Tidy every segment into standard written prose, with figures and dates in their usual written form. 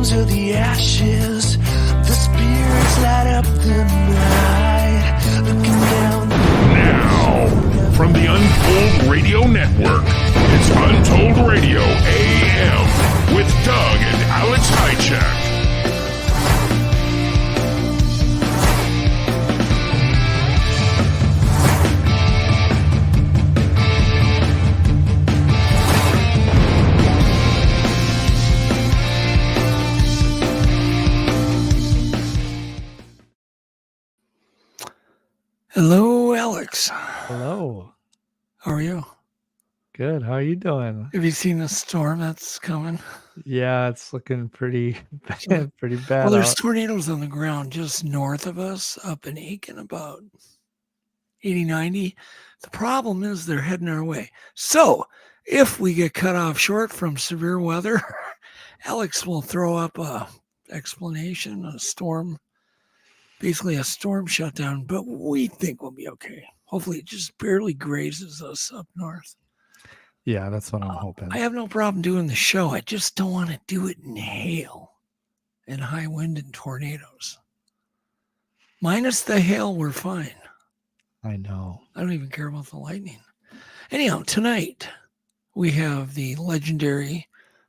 flames or the ashes, the spirits light up the night, looking down. Now, from the Untold Radio Network, it's Untold Radio AM with Doug and Alex Hajicek. Hello, Alex. Hello. How are you? Good. How are you doing? Have you seen the storm that's coming? Yeah, it's looking pretty bad. Pretty bad. Well, there's out. tornadoes on the ground just north of us, up in Aiken, about 80, 90. The problem is they're heading our way. So if we get cut off short from severe weather, Alex will throw up a explanation, a storm, basically a storm shutdown, but we think we'll be okay. Hopefully it just barely grazes us up north. Yeah, that's what I'm hoping. I have no problem doing the show. I just don't want to do it in hail and high wind and tornadoes. Minus the hail, we're fine. I know. I don't even care about the lightning. Anyhow, tonight we have the legendary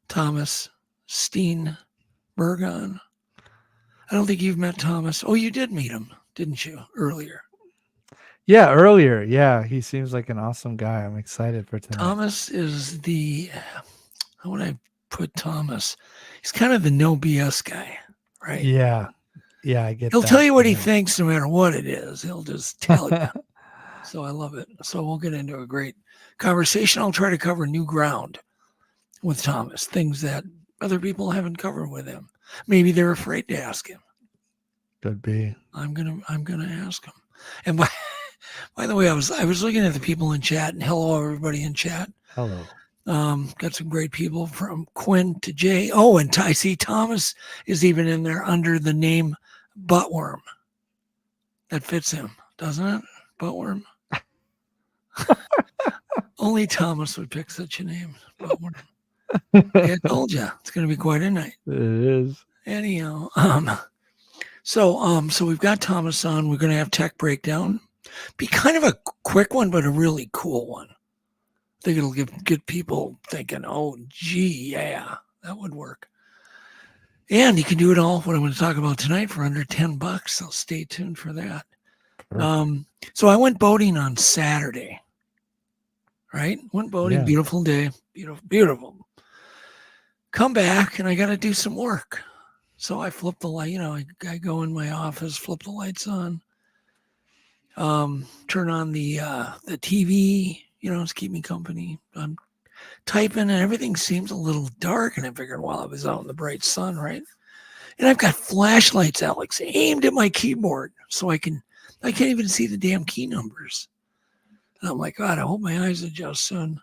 Thomas Steenburg on. I don't think you've met Thomas. Oh, you did meet him, didn't you, earlier? Yeah, earlier. Yeah, he seems like an awesome guy. I'm excited for tonight. Thomas is the, how would I put Thomas? He's kind of the no BS guy, right? Yeah. Yeah, I get He'll that. tell you what he thinks no matter what it is. He'll just tell you. So I love it. So we'll get into a great conversation. I'll try to cover new ground with Thomas, things that other people haven't covered with him. Maybe they're afraid to ask him. Could be. I'm gonna ask him. And by the way, I was looking at the people in chat, and hello everybody in chat. Hello. Got some great people from Quinn to Jay. Oh, and I see Thomas is even in there under the name Buttworm. That fits him, doesn't it? Buttworm. Only Thomas would pick such a name. Buttworm. I told you it's going to be quite a night. It is. Anyhow, so we've got Thomas on. We're going to have tech breakdown. Be kind of a quick one, but a really cool one. I think it'll get people thinking, oh, gee, yeah, that would work. And you can do it all, what I'm going to talk about tonight, for under $10. So stay tuned for that. So I went boating on Saturday, right? Went boating, Beautiful day, beautiful. Come back, and I got to do some work. So I flip the light, I go in my office, flip the lights on, turn on the TV, to keep me company. I'm typing, and everything seems a little dark, and I figured, well, I was out in the bright sun, right? And I've got flashlights, Alex, aimed at my keyboard, so I can't even see the damn key numbers. And I'm like, God, I hope my eyes adjust soon.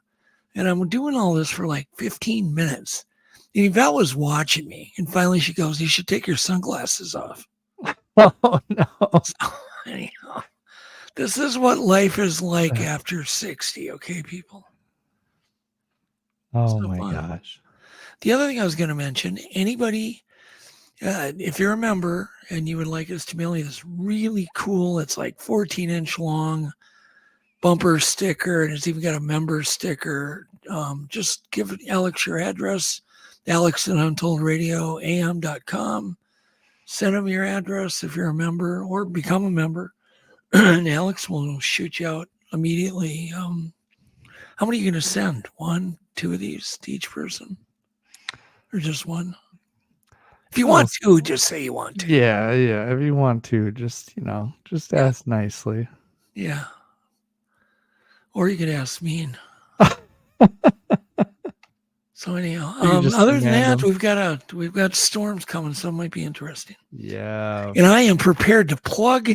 And I'm doing all this for like 15 minutes. And Yvette was watching me, and finally she goes, you should take your sunglasses off. Oh, no. So, anyhow, this is what life is like after 60, okay, people? Oh, so my fun. gosh. The other thing I was going to mention, anybody, if you're a member and you would like us to mail you this really cool, it's like 14-inch long bumper sticker, and it's even got a member sticker. Just give Alex your address, Alex at UntoldRadioAM.com. Send him your address if you're a member, or become a member, and Alex will shoot you out immediately. How many are you going to send? 1, 2 of these to each person? Or just one? If you want to, just say you want to. Yeah. If you want to, just ask nicely. Yeah. Or you could ask mean. So anyhow, other than that, we've got storms coming, so it might be interesting. Yeah. And I am prepared to plug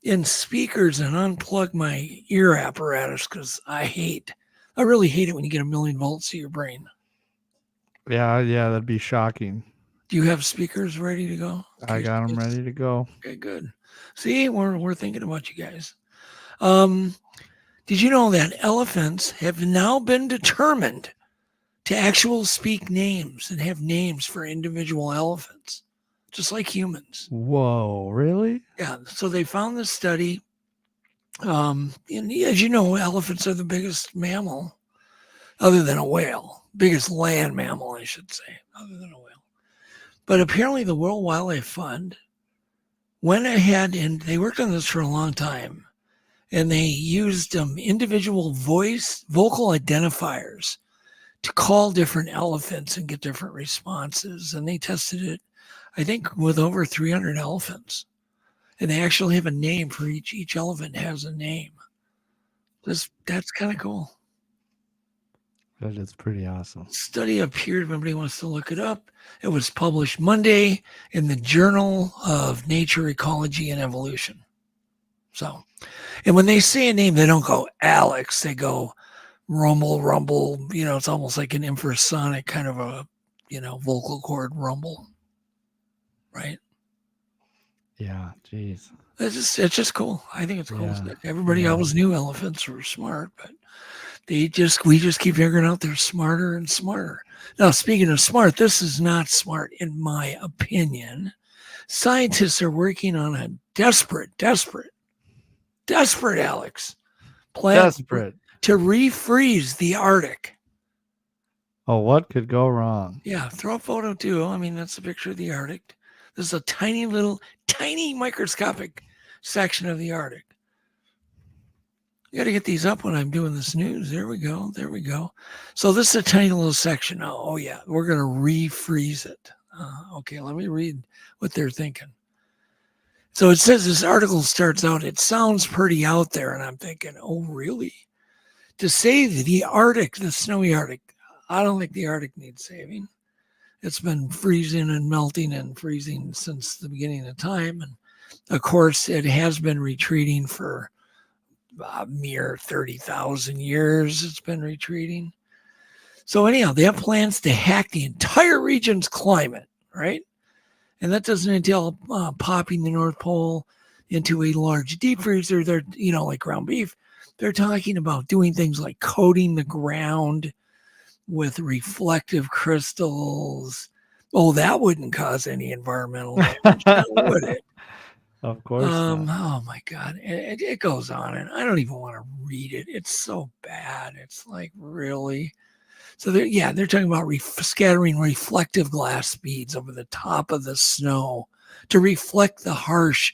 in speakers and unplug my ear apparatus, because I really hate it when you get 1,000,000 volts to your brain. Yeah, that'd be shocking. Do you have speakers ready to go? I got them ready to go. Okay, good. See, we're thinking about you guys. Did you know that elephants have now been determined to actual speak names and have names for individual elephants, just like humans. Whoa, really? Yeah. So they found this study. And as you know, elephants are the biggest mammal, other than a whale, biggest land mammal, I should say, other than a whale. But apparently the World Wildlife Fund went ahead and they worked on this for a long time. And they used individual vocal identifiers to call different elephants and get different responses. And they tested it, I think, with over 300 elephants. And they actually have a name for each elephant has a name. That's kind of cool. That is pretty awesome. Study appeared, if anybody wants to look it up. It was published Monday in the Journal of Nature, Ecology, and Evolution. So, and when they say a name, they don't go Alex, they go rumble. It's almost like an infrasonic kind of a, vocal cord rumble. Right? Yeah, geez. It's just cool. I think it's cool. Yeah. Everybody always knew elephants were smart, but we just keep figuring out they're smarter and smarter. Now, speaking of smart, this is not smart in my opinion. Scientists are working on a desperate, Alex, plan Desperate. to refreeze the Arctic. Oh, what could go wrong? Yeah, throw a photo too. I mean, that's a picture of the Arctic. This is a tiny microscopic section of the Arctic. You got to get these up when I'm doing this news. There we go. So this is a tiny little section. Oh yeah, we're going to refreeze it. Okay, let me read what they're thinking. So it says this article starts out, it sounds pretty out there, and I'm thinking, oh, really? To save the Arctic, the snowy Arctic, I don't think the Arctic needs saving. It's been freezing and melting and freezing since the beginning of time. And of course, it has been retreating for a mere 30,000 years. It's been retreating. So anyhow, they have plans to hack the entire region's climate, right? And that doesn't entail popping the North Pole into a large deep freezer. They're, like ground beef. They're talking about doing things like coating the ground with reflective crystals. Oh, that wouldn't cause any environmental damage, would it? Of course not. Oh my God. It goes on, and I don't even want to read it. It's so bad. It's like, really? So they're talking about scattering reflective glass beads over the top of the snow to reflect the harsh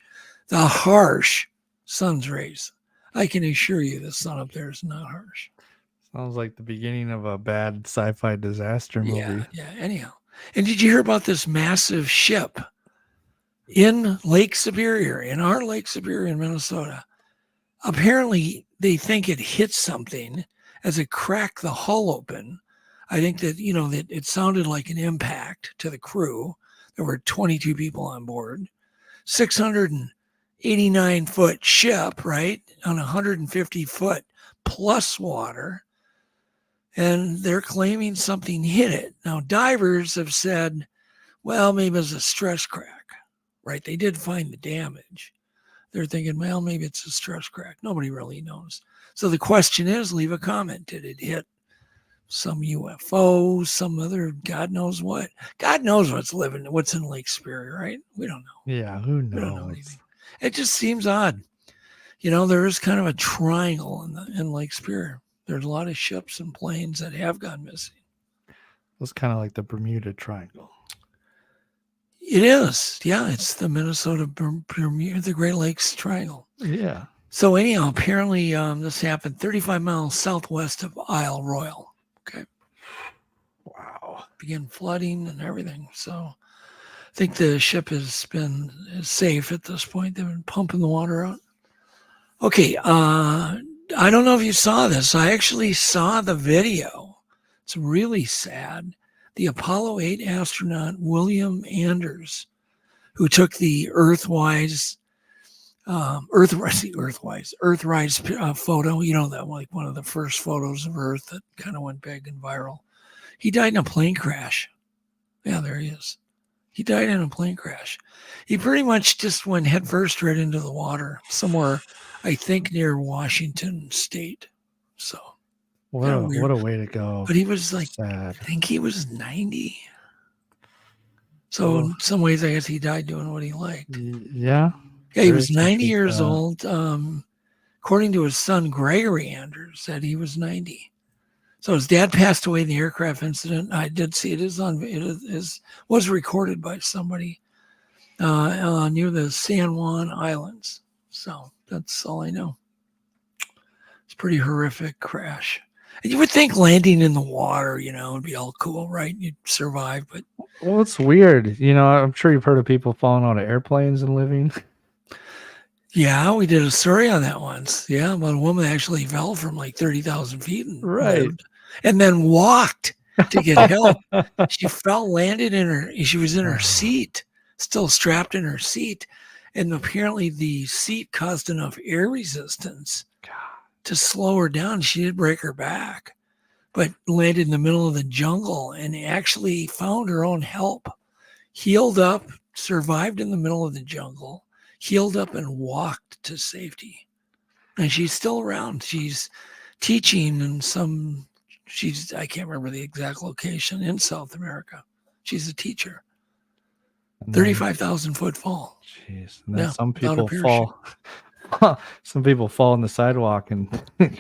sun's rays. I can assure you the sun up there is not harsh. Sounds like the beginning of a bad sci-fi disaster movie. Yeah. Anyhow, and did you hear about this massive ship in Lake Superior, in our Lake Superior in Minnesota? Apparently, they think it hit something as it cracked the hull open. I think that, that it sounded like an impact to the crew. There were 22 people on board, 689-foot ship, right, on 150 foot plus water. And they're claiming something hit it. Now, divers have said, well, maybe it was a stress crack, right? They did find the damage. They're thinking, well, maybe it's a stress crack. Nobody really knows. So the question is, leave a comment. Did it hit some UFO, some other God knows what? God knows what's in Lake Superior, right? We don't know. Yeah, who knows? We don't know anything. It just seems odd. There is kind of a triangle in Lake Superior. There's a lot of ships and planes that have gone missing. It's kind of like the Bermuda Triangle. It is. Yeah, it's the Minnesota Bermuda, the Great Lakes Triangle. Yeah. So anyhow, apparently this happened 35 miles southwest of Isle Royale. Okay. Wow. Began flooding and everything. So I think the ship is safe at this point. They've been pumping the water out. Okay. I don't know if you saw this. I actually saw the video. It's really sad. The Apollo 8 astronaut, William Anders, who took the Earthrise photo, that like one of the first photos of Earth that kind of went big and viral. He died in a plane crash. Yeah, there he is. He died in a plane crash. He pretty much just went headfirst right into the water somewhere, I think near Washington State. So What a way to go. But he was like, Sad. I think he was 90. So in some ways, I guess he died doing what he liked. Yeah. Yeah, he was 90 years old. According to his son, Gregory Anders, said he was 90. So his dad passed away in the aircraft incident. I did see was recorded by somebody near the San Juan Islands. So that's all I know. It's a pretty horrific crash. And you would think landing in the water, would be all cool, right? You'd survive, but well, it's weird. I'm sure you've heard of people falling out of airplanes and living. yeah, we did a story on that once. Yeah, about a woman that actually fell from like 30,000 feet and lived, and then walked to get help. She landed she was in her seat, still strapped in her seat, and apparently the seat caused enough air resistance to slow her down. She did break her back, but landed in the middle of the jungle and actually found her own help, healed up, survived in the middle of the jungle, healed up and walked to safety. And she's still around. She's teaching in I can't remember the exact location in South America. She's a teacher. 35,000 foot fall. Jeez. And then some people fall. Some people fall on the sidewalk and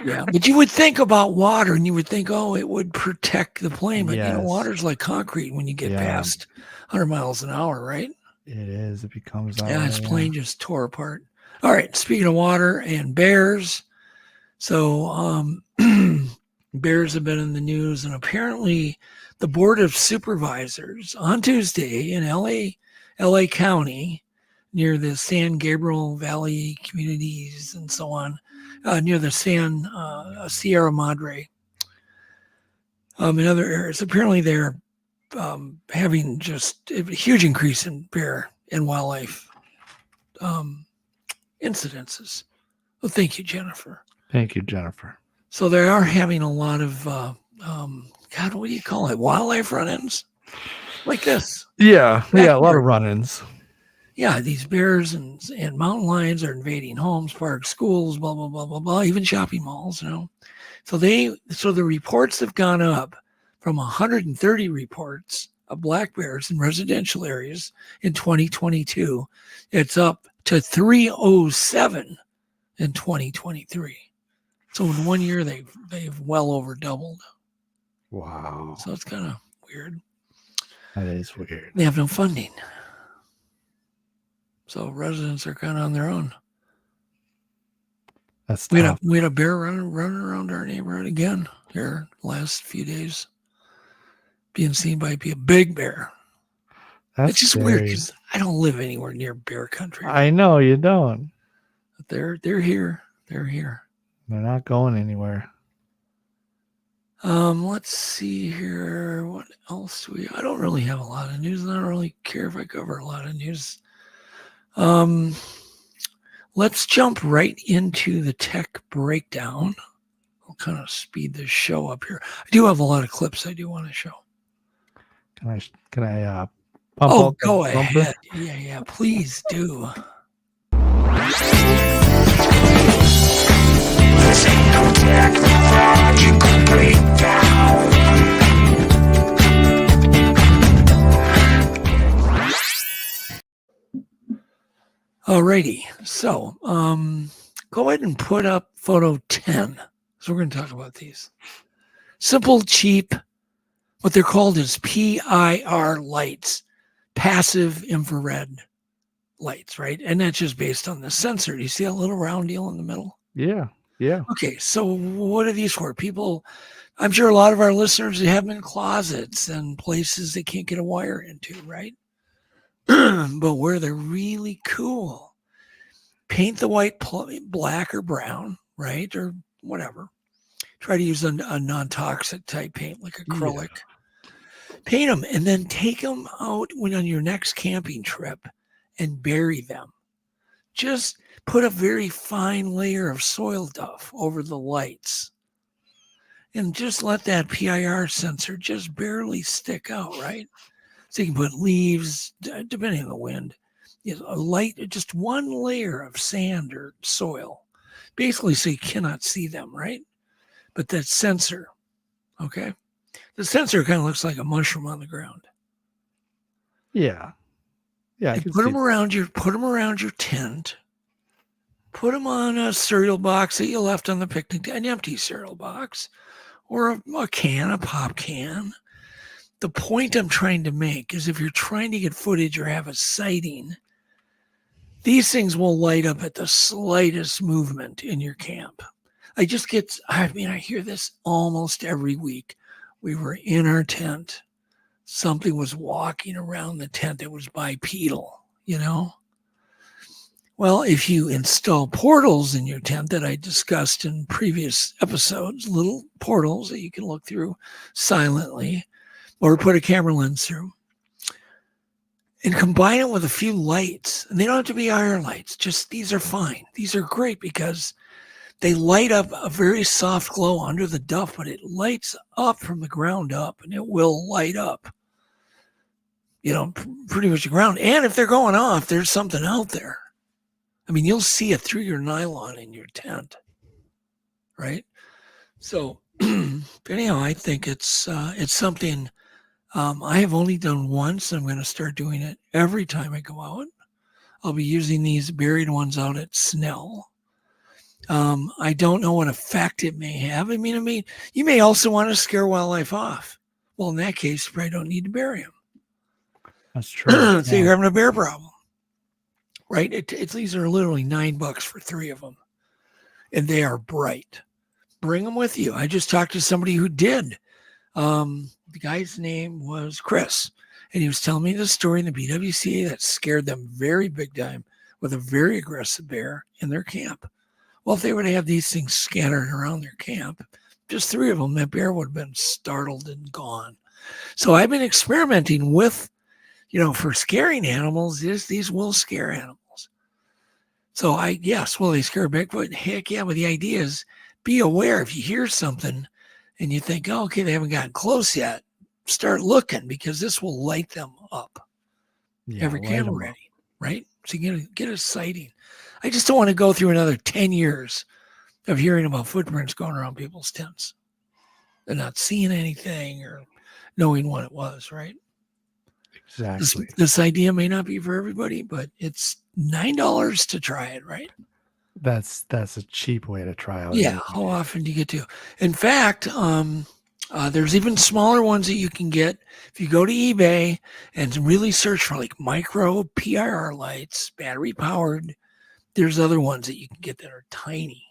yeah, but you would think about water and you would think, oh, it would protect the plane. But water's like concrete when you get past 100 miles an hour, right? It is. It becomes that his plane just tore apart. All right, speaking of water and bears, so bears have been in the news, and apparently the Board of Supervisors on Tuesday in LA County, near the San Gabriel Valley communities and so on, near the Sierra Madre, in other areas. Apparently they're having just a huge increase in bear and wildlife incidences. Well, thank you, Jennifer. Thank you, Jennifer. So they are having a lot of, God, what do you call it? Wildlife run-ins? Like this. Yeah, a lot of run-ins. Yeah, these bears and mountain lions are invading homes, parks, schools, blah, blah, blah, blah, blah, even shopping malls, So the reports have gone up from 130 reports of black bears in residential areas in 2022. It's up to 307 in 2023. So in 1 year, they've well over doubled. Wow. So it's kind of weird. That is weird. They have no funding. So residents are kind of on their own. That's we had a bear running around our neighborhood again here last few days, being seen by a big bear. It's just weird because I don't live anywhere near bear country. I know you don't. But they're here. They're here. They're not going anywhere. Let's see here. What else I don't really have a lot of news, and I don't really care if I cover a lot of news. Let's jump right into the tech breakdown. I'll kind of speed this show up here. I do have a lot of clips I do want to show. Can I pump go ahead. Yeah, please do. Technological breakdown. Alrighty, so go ahead and put up photo 10. So we're going to talk about these. Simple, cheap, what they're called is PIR lights, passive infrared lights, right? And that's just based on the sensor. Do you see that little round deal in the middle? Yeah. Okay, so what are these for? People, I'm sure a lot of our listeners have them in closets and places they can't get a wire into, right? But where they're really cool, paint the white black or brown, right? Or whatever. Try to use a non-toxic type paint like acrylic. Yeah. Paint them and then take them out when on your next camping trip and bury them. Just put a very fine layer of soil duff over the lights and just let that PIR sensor just barely stick out, right? So you can put leaves, depending on the wind, a light, just one layer of sand or soil, basically so you cannot see them, right? but that sensor, okay? The sensor kind of looks like a mushroom on the ground. Yeah. Yeah. I And can put see them around your tent. Put them on a cereal box that you left on the picnic, an empty cereal box, or a can, a pop can. The point I'm trying to make is if you're trying to get footage or have a sighting, these things will light up at the slightest movement in your camp. I hear this almost every week. We were in our tent. Something was walking around the tent that was bipedal, you know? Well, if you install portals in your tent that I discussed in previous episodes, little portals that you can look through silently or put a camera lens through, and combine it with a few lights, and they don't have to be iron lights, just these are fine. These are great because they light up a very soft glow under the duff, but it lights up from the ground up, and it will light up, pretty much the ground. And if they're going off, there's something out there. I mean, you'll see it through your nylon in your tent, right? So, anyhow, I think it's something I have only done once. I'm going to start doing it every time I go out. I'll be using these buried ones out at Snell. I don't know what effect it may have. I mean, you may also want to scare wildlife off. Well, in that case, you probably don't need to bury them. that's true. So you're having a bear problem, right? These are literally $9 for 3 of them, and they are bright. Bring them with you. I just talked to somebody who did. The guy's name was Chris, and he was telling me the story in the BWCA that scared them very big time with a very aggressive bear in their camp. Well, if they were to have these things scattered around their camp, just 3 of them, that bear would have been startled and gone. So I've been experimenting with, for scaring animals, these will scare animals. So will they scare Bigfoot? Heck yeah, but the idea is be aware if you hear something and you think, oh, okay, they haven't gotten close yet, start looking because this will light them up. Yeah, Every light camera 'em up. ready, right? So you get a sighting. I just don't want to go through another 10 years of hearing about footprints going around people's tents and not seeing anything or knowing what it was, right? Exactly. This idea may not be for everybody, but it's $9 to try it, right? That's a cheap way to try out. Yeah. How often do you get to? In fact, there's even smaller ones that you can get if you go to eBay and really search for like micro PIR lights, battery powered. There's other ones that you can get that are tiny,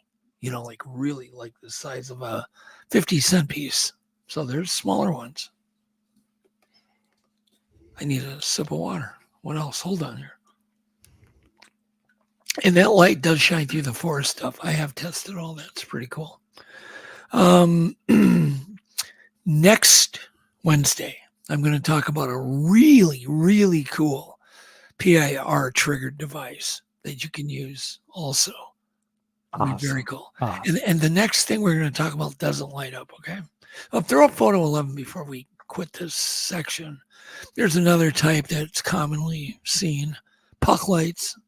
like really like the size of a 50-cent piece. So there's smaller ones. I need a sip of water. What else? Hold on here. And that light does shine through the forest stuff. I have tested all that. It's pretty cool. Next Wednesday, I'm going to talk about a really, really cool PIR triggered device that you can use also. It'll be very cool. Awesome. And the next thing we're going to talk about doesn't light up, okay? I'll throw up photo 11 before we quit this section. There's another type that's commonly seen, puck lights.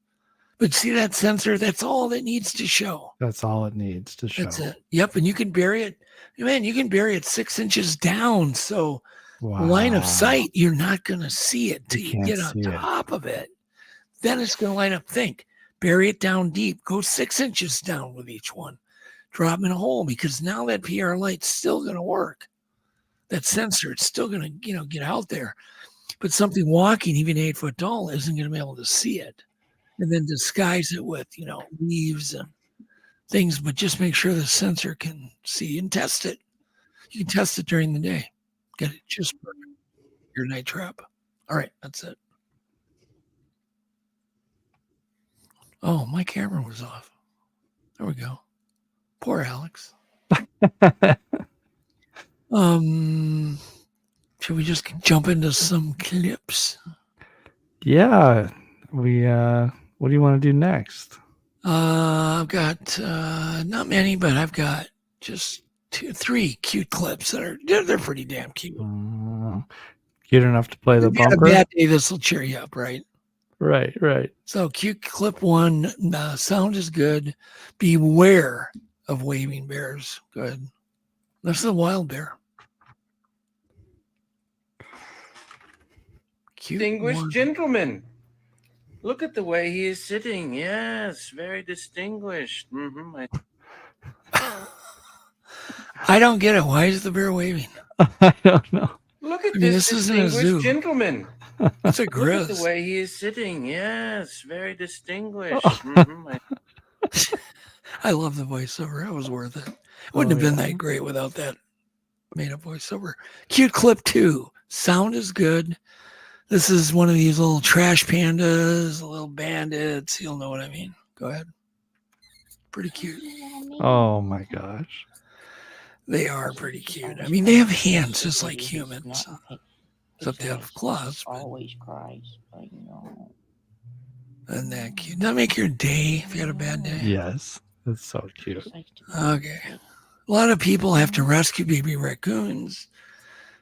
But see that sensor? That's all that needs to show. That's all it needs to show. That's it. Yep, and you can bury it. Man, you can bury it 6 inches down. So line of sight, you're not going to see it till you get on top of it. Then it's going to light up. Think, bury it down deep. Go 6 inches down with each one. Drop them in a hole because now that PR light's still going to work. That sensor, it's still going to, get out there. But something walking, even 8 foot tall, isn't going to be able to see it. And then disguise it with, leaves and things, but just make sure the sensor can see and test it. You can test it during the day. Get it just perfect. Your night trap. All right, that's it. Oh, my camera was off. There we go. Poor Alex. Should we just jump into some clips? Yeah. What do you want to do next? I've got not many, but I've got just 3 cute clips that they're pretty damn cute. Cute enough to play the If you had bumper? a bad day, this will cheer you up, right? Right. So cute clip 1, sound is good. Beware of waving bears. Good. This is a wild bear. Cute. Distinguished one. gentleman. Look at the way he is sitting. Yes, very distinguished. I don't get it. Why is the bear waving? I don't know. Look at I mean, this this isn't a zoo. distinguished gentleman. It's a Look at grizz. the way he is sitting. Yes, very distinguished. I love the voiceover. It was worth it. It wouldn't have been that great without that made-up voiceover. Cute clip 2. Sound is good. This is one of these little trash pandas, little bandits. You'll know what I mean. Go ahead. Pretty cute. Oh my gosh. They are pretty cute. I mean, they have hands just like humans. Except they have claws. Always cries, but you know. Isn't that cute? Does that make your day if you had a bad day? Yes. It's so cute. Okay. A lot of people have to rescue baby raccoons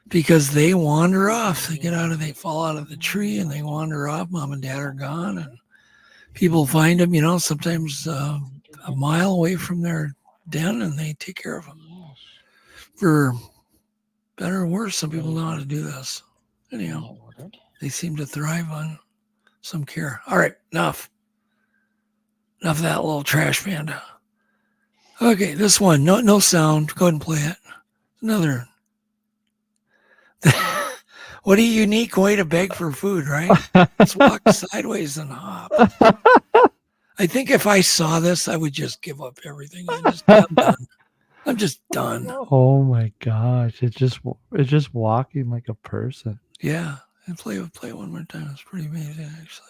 because they wander off. They fall out of the tree and they wander off. Mom and dad are gone, and people find them, sometimes a mile away from their den, and they take care of them. For better or worse, some people know how to do this. Anyhow, they seem to thrive on some care. All right, enough of that little trash panda. Okay, this one, no sound. Go ahead and play it. Another. What a unique way to beg for food, right? Let's walk sideways and hop. I think if I saw this, I would just give up everything. I'm just done. Oh my gosh. It's just walking like a person. Yeah. And play it one more time. It's pretty amazing, actually.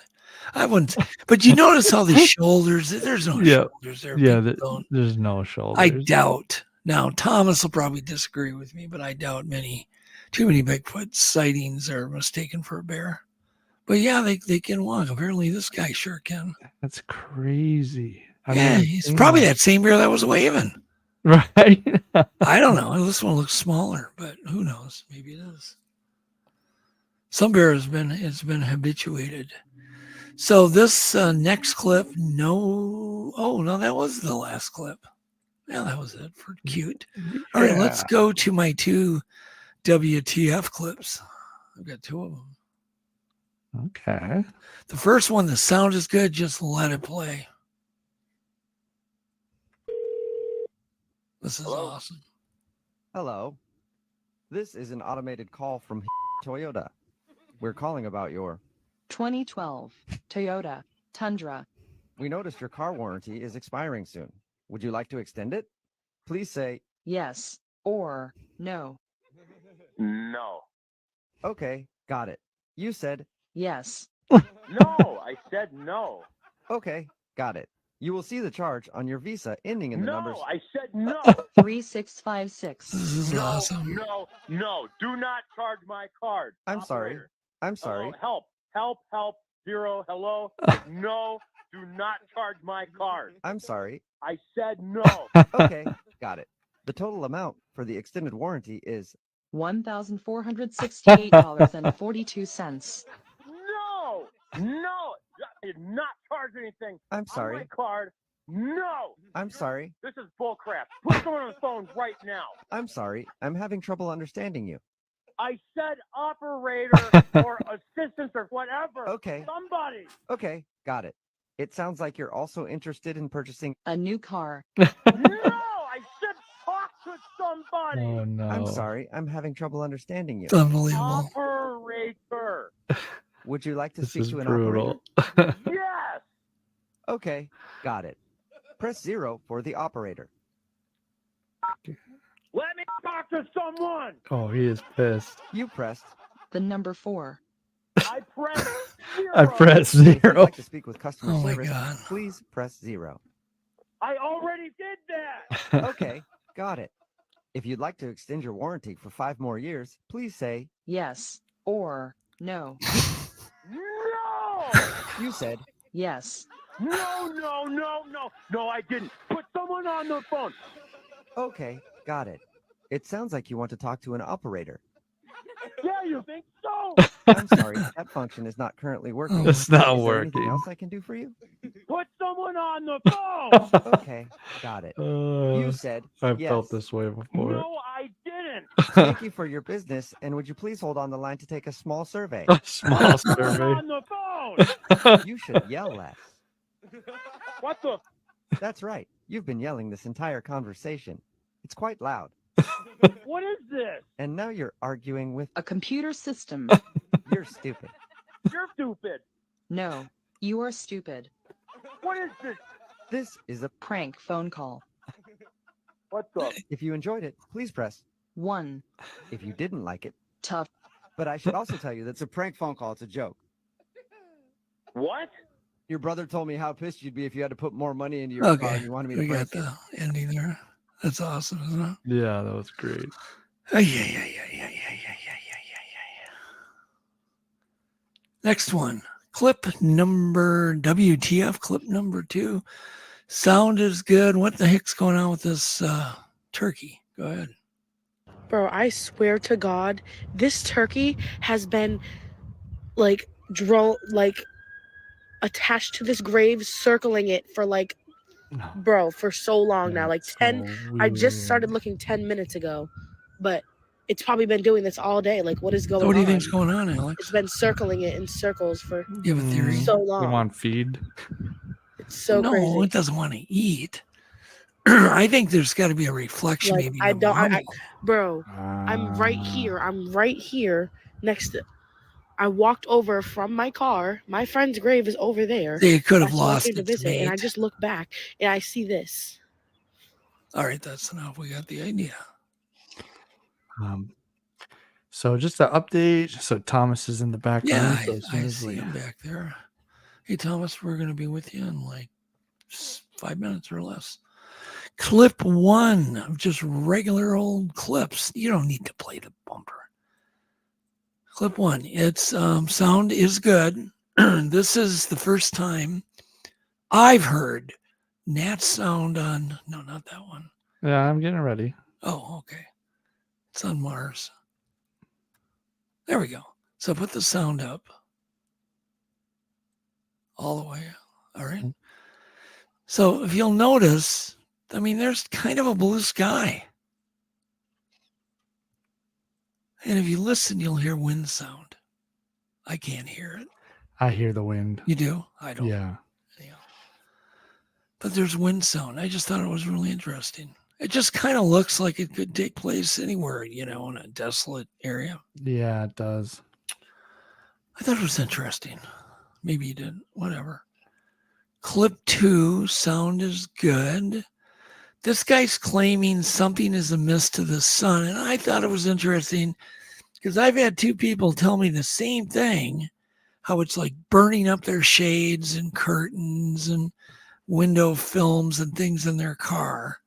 I wouldn't, but you notice how the shoulders, there's no shoulders there. Yeah, there's no shoulders. I doubt. Now, Thomas will probably disagree with me, but I doubt too many Bigfoot sightings are mistaken for a bear. But yeah, they can walk. Apparently, this guy sure can. That's crazy. He's probably that same bear that was waving. Right? I don't know. This one looks smaller, but who knows? Maybe it is. Some bear has been habituated. So this next clip, no, that was the last clip. Yeah, that was it for cute. All right, let's go to my 2 WTF clips. I've got 2 of them. Okay. The first one, the sound is good. Just let it play. This is awesome. Hello. This is an automated call from Toyota. We're calling about your 2012 Toyota Tundra. We noticed your car warranty is expiring soon. Would you like to extend it? Please say Yes or no. No. Okay, got it. You said Yes. No, I said no. okay, got it. You will see the charge on your Visa ending in the numbers. No, I said no. 3656. This is awesome. No. Do not charge my card. I'm sorry. Operator. I'm sorry. Help. 0, hello. No, do not charge my card. I'm sorry. I said no. Okay, got it. The total amount for the extended warranty is $1,468.42. No. I did not charge anything. I'm on sorry. my card. No. I'm sorry. This is bullcrap. Put someone on the phone right now. I'm sorry. I'm having trouble understanding you. I said operator or assistance or whatever. Okay. Somebody. Okay, got it. It sounds like you're also interested in purchasing A new car. No, I said talk to somebody. Oh no. I'm sorry. I'm having trouble understanding you. It's unbelievable. Operator. Would you like to This speak is to an brutal. operator? Yes. Okay, got it. Press 0 for the operator. Let me talk to someone. Oh, he is pissed. You pressed. The number 4. I pressed 0. I pressed If you'd 0. like to speak with customer Oh my service, God. please press 0. I already did that. Okay, got it. If you'd like to extend your warranty for 5 more years, please say Yes or no. No. you said Yes. No, I didn't. Put someone on the phone. okay, got it. It sounds like you want to talk to an operator. Yeah, you think so? I'm sorry, that function is not currently working. It's not Is there anything working. else I can do for you? Put someone on the phone. Okay, got it. You said I've yes. felt this way before. No, I Thank you for your business, and would you please hold on the line to take a small survey? A small I'm survey. on the phone. You should yell less. What the? That's right. You've been yelling this entire conversation. It's quite loud. What is this? And now you're arguing with... A computer system. You're stupid. You're stupid. No, you are stupid. What is this? This is a... Prank phone call. What the? If you enjoyed it, please press 1. if you didn't like it. Tough. But I should also tell you that it's a prank phone call. It's a joke. What? Your brother told me how pissed you'd be if you had to put more money into your car Okay, and you wanted me we to got prank it. the ending there. That's awesome, isn't it? Yeah, that was great. Yeah. Next one. Clip number WTF, clip number 2. Sound is good. What the heck's going on with this turkey? Go ahead. Bro, I swear to God, this turkey has been attached to this grave, circling it for for so long now. It's 10. so I just weird. started looking 10 minutes ago, but it's probably been doing this all day. What is going So on? what do you think's going on, Alex? It's been circling it in circles for You have a theory? so They long. want feed. It's so no, crazy. it doesn't want to eat. I think there's got to be a reflection. Maybe I the don't, mummy. bro. I'm right here. I'm right here next to. I walked over from my car. My friend's grave is over there. They could have That's why I lost came to its visit, and I mate. just look back and I see this. All right, that's enough. We got the idea. So just to update. So Thomas is in the background. Yeah, so as soon I as see we- him back there. Hey, Thomas, we're going to be with you in 5 minutes or less. Clip 1 of just regular old clips. You don't need to play the bumper. Clip 1. It's sound is good. This is the first time I've heard Nat's sound on. No, not that one. Yeah, I'm getting ready. Oh, okay. It's on Mars. There we go. So put the sound up. All the way. All right. So if you'll notice, I mean, there's kind of a blue sky. And if you listen, you'll hear wind sound. I can't hear it. I hear the wind. You do? I don't. Yeah. Yeah. But there's wind sound. I just thought it was really interesting. It just kind of looks like it could take place anywhere, in a desolate area. Yeah, it does. I thought it was interesting. Maybe you didn't. Whatever. Clip 2, sound is good. This guy's claiming something is amiss to the sun. And I thought it was interesting because I've had 2 people tell me the same thing, how it's like burning up their shades and curtains and window films and things in their car,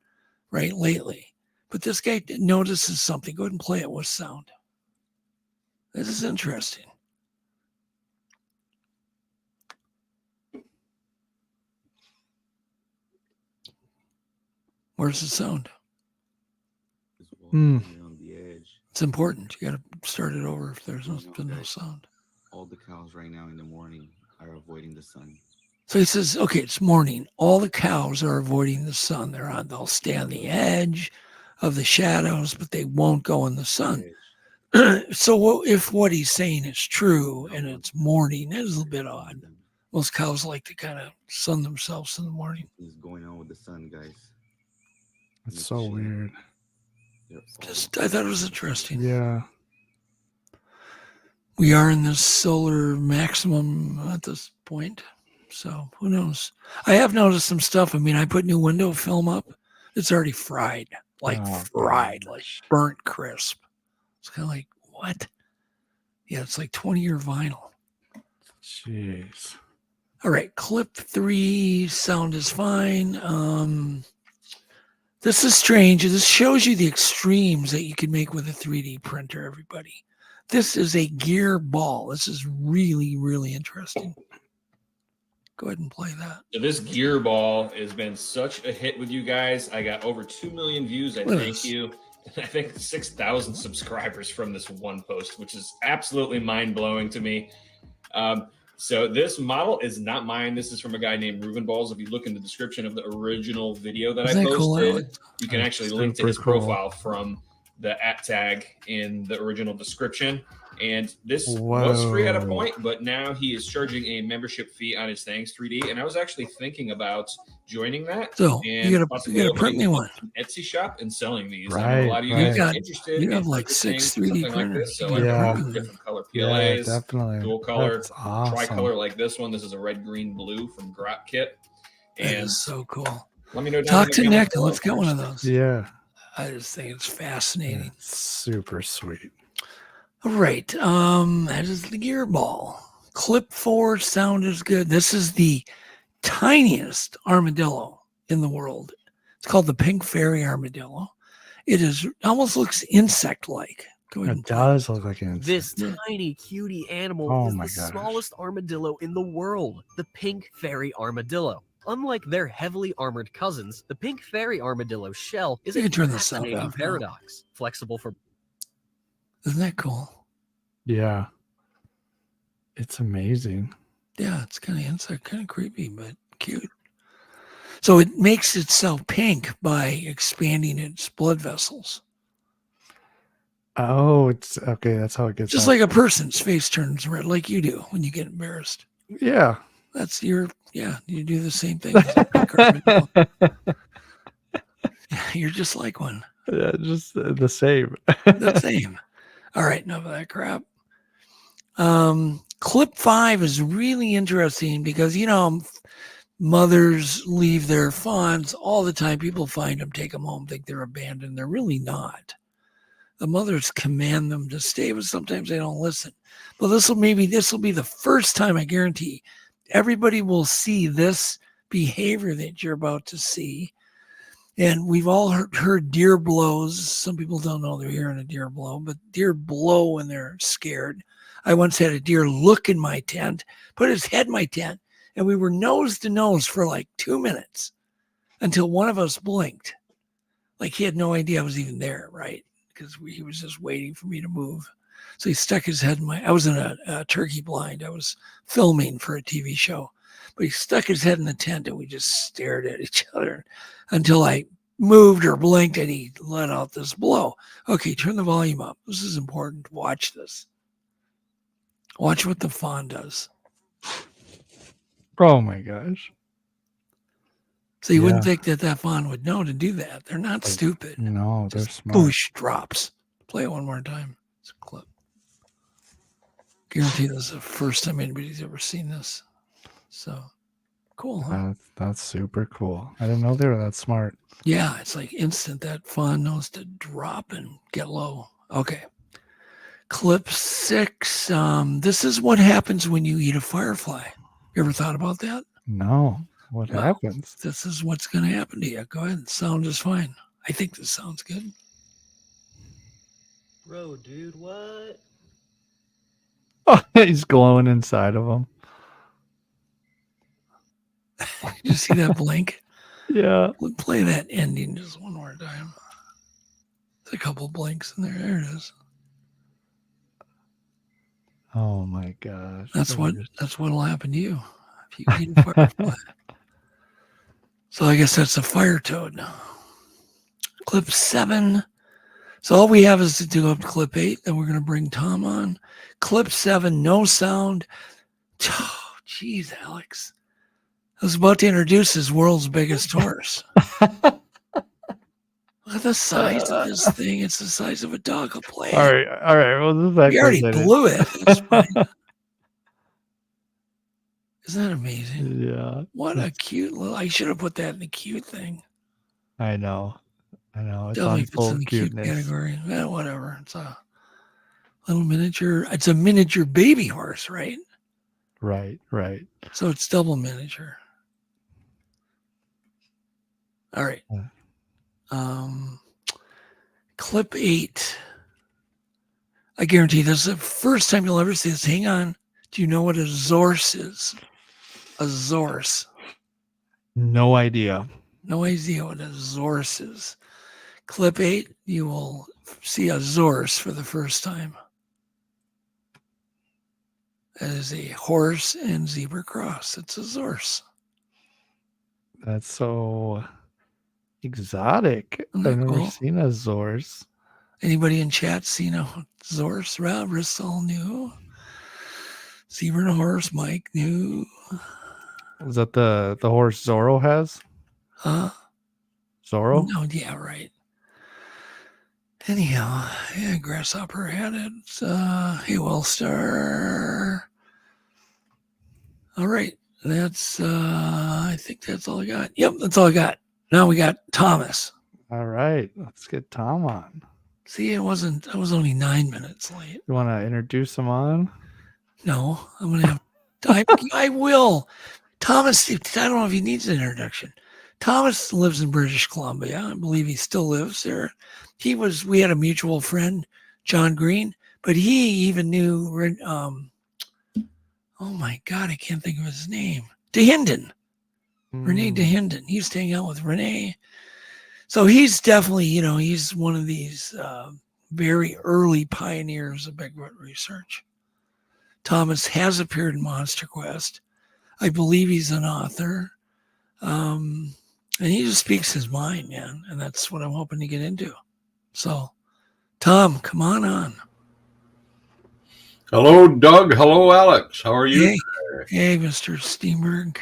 right, lately. But this guy notices something. Go ahead and play it with sound. This is interesting. Where's the sound? It's important. You got to start it over if there's been no sound. All the cows right now in the morning are avoiding the sun. So he says, okay, it's morning. All the cows are avoiding the sun. They'll stay on the edge of the shadows, but they won't go in the sun. So if what he's saying is true and it's morning, it is a bit odd. Most cows like to kind of sun themselves in the morning. What's going on with the sun, guys? It's so weird. I thought it was interesting. Yeah. We are in this solar maximum at this point. So who knows? I have noticed some stuff. I mean, I put new window film up. It's already fried, like burnt crisp. It's kind of like, what? Yeah, it's like 20-year vinyl. Jeez. All right, clip 3, sound is fine. This is strange. This shows you the extremes that you can make with a 3D printer, everybody. This is a gear ball. This is really, really interesting. Go ahead and play that. So this gear ball has been such a hit with you guys. I got over 2 million views. I thank you. And I think 6,000 subscribers from this one post, which is absolutely mind-blowing to me. So this model is not mine. This is from a guy named Ruben Balls. If you look in the description of the original video that I posted, you can actually link to his profile from the @ in the original description. And this was free at a point, but now he is charging a membership fee on his Thanks 3D. And I was actually thinking about joining that. So and you possibly gotta print me one. Etsy shop and selling these. I Right, know a lot of you right. guys are interested You have in like purchasing 6 3D something like this. So printers. I Yeah. have different color Yeah, PLAs, definitely. dual color, That's awesome. tricolor like this one. This is a red, green, blue from Grot Kit. That And is so cool. let me know down Talk in the to comments Nick and below let's get one of first. those. Yeah. I just think it's fascinating. Super sweet. All right. That is the gear ball. Clip 4 sound is good. This is the tiniest armadillo in the world. It's called the pink fairy armadillo. It almost looks insect-like. Go ahead. It does look like an This insect. tiny cutie animal Oh is my the gosh. smallest armadillo in the world, the pink fairy armadillo. Unlike their heavily armored cousins, the pink fairy armadillo's shell is You a can turn the sound fascinating off now. paradox, flexible for Isn't that cool? Yeah. It's amazing. Yeah, it's kind of insect, kind of creepy, but cute. So it makes itself pink by expanding its blood vessels. Oh, it's okay. That's how it gets. Just out. like a person's face turns red, like you do when you get embarrassed. Yeah. That's you do the same thing. As a pink armadillo. You're just like one. Yeah, just the same. The same. All right, enough of that crap. Clip 5 is really interesting because, mothers leave their fawns all the time. People find them, take them home, think they're abandoned. They're really not. The mothers command them to stay, but sometimes they don't listen. But this will be the first time, I guarantee, everybody will see this behavior that you're about to see. And we've all heard deer blows. Some people don't know they're hearing a deer blow, but deer blow when they're scared. I once had a deer look in my tent, put his head in my tent, and we were nose to nose for like 2 minutes until one of us blinked. Like he had no idea I was even there, right? Because he was just waiting for me to move. So he stuck his head in I was in a turkey blind. I was filming for a TV show, but he stuck his head in the tent and we just stared at each other until I moved or blinked and he let out this blow. Okay, turn the volume up. This is important. Watch this. Watch what the fawn does. Oh my gosh. So you wouldn't think that fawn would know to do that. They're not stupid. No, they're Just smart. boosh drops. Play it one more time. It's a clip. Guarantee this is the first time anybody's ever seen this. So cool, huh? That's super cool. I didn't know they were that smart. Yeah, it's like instant. That fawn knows to drop and get low. Okay. Clip 6. This is what happens when you eat a firefly. You ever thought about that? No. What happens? This is what's going to happen to you. Go ahead. Sound is fine. I think this sounds good. Bro, dude, what? Oh, he's glowing inside of him. You see that blink? Yeah. We'll play that ending just one more time. There's a couple blinks in there. There it is. Oh my gosh. That's what'll happen to you if you eat a firefly. So I guess that's a fire toad now. Clip 7. So all we have is to do up to clip 8. Then we're going to bring Tom on. Clip 7, no sound. Oh, geez, Alex. I was about to introduce his world's biggest horse. Look at the size of this thing. It's the size of a dog. I'll play it. All right. Well, this is We already blew it. It's fine. Isn't that amazing? Yeah. What a cute little. I should have put that in the cute thing. I know. It's Definitely on fits full in the cute cuteness. category. Yeah, whatever. It's a little miniature. It's a miniature baby horse, right? Right. So it's double miniature. All right. Clip 8. I guarantee this is the first time you'll ever see this. Hang on. Do you know what a zorse is? A zorse. No idea. No idea what a zorse is. Clip 8, you will see a zorse for the first time. That is a horse and zebra cross. It's a zorse. That's so exotic. I've that never cool? seen a Zorse. Anybody in chat seen a Zorse? Rissel new. Zebra and horse, Mike new. Was that the horse Zorro has? Zorro? No, yeah, right. Anyhow, yeah, Grasshopper had it. Hey, Wellstar. All right, that's I think that's all I got. Yep, that's all I got. Now we got Thomas. All right, let's get Tom on. See, I was only 9 minutes late. You want to introduce him on? No, I'm gonna have. I will. Thomas, I don't know if he needs an introduction. Thomas lives in British Columbia. I believe he still lives there. We had a mutual friend, John Green, but he even knew, oh my God, I can't think of his name. DeHinden. Renee DeHinden. He used to hang out with Renee. So he's definitely, he's one of these very early pioneers of Bigfoot research. Thomas has appeared in Monster Quest. I believe he's an author. And he just speaks his mind, man. And that's what I'm hoping to get into. So, Tom, come on. Hello, Doug. Hello, Alex. How are you? Hey, Mr. Steenburg.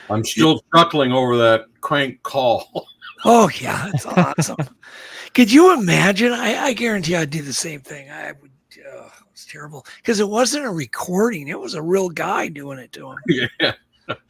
I'm still chuckling over that crank call. Oh, yeah. It's awesome. Could you imagine? I guarantee I'd do the same thing. I would. It was terrible because it wasn't a recording. It was a real guy doing it to him. Yeah.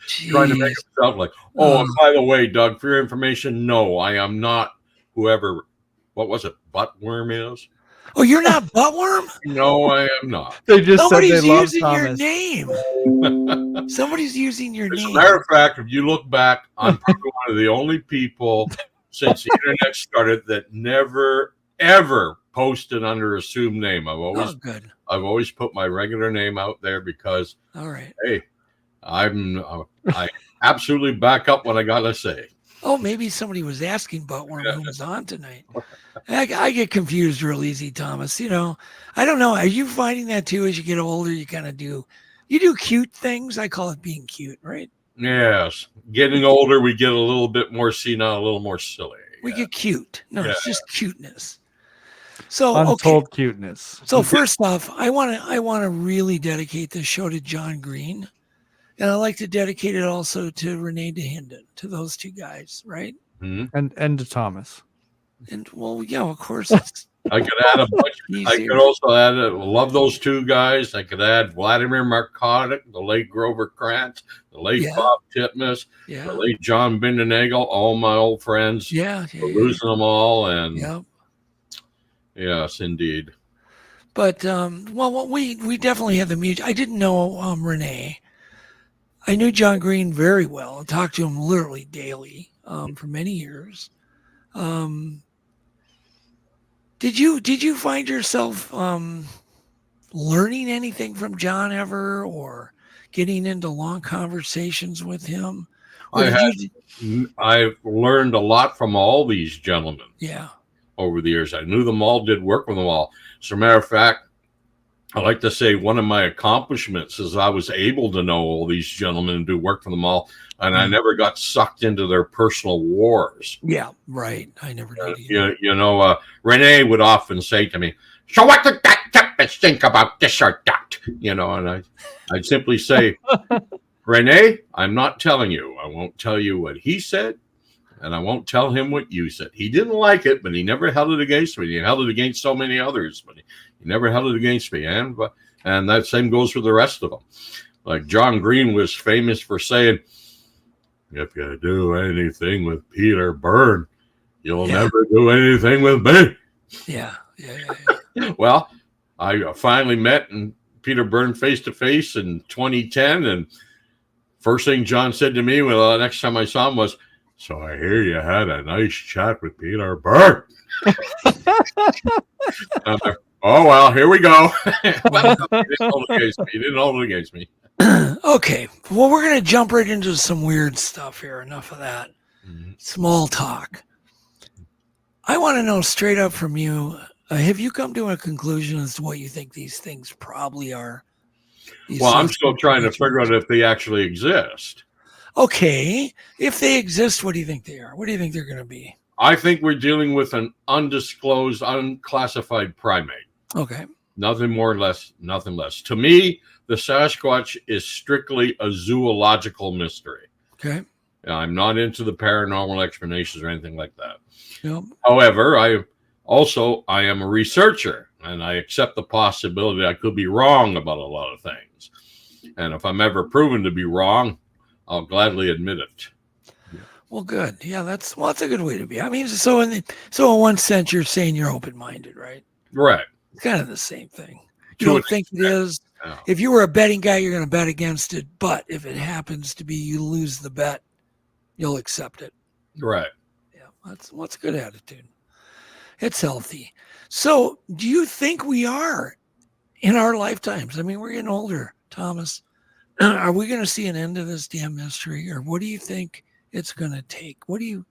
Trying to make it sound like, and by the way, Doug, for your information, no, I am not whoever, what was it, Buttworm is? Oh, you're not Buttworm? No, I am not. They just Somebody's said they love using Thomas. your name. Somebody's using your As name. a matter of fact, if you look back, I'm probably one of the only people since the internet started that never, ever posted under assumed name. I've always put my regular name out there because, all right, hey, I absolutely back up what I gotta say. Oh, maybe somebody was asking Buttworm who was on tonight. I get confused real easy, Thomas. I don't know. Are you finding that too? As you get older, you kind of do cute things. I call it being cute, right? Yes. Getting older, we get a little bit more senile, a little more silly. We get cute. No, it's just cuteness. So Untold cuteness. So first off, I want to really dedicate this show to John Green. And I like to dedicate it also to Renee DeHinden, to those two guys, right? Mm-hmm. And to Thomas. And well, yeah, of course. It's I could add a bunch. I could also add. Love those two guys. I could add Vladimir Markotic, the late Grover Krantz, the late Bob Titmus, the late John Bindenagel, all my old friends. We're losing them all, and yes, indeed. But we definitely had the mutual. I didn't know Renee. I knew John Green very well. I talked to him literally daily for many years. Did you find yourself learning anything from John ever, or getting into long conversations with him? I've learned a lot from all these gentlemen. Yeah. Over the years, I knew them all, did work with them all. As a matter of fact, I like to say one of my accomplishments is I was able to know all these gentlemen and do work for them all, and I never got sucked into their personal wars. Yeah, right. I never did. Renee would often say to me, "So what did that Tempest think about this or that?" And I'd simply say, "Renee, I'm not telling you. I won't tell you what he said, and I won't tell him what you said. He didn't like it, but he never held it against me. He held it against so many others, but he never held it against me." And that same goes for the rest of them. Like John Green was famous for saying, "If you do anything with Peter Byrne, you'll never do anything with me." Yeah. Well, I finally met Peter Byrne face to face in 2010, and first thing John said to me, the next time I saw him was, "So I hear you had a nice chat with Peter Byrne." Oh, well, here we go. He didn't hold it against me. Okay. Well, we're going to jump right into some weird stuff here. Enough of that. Small talk. I want to know straight up from you, have you come to a conclusion as to what you think these things probably are? Well, I'm still trying to figure out if they actually exist. Okay. If they exist, what do you think they are? What do you think they're going to be? I think we're dealing with an undisclosed, unclassified primate. Okay. Nothing more, less, nothing less. To me, the Sasquatch is strictly a zoological mystery. Okay. I'm not into the paranormal explanations or anything like that. Yep. However, I am a researcher, and I accept the possibility I could be wrong about a lot of things. And if I'm ever proven to be wrong, I'll gladly admit it. Well, good. Yeah, that's a good way to be. I mean, so in one sense, you're saying you're open-minded, right? Right. It's kind of the same thing. You don't think it is. No. If you were a betting guy, you're going to bet against it. But if it happens to be you lose the bet, you'll accept it. Right. Yeah, that's a good attitude. It's healthy. So do you think we are in our lifetimes? I mean, we're getting older, Thomas. Are we going to see an end to this damn mystery? Or what do you think it's going to take? What do you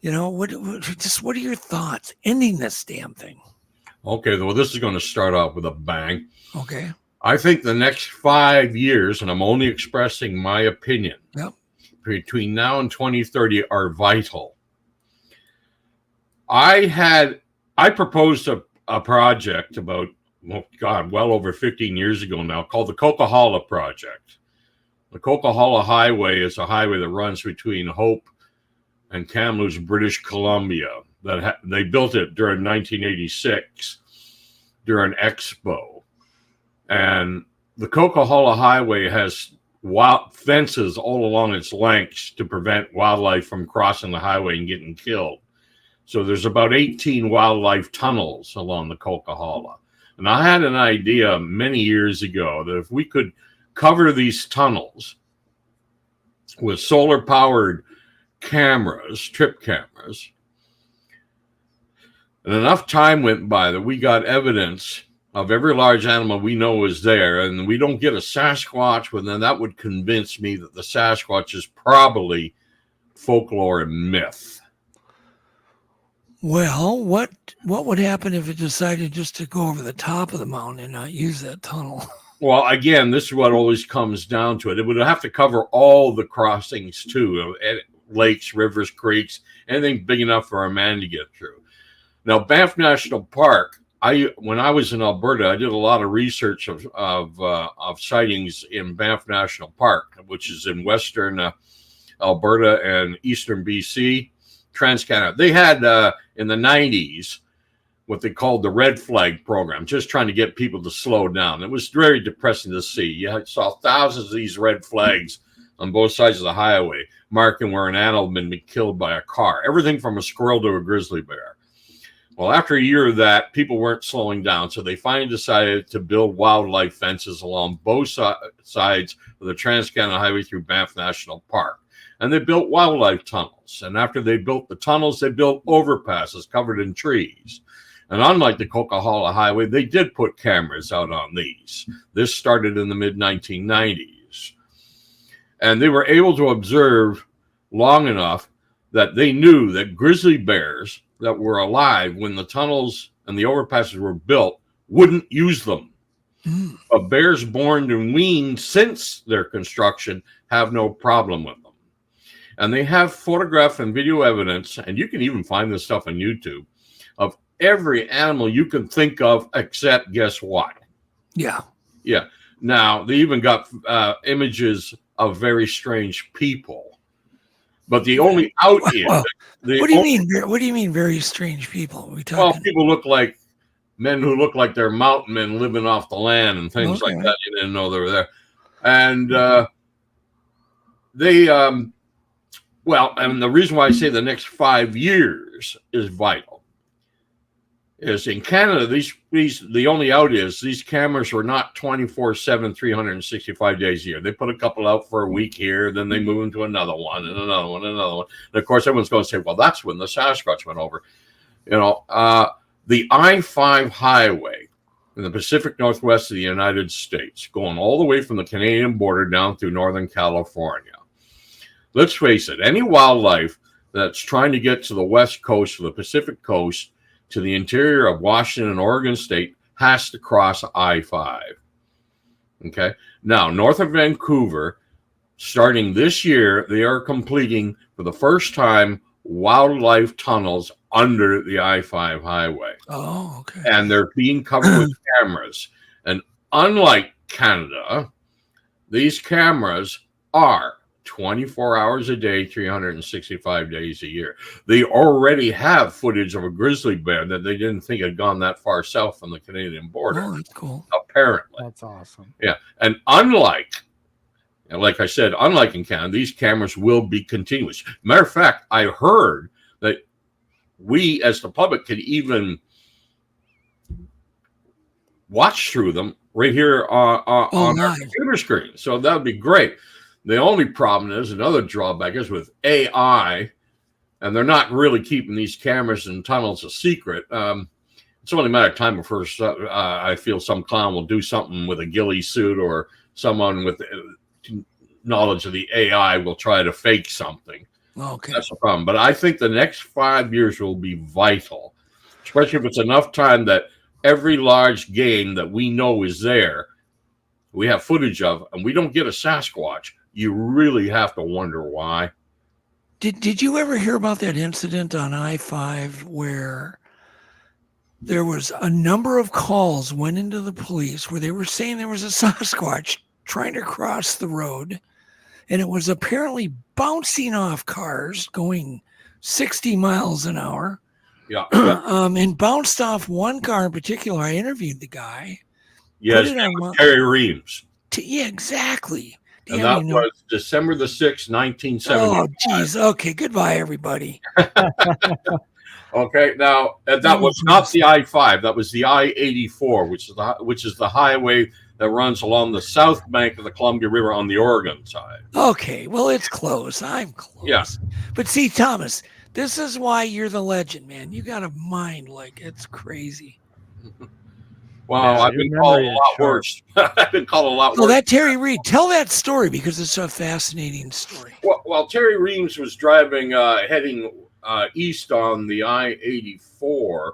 what are your thoughts ending this damn thing? Okay, well, this is going to start off with a bang. Okay. I think the next 5 years, and I'm only expressing my opinion, yep, between now and 2030 are vital. I proposed a project about, well over 15 years ago now, called the Coquihalla Project. The Coquihalla Highway is a highway that runs between Hope and Kamloops, British Columbia. They built it during 1986 during Expo. And the Coquihalla Highway has wild fences all along its length to prevent wildlife from crossing the highway and getting killed. So there's about 18 wildlife tunnels along the Coquihalla. And I had an idea many years ago that if we could cover these tunnels with solar-powered cameras, trip cameras, and enough time went by that we got evidence of every large animal we know is there, and we don't get a Sasquatch, well, then that would convince me that the Sasquatch is probably folklore and myth. Well, what would happen if it decided just to go over the top of the mountain and not use that tunnel? Well, again, this is what always comes down to it. It would have to cover all the crossings too, lakes, rivers, creeks, anything big enough for a man to get through. Now, Banff National Park, when I was in Alberta, I did a lot of research of sightings in Banff National Park, which is in western Alberta and eastern BC, Trans-Canada. They had in the 90s what they called the red flag program, just trying to get people to slow down. It was very depressing to see. You saw thousands of these red flags on both sides of the highway, marking where an animal had been killed by a car, everything from a squirrel to a grizzly bear. Well, after a year of that, people weren't slowing down, so they finally decided to build wildlife fences along both sides of the Trans-Canada Highway through Banff National Park. And they built wildlife tunnels. And after they built the tunnels, they built overpasses covered in trees. And unlike the Coquihalla Highway, they did put cameras out on these. This started in the mid-1990s. And they were able to observe long enough that they knew that grizzly bears that were alive when the tunnels and the overpasses were built wouldn't use them. But bears born and weaned since their construction have no problem with them. And they have photograph and video evidence, and you can even find this stuff on YouTube, of every animal you can think of except guess what? Yeah. Yeah. Now, they even got images of very strange people. But the only out is... What do you mean? What do you mean very strange people? Are we talking? Well, people look like men who look like they're mountain men living off the land and things like that. You didn't know they were there. And and the reason why I say the next 5 years is vital is in Canada, the only out is these cameras are not 24/7, 365 days a year. They put a couple out for a week here, then they move into another one and another one and another one. And of course, everyone's going to say, well, that's when the Sasquatch went over. The I-5 highway in the Pacific Northwest of the United States, going all the way from the Canadian border down through Northern California. Let's face it, any wildlife that's trying to get to the west coast of the Pacific coast to the interior of Washington and Oregon state has to cross I-5. Okay. Now, north of Vancouver, starting this year, they are completing for the first time wildlife tunnels under the I-5 highway. Oh, okay. And they're being covered with cameras. And unlike Canada, these cameras are 24 hours a day, 365 days a year. They already have footage of a grizzly bear that they didn't think had gone that far south from the Canadian border. Oh, that's cool. Apparently. That's awesome. Yeah. And like I said, unlike in Canada, these cameras will be continuous. Matter of fact, I heard that we as the public could even watch through them right here on our computer screen. So that would be great. The only problem is, another drawback is with AI, and they're not really keeping these cameras and tunnels a secret. It's only a matter of time before I feel some clown will do something with a ghillie suit, or someone with knowledge of the AI will try to fake something. Okay. That's the problem. But I think the next 5 years will be vital, especially if it's enough time that every large game that we know is there, we have footage of, and we don't get a Sasquatch. You really have to wonder why. Did you ever hear about that incident on I-5 where there was a number of calls went into the police where they were saying there was a Sasquatch trying to cross the road, and it was apparently bouncing off cars going 60 miles an hour. Yeah. And bounced off one car in particular. I interviewed the guy. Yes, Terry Reams. Yeah, exactly. And that was December the 6th, 1970. Oh, geez. Okay, goodbye, everybody. Okay, now that was not the I-5. That was the I-84, which is the highway that runs along the south bank of the Columbia River on the Oregon side. Okay, well, it's close. I'm close. Yeah. But see, Thomas, this is why you're the legend, man. You got a mind like it's crazy. Wow, Yeah, I've been called a lot worse. I've been called a lot worse. Well, that Terry Reed, tell that story because it's a fascinating story. Well, Terry Reams was driving, heading east on the I-84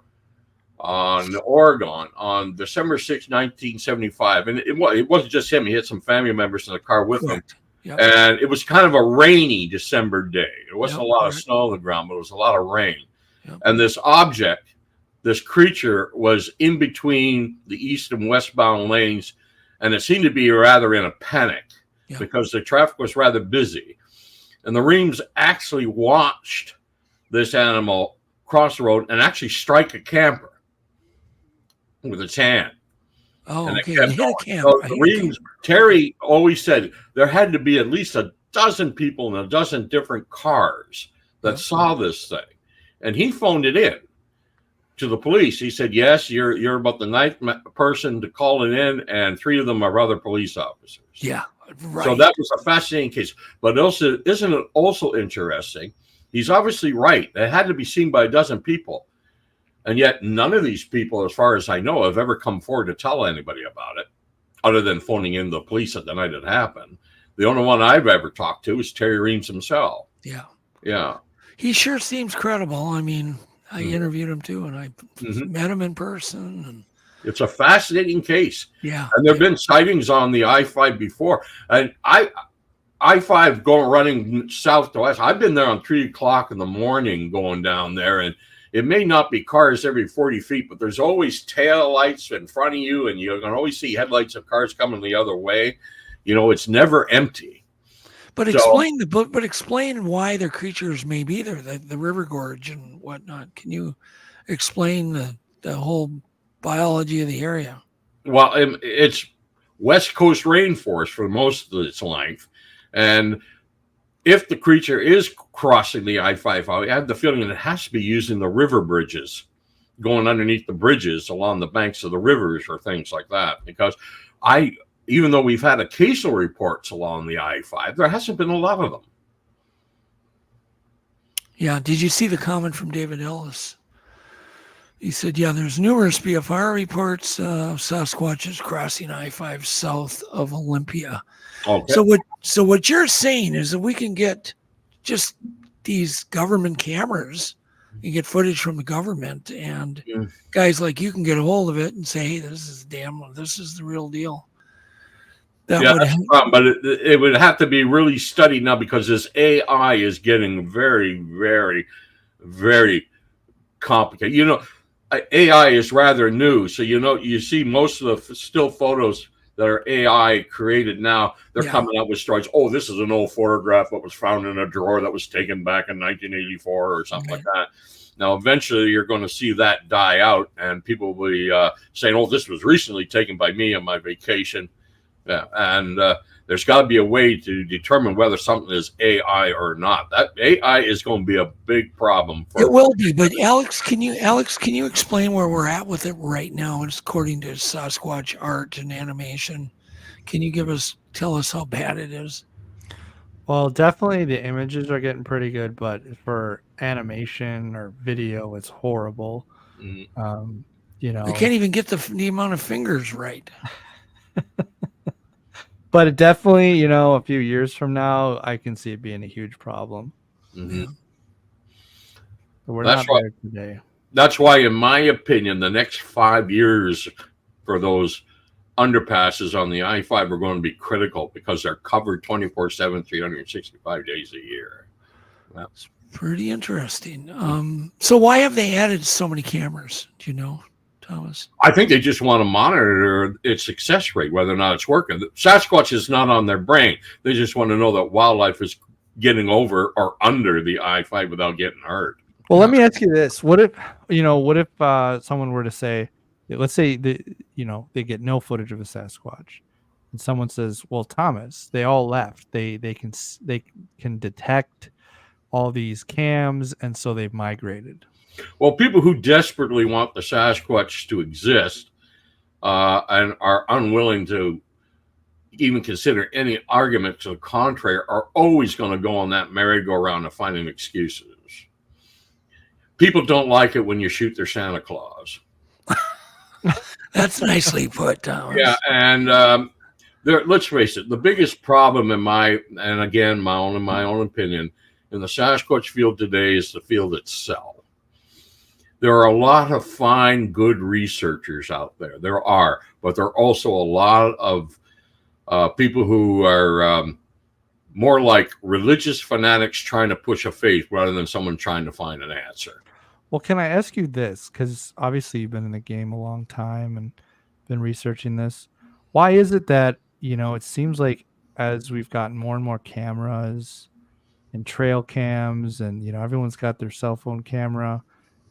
on Oregon on December 6, 1975. And it wasn't just him. He had some family members in the car with him. Yep. And it was kind of a rainy December day. There wasn't a lot of snow on the ground, but it was a lot of rain. Yep. And this object, this creature, was in between the east and westbound lanes, and it seemed to be rather in a panic because the traffic was rather busy. And the Reams actually watched this animal cross the road and actually strike a camper with its hand. Oh, and okay. it kept He hit a going. camper. So Reams, Terry always said there had to be at least a dozen people in a dozen different cars that saw this thing. And he phoned it in to the police. He said, yes, you're about the ninth person to call it in, and 3 of them are other police officers. Yeah, right. So that was a fascinating case. But also, isn't it also interesting? He's obviously right. It had to be seen by a dozen people. And yet none of these people, as far as I know, have ever come forward to tell anybody about it, other than phoning in the police at the night it happened. The only one I've ever talked to is Terry Reams himself. Yeah. Yeah. He sure seems credible. I mean, I interviewed him too, and I met him in person. And it's a fascinating case. Yeah. And there have been sightings on the I-5 before. And I-5 running south to west. I've been there on 3 o'clock in the morning going down there, and it may not be cars every 40 feet, but there's always tail lights in front of you, and you can always see headlights of cars coming the other way. You know, it's never empty. But explain why the creatures may be there, the river gorge and whatnot. Can you explain the whole biology of the area? Well, it's West Coast rainforest for most of its length. And if the creature is crossing the I-5, I have the feeling that it has to be using the river bridges, going underneath the bridges along the banks of the rivers or things like that. Because even though we've had occasional reports along the I-5, there hasn't been a lot of them. Yeah. Did you see the comment from David Ellis? He said, yeah, there's numerous BFR reports of Sasquatches crossing I-5 south of Olympia. Okay. So what you're saying is that we can get just these government cameras and get footage from the government, and guys like you can get a hold of it and say, hey, this is the real deal. That yeah, would that's the problem, but it would have to be really studied now because this AI is getting very, very, very complicated. You know, AI is rather new, so you see most of the still photos that are AI created now. They're coming out with stories. Oh, this is an old photograph that was found in a drawer that was taken back in 1984 or something like that. Now, eventually, you're going to see that die out, and people will be saying, "Oh, this was recently taken by me on my vacation." Yeah, and there's got to be a way to determine whether something is AI or not. That AI is going to be a big problem. It will be, but Alex, can you explain where we're at with it right now? It's according to Sasquatch art and animation. Can you tell us how bad it is? Well, definitely the images are getting pretty good, but for animation or video, it's horrible. Mm-hmm. They can't even get the amount of fingers right. But it definitely, a few years from now, I can see it being a huge problem. Mm-hmm. But we're not there today. That's why, in my opinion, the next 5 years for those underpasses on the I-5 are going to be critical because they're covered 24/7, 365 days a year. That's pretty interesting. So why have they added so many cameras? Do you know, Thomas? I think they just want to monitor its success rate, whether or not it's working. Sasquatch is not on their brain. They just want to know that wildlife is getting over or under the I-5 without getting hurt. Well, let me ask you this: what if someone were to say, let's say they get no footage of a Sasquatch, and someone says, "Well, Thomas, they all left. They can detect all these cams, and so they've migrated." Well, people who desperately want the Sasquatch to exist and are unwilling to even consider any argument to the contrary are always going to go on that merry-go-round of finding excuses. People don't like it when you shoot their Santa Claus. That's nicely put, Thomas. Yeah, and let's face it, the biggest problem in my own opinion, in the Sasquatch field today is the field itself. There are a lot of fine, good researchers out there. There are, but there are also a lot of people who are more like religious fanatics trying to push a faith rather than someone trying to find an answer. Well, can I ask you this? Because obviously you've been in the game a long time and been researching this. Why is it that, it seems like as we've gotten more and more cameras and trail cams and, everyone's got their cell phone camera,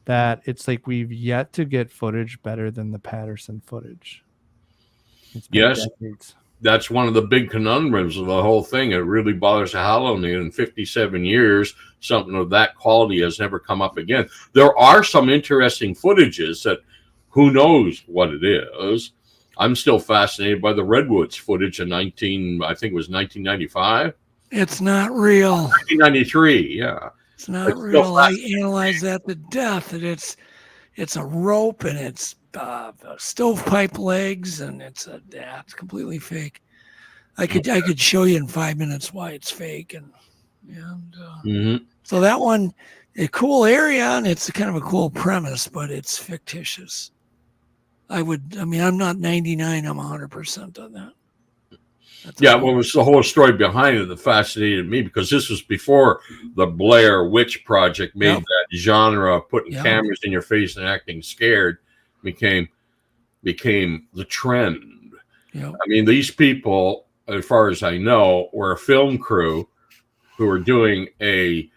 that it's like we've yet to get footage better than the Patterson footage? Yes, that's one of the big conundrums of the whole thing. It really bothers the hell out of me. In 57 years, something of that quality has never come up again. There are some interesting footages that who knows what it is. I'm still fascinated by the Redwoods footage in 1995. It's not real. 1993, yeah. It's not real. I analyzed that to death. And it's a rope and it's stovepipe legs and it's completely fake. I could show you in 5 minutes why it's fake so that one, a cool area and it's kind of a cool premise, but it's fictitious. I'm not 99. I'm 100% on that. Well, it's the whole story behind it that fascinated me because this was before the Blair Witch Project made that genre of putting cameras in your face and acting scared became the trend. Yep. I mean, these people, as far as I know, were a film crew who were doing a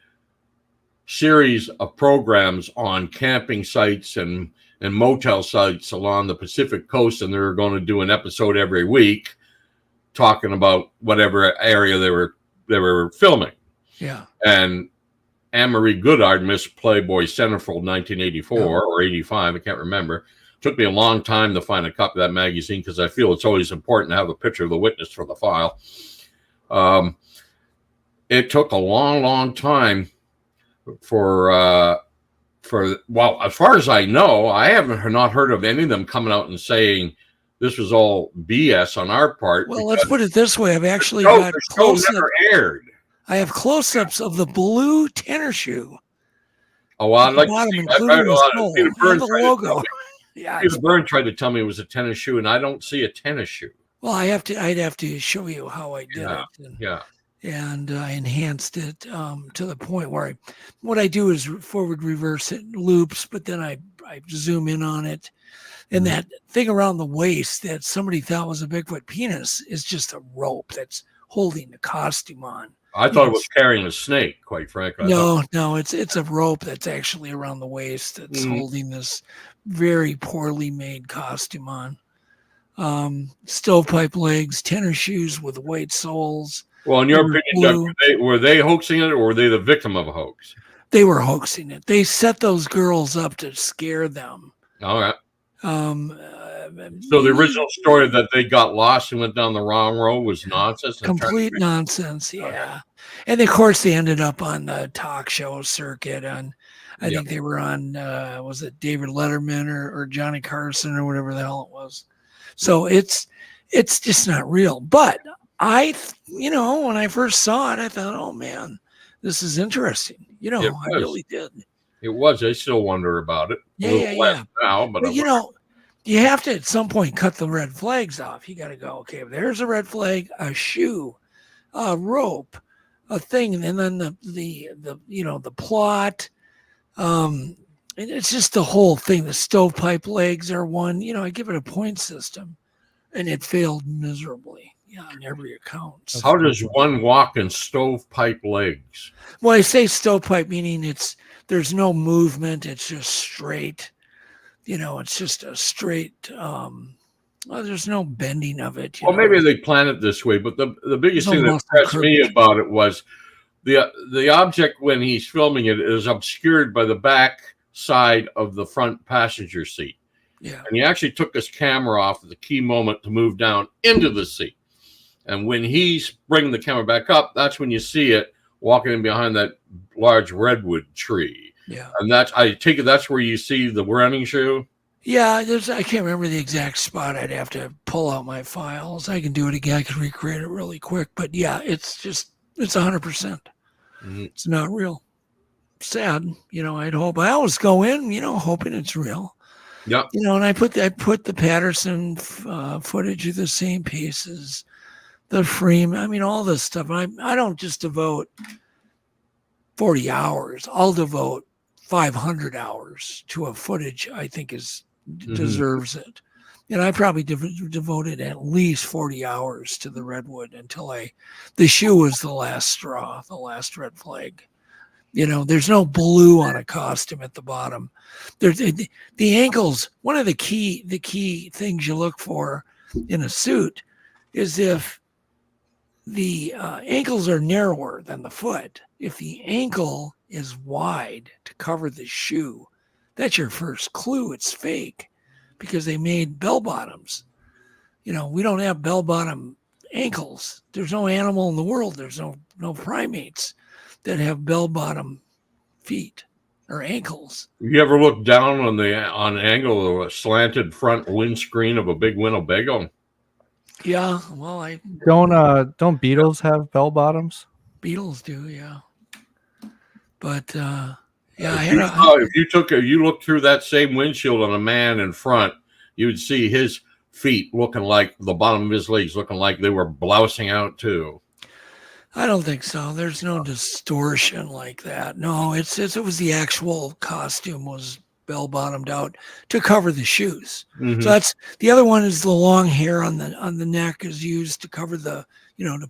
series of programs on camping sites and motel sites along the Pacific coast, and they were going to do an episode every week talking about whatever area they were filming. Yeah. And Anne-Marie Goodard missed Playboy Centerfold 1984 or 85, I can't remember. Took me a long time to find a copy of that magazine because I feel it's always important to have a picture of the witness for the file. It took a long, long time for as far as I know, I haven't not heard of any of them coming out and saying this was all BS on our part. Well, let's put it this way. I've actually got close-ups. Never aired. I have close-ups of the blue tennis shoe. Oh, well, I'd like bottom, to see including the logo. Peter Byrne tried to tell me it was a tennis shoe, and I don't see a tennis shoe. Well, I'd have to show you how I did Yeah, it. And I enhanced it to the point where what I do is forward reverse it loops, but then I zoom in on it. And that thing around the waist that somebody thought was a Bigfoot penis is just a rope that's holding the costume on. I thought it was carrying a snake, quite frankly. No, it's a rope that's actually around the waist that's holding this very poorly made costume on. Stovepipe legs, tennis shoes with white soles. Well, in your opinion, Doug, were they hoaxing it, or were they the victim of a hoax? They were hoaxing it. They set those girls up to scare them. All right. So the original story that they got lost and went down the wrong road was nonsense. Complete nonsense, yeah. And of course, they ended up on the talk show circuit. And I think they were on, was it David Letterman or Johnny Carson or whatever the hell it was. So it's just not real. But when I first saw it, I thought, oh man, this is interesting. I really did. It was. I still wonder about it. Yeah. Now, but you have to at some point cut the red flags off. You got to go, okay, there's a red flag, a shoe, a rope, a thing, and then the plot. And it's just the whole thing. The stovepipe legs are one. I give it a point system, and it failed miserably. On every account. How does one walk in stovepipe legs? Well, I say stovepipe meaning there's no movement. It's just straight. It's just a straight. There's no bending of it. Well, maybe they plan it this way, but the biggest thing that impressed me about it was the object when he's filming it is obscured by the back side of the front passenger seat. Yeah, and he actually took his camera off at the key moment to move down into the seat. And when he's bringing the camera back up, that's when you see it walking in behind that large redwood tree. Yeah. And I take it that's where you see the running shoe? Yeah, I can't remember the exact spot. I'd have to pull out my files. I can do it again. I can recreate it really quick. But yeah, it's 100%. It's not real. Sad. I'd hope. I always go in, hoping it's real. Yeah. And I put the Patterson footage of the same pieces. The Freeman, all this stuff. I don't just devote 40 hours. I'll devote 500 hours to a footage I think deserves it. And I probably devoted at least 40 hours to the redwood until the shoe was the last straw, the last red flag. There's no blue on a costume at the bottom. There's the ankles. One of the key things you look for in a suit is if the ankles are narrower than the foot. If the ankle is wide to cover the shoe, that's your first clue it's fake, because they made bell bottoms. We don't have bell bottom ankles. There's no animal in the world. There's no primates that have bell bottom feet or ankles. You ever look down on the angle of a slanted front windscreen of a big Winnebago? Yeah, well, I don't beetles have bell bottoms? Beetles do, yeah. But if you look through that same windshield on a man in front, you would see his feet looking like the bottom of his legs looking like they were blousing out too. I don't think so. There's no distortion like that. No, it was the actual costume was bell bottomed out to cover the shoes. So that's the other one. Is the long hair on the neck is used to cover to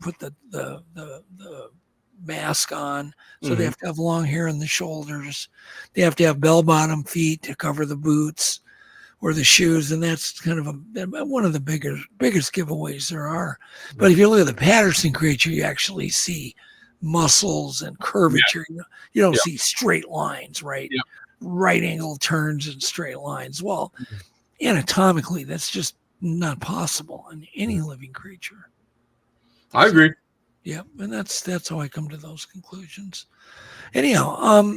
put the mask on. So they have to have long hair on the shoulders. They have to have bell bottom feet to cover the boots or the shoes, and that's kind of one of the biggest giveaways there are. But if you look at the Patterson creature, you actually see muscles and curvature. You don't see straight lines, right? Right angle turns and straight lines. Well, anatomically, that's just not possible in any living creature. I agree. Yeah, and that's how I come to those conclusions. Anyhow,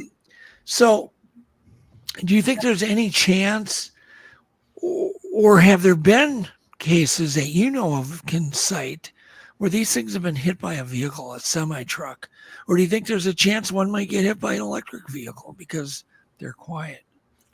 so do you think there's any chance, or have there been cases that you know of can cite where these things have been hit by a vehicle, a semi-truck? Or do you think there's a chance one might get hit by an electric vehicle because they're quiet?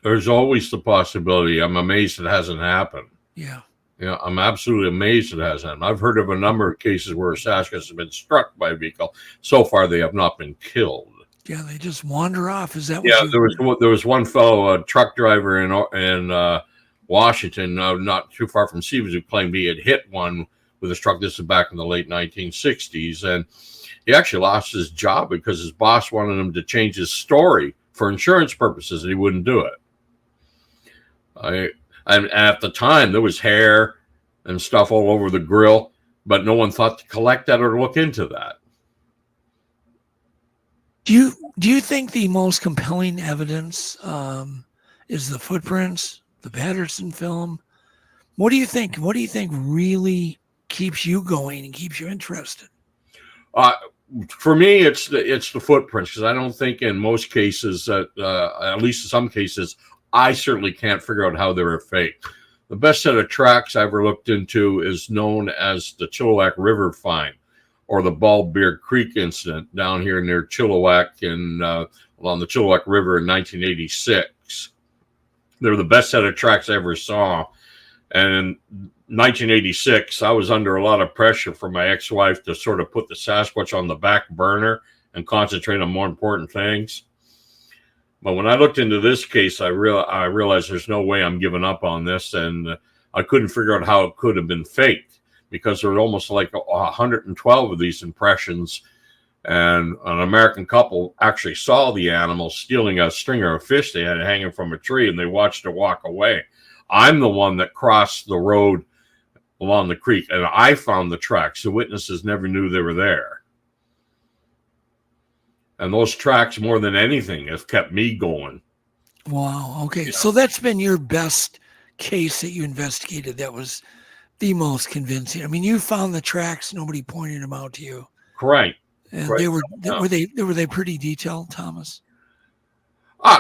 There's always the possibility. I'm amazed it hasn't happened. Yeah. Yeah, I'm absolutely amazed it hasn't. I've heard of a number of cases where a Sasquatch has been struck by a vehicle. So far, they have not been killed. Yeah, they just wander off. Is that what Yeah, you... there was one fellow, a truck driver in Washington, not too far from Stevens, who claimed he had hit one with his truck. This is back in the late 1960s, and he actually lost his job because his boss wanted him to change his story for insurance purposes, and he wouldn't do it. And at the time, there was hair and stuff all over the grill, but no one thought to collect that or look into that. Do you think the most compelling evidence is the footprints, the Patterson film? What do you think? What do you think really keeps you going and keeps you interested? For me, it's the footprints, because I don't think in most cases that, at least in some cases, I certainly can't figure out how they were fake. The best set of tracks I ever looked into is known as the Chilliwack River find, or the Bald Bear Creek incident down here near Chilliwack along the Chilliwack River in 1986. They were the best set of tracks I ever saw. And in 1986, I was under a lot of pressure from my ex-wife to sort of put the Sasquatch on the back burner and concentrate on more important things. But when I looked into this case, I realized there's no way I'm giving up on this, and I couldn't figure out how it could have been faked, because there were almost like 112 of these impressions, and an American couple actually saw the animal stealing a stringer of fish they had hanging from a tree, and they watched it walk away. I'm the one that crossed the road along the creek, and I found the tracks. The witnesses never knew they were there. And those tracks, more than anything, have kept me going. Wow. Okay. So that's been your best case that you investigated. That was the most convincing. I mean, you found the tracks. Nobody pointed them out to you. Correct. And right. were they pretty detailed, Thomas?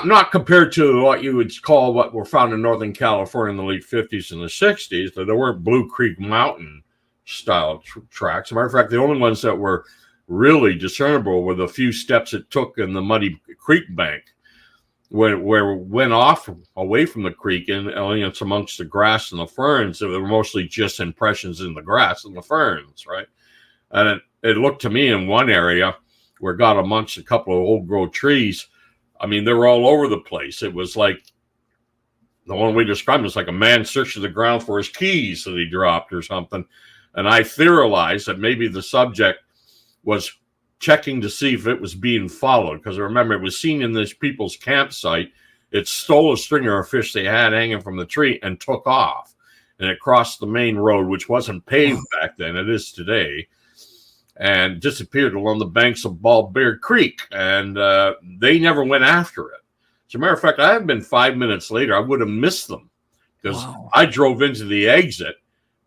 Not compared to what you would call what were found in Northern California in the late 50s and the 60s. There weren't Blue Creek Mountain style tracks. As a matter of fact, the only ones that were really discernible were the few steps it took in the muddy creek bank, where it went off away from the creek and it's amongst the grass and the ferns. They were mostly just impressions in the grass and the ferns, right? And it looked to me in one area where it got amongst a couple of old growth trees. I mean, they were all over the place. It was like, the one we described was like a man searching the ground for his keys that he dropped or something. And I theorized that maybe the subject was checking to see if it was being followed, because remember, it was seen in this people's campsite. It stole a stringer of fish they had hanging from the tree and took off, and it crossed the main road, which wasn't paved back then. It is today, and disappeared along the banks of Bald Bear Creek, and they never went after it. As a matter of fact, I had been 5 minutes later, I would have missed them, because I drove into the exit,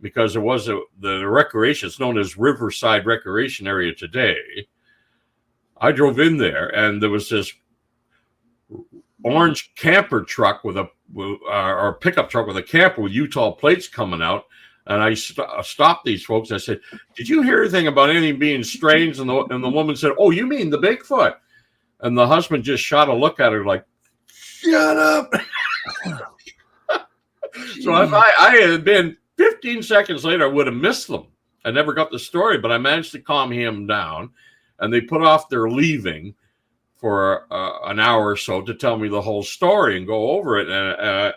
because there was the recreation. It's known as Riverside Recreation Area today. I drove in there, and there was this orange camper truck or pickup truck with a camper with Utah plates coming out. And I stopped these folks. I said, "Did you hear anything about anything being strange?" And the woman said, "Oh, you mean the Bigfoot?" And the husband just shot a look at her like, "Shut up." So if I had been 15 seconds later, I would have missed them. I never got the story, but I managed to calm him down, and they put off their leaving for an hour or so to tell me the whole story and go over it.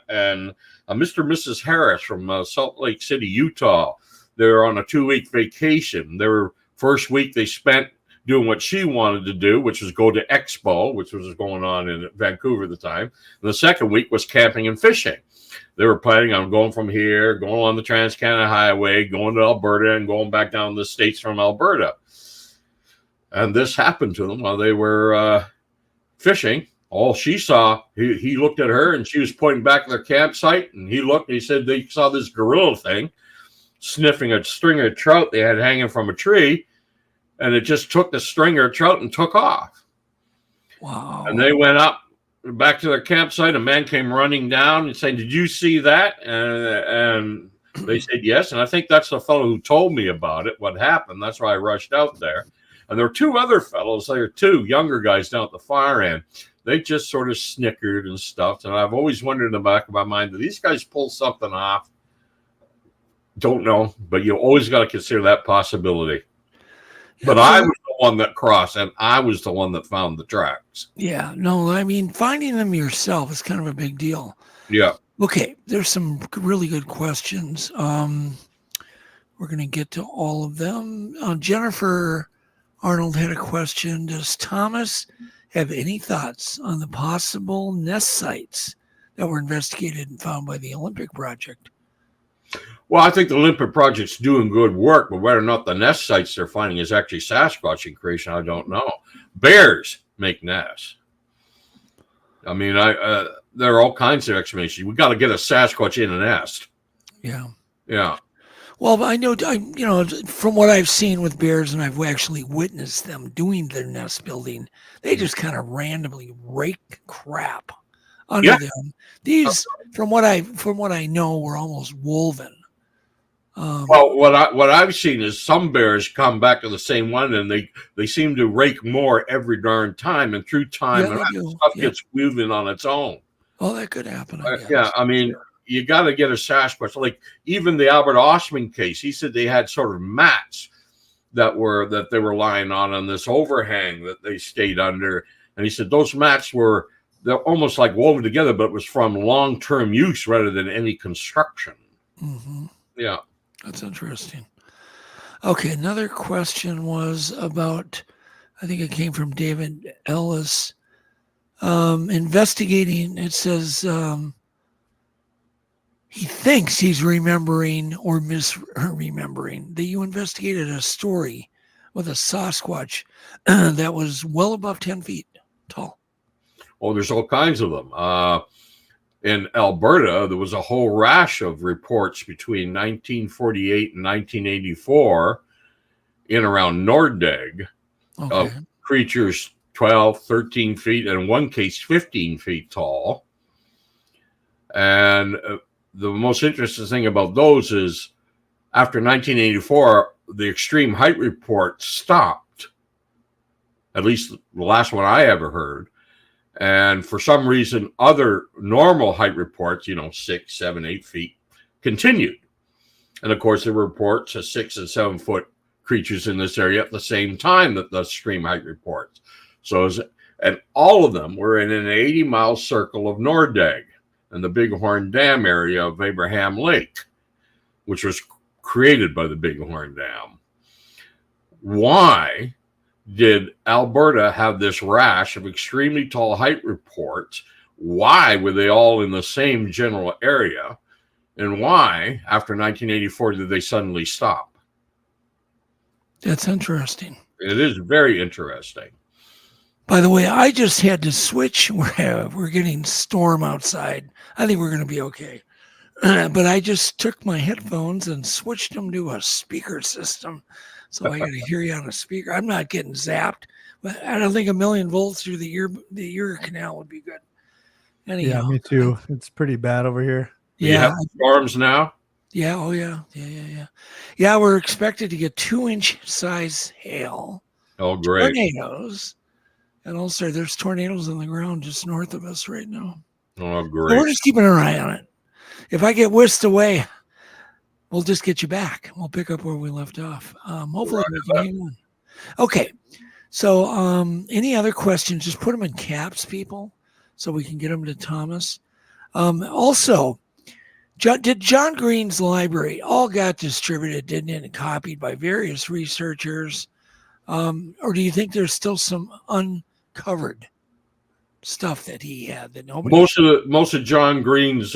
And Mr. and Mrs. Harris from Salt Lake City, Utah, they were on a 2-week vacation. Their first week they spent doing what she wanted to do, which was go to Expo, which was going on in Vancouver at the time. And the second week was camping and fishing. They were planning on going from here, going on the Trans-Canada Highway, going to Alberta, and going back down the States from Alberta. And this happened to them while they were fishing. All she saw, he looked at her, and she was pointing back at their campsite, and he looked, and he said they saw this gorilla thing sniffing a stringer of trout they had hanging from a tree, and it just took the stringer of trout and took off. Wow. And they went up back to their campsite. A man came running down and saying, "Did you see that?" And they said yes. And I think that's the fellow who told me about it, what happened. That's why I rushed out there. And there were two other fellows. There were two younger guys down at the far end. They just sort of snickered and stuff. And I've always wondered in the back of my mind, do these guys pull something off? Don't know, but you always got to consider that possibility. But I was the one that crossed, and I was the one that found the tracks. Yeah, no, I mean, finding them yourself is kind of a big deal. Yeah. Okay, there's some really good questions. We're going to get to all of them. Jennifer Arnold had a question. Does Thomas have any thoughts on the possible nest sites that were investigated and found by the Olympic Project? Well, I think the Olympic Project's doing good work, but whether or not the nest sites they're finding is actually Sasquatch in creation, I don't know. Bears make nests. I mean, there are all kinds of explanations. We got to get a Sasquatch in a nest. Yeah. Yeah. Well, I know, from what I've seen with bears, and I've actually witnessed them doing their nest building, they just kind of randomly rake crap under them. These, from what I know, were almost woven. Well, what I've seen is some bears come back to the same one, and they seem to rake more every darn time, and through time, stuff gets woven on its own. Well, that could happen. I mean, you got to get a Sasquatch. Like even the Albert Osman case, he said they had sort of mats that they were lying on this overhang that they stayed under, and he said those mats they're almost like woven together, but it was from long-term use rather than any construction. Mm-hmm. Yeah. That's interesting. Okay, another question was about, I think it came from David Ellis. Investigating, it says he thinks he's remembering or misremembering that you investigated a story with a Sasquatch that was well above 10 feet tall. Oh, there's all kinds of them. In Alberta, there was a whole rash of reports between 1948 and 1984 in around Nordegg of creatures 12, 13 feet, and in one case, 15 feet tall. And the most interesting thing about those is after 1984, the extreme height report stopped, at least the last one I ever heard. And for some reason, other normal height reports, 6, 7, 8 feet, continued. And of course, there were reports of 6 and 7 foot creatures in this area at the same time that the extreme height reports. And all of them were in an 80-mile circle of Nordegg and the Bighorn Dam area of Abraham Lake, which was created by the Bighorn Dam. Why did Alberta have this rash of extremely tall height reports? Why were they all in the same general area? And why, after 1984, did they suddenly stop? That's interesting. It is very interesting. By the way, I just had to switch. We're getting storm outside. I think we're going to be okay. But I just took my headphones and switched them to a speaker system. So I got to hear you on a speaker. I'm not getting zapped, but I don't think 1,000,000 volts through the ear canal would be good. Anyhow, Yeah, me too. It's pretty bad over here. Yeah. You have storms now? Yeah. Oh, yeah. Yeah, we're expected to get 2-inch size hail. Oh, great. Tornadoes. And also, there's tornadoes on the ground just north of us right now. Oh, great. So we're just keeping an eye on it. If I get whisked away, we'll just get you back. We'll pick up where we left off. Hopefully we can hang on. Okay. So any other questions, just put them in caps, people, so we can get them to Thomas. Also, did John Green's library all got distributed, didn't it, and copied by various researchers? Or do you think there's still some uncovered stuff that he had that nobody? Most of John Green's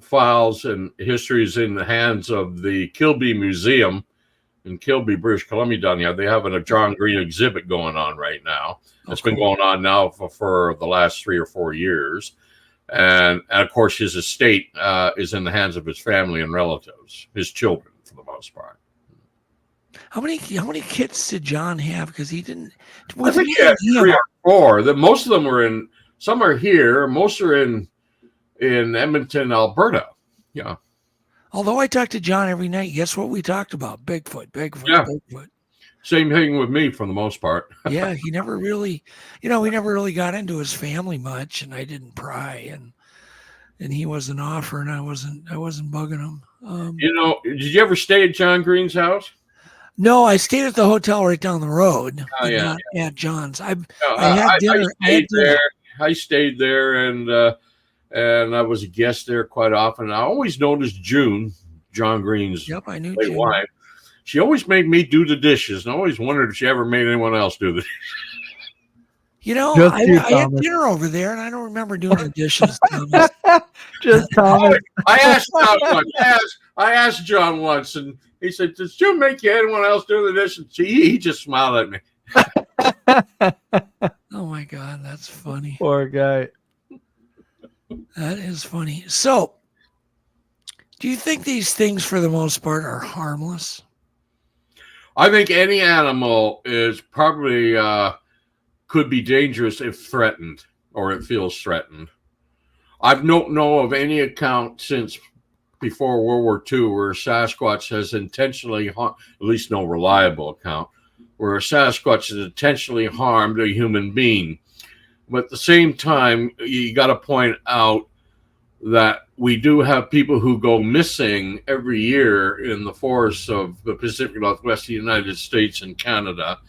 files and history is in the hands of the Kilby Museum in Kilby, British Columbia. Down here, they have a John Green exhibit going on right now. It's been going on now for the last 3 or 4 years, and of course his estate is in the hands of his family and relatives, his children for the most part. How many kids did John have? Because he didn't. I think he had 3 or 4. That most of them were in. Some are here. Most are in Edmonton, Alberta. Yeah. Although I talked to John every night, guess what we talked about? Bigfoot. Yeah. Bigfoot. Same thing with me for the most part. Yeah, he never really, we never really got into his family much, and I didn't pry. And and he wasn't offering. I wasn't bugging him. Did you ever stay at John Green's house? No, I stayed at the hotel right down the road. Oh, but yeah, not at John's. I I had dinner. I stayed there, and I was a guest there quite often. I always noticed June, John Green's I knew late June. wife. She always made me do the dishes, and I always wondered if she ever made anyone else do the dishes. I had dinner over there, and I don't remember doing the dishes. Thomas. Just Thomas. I asked John once. I asked John once, and he said, "Does Jim make anyone else do the dishes?" He just smiled at me. Oh my God, that's funny. Poor guy. That is funny. So, do you think these things, for the most part, are harmless? I think any animal is probably could be dangerous if threatened or it feels threatened. I don't know of any account since before World War II where a Sasquatch has intentionally, at least no reliable account, where a Sasquatch has intentionally harmed a human being. But at the same time, you got to point out that we do have people who go missing every year in the forests of the Pacific Northwest of the United States and Canada.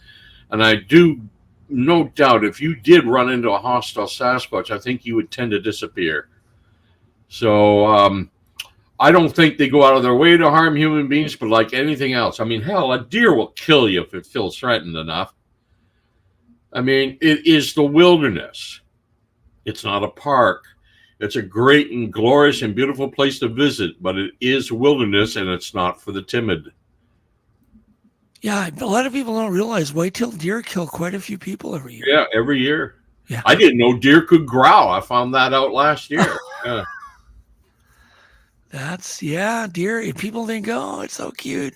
And I do, no doubt, if you did run into a hostile Sasquatch, I think you would tend to disappear. So I don't think they go out of their way to harm human beings, but like anything else, I mean, hell, a deer will kill you if it feels threatened enough. I mean, it is the wilderness. It's not a park. It's a great and glorious and beautiful place to visit, but it is wilderness, and it's not for the timid. Yeah, a lot of people don't realize white-tailed deer kill quite a few people every year. Yeah, every year. Yeah. I didn't know deer could growl. I found that out last year. Yeah. Deer. People think, oh, it's so cute.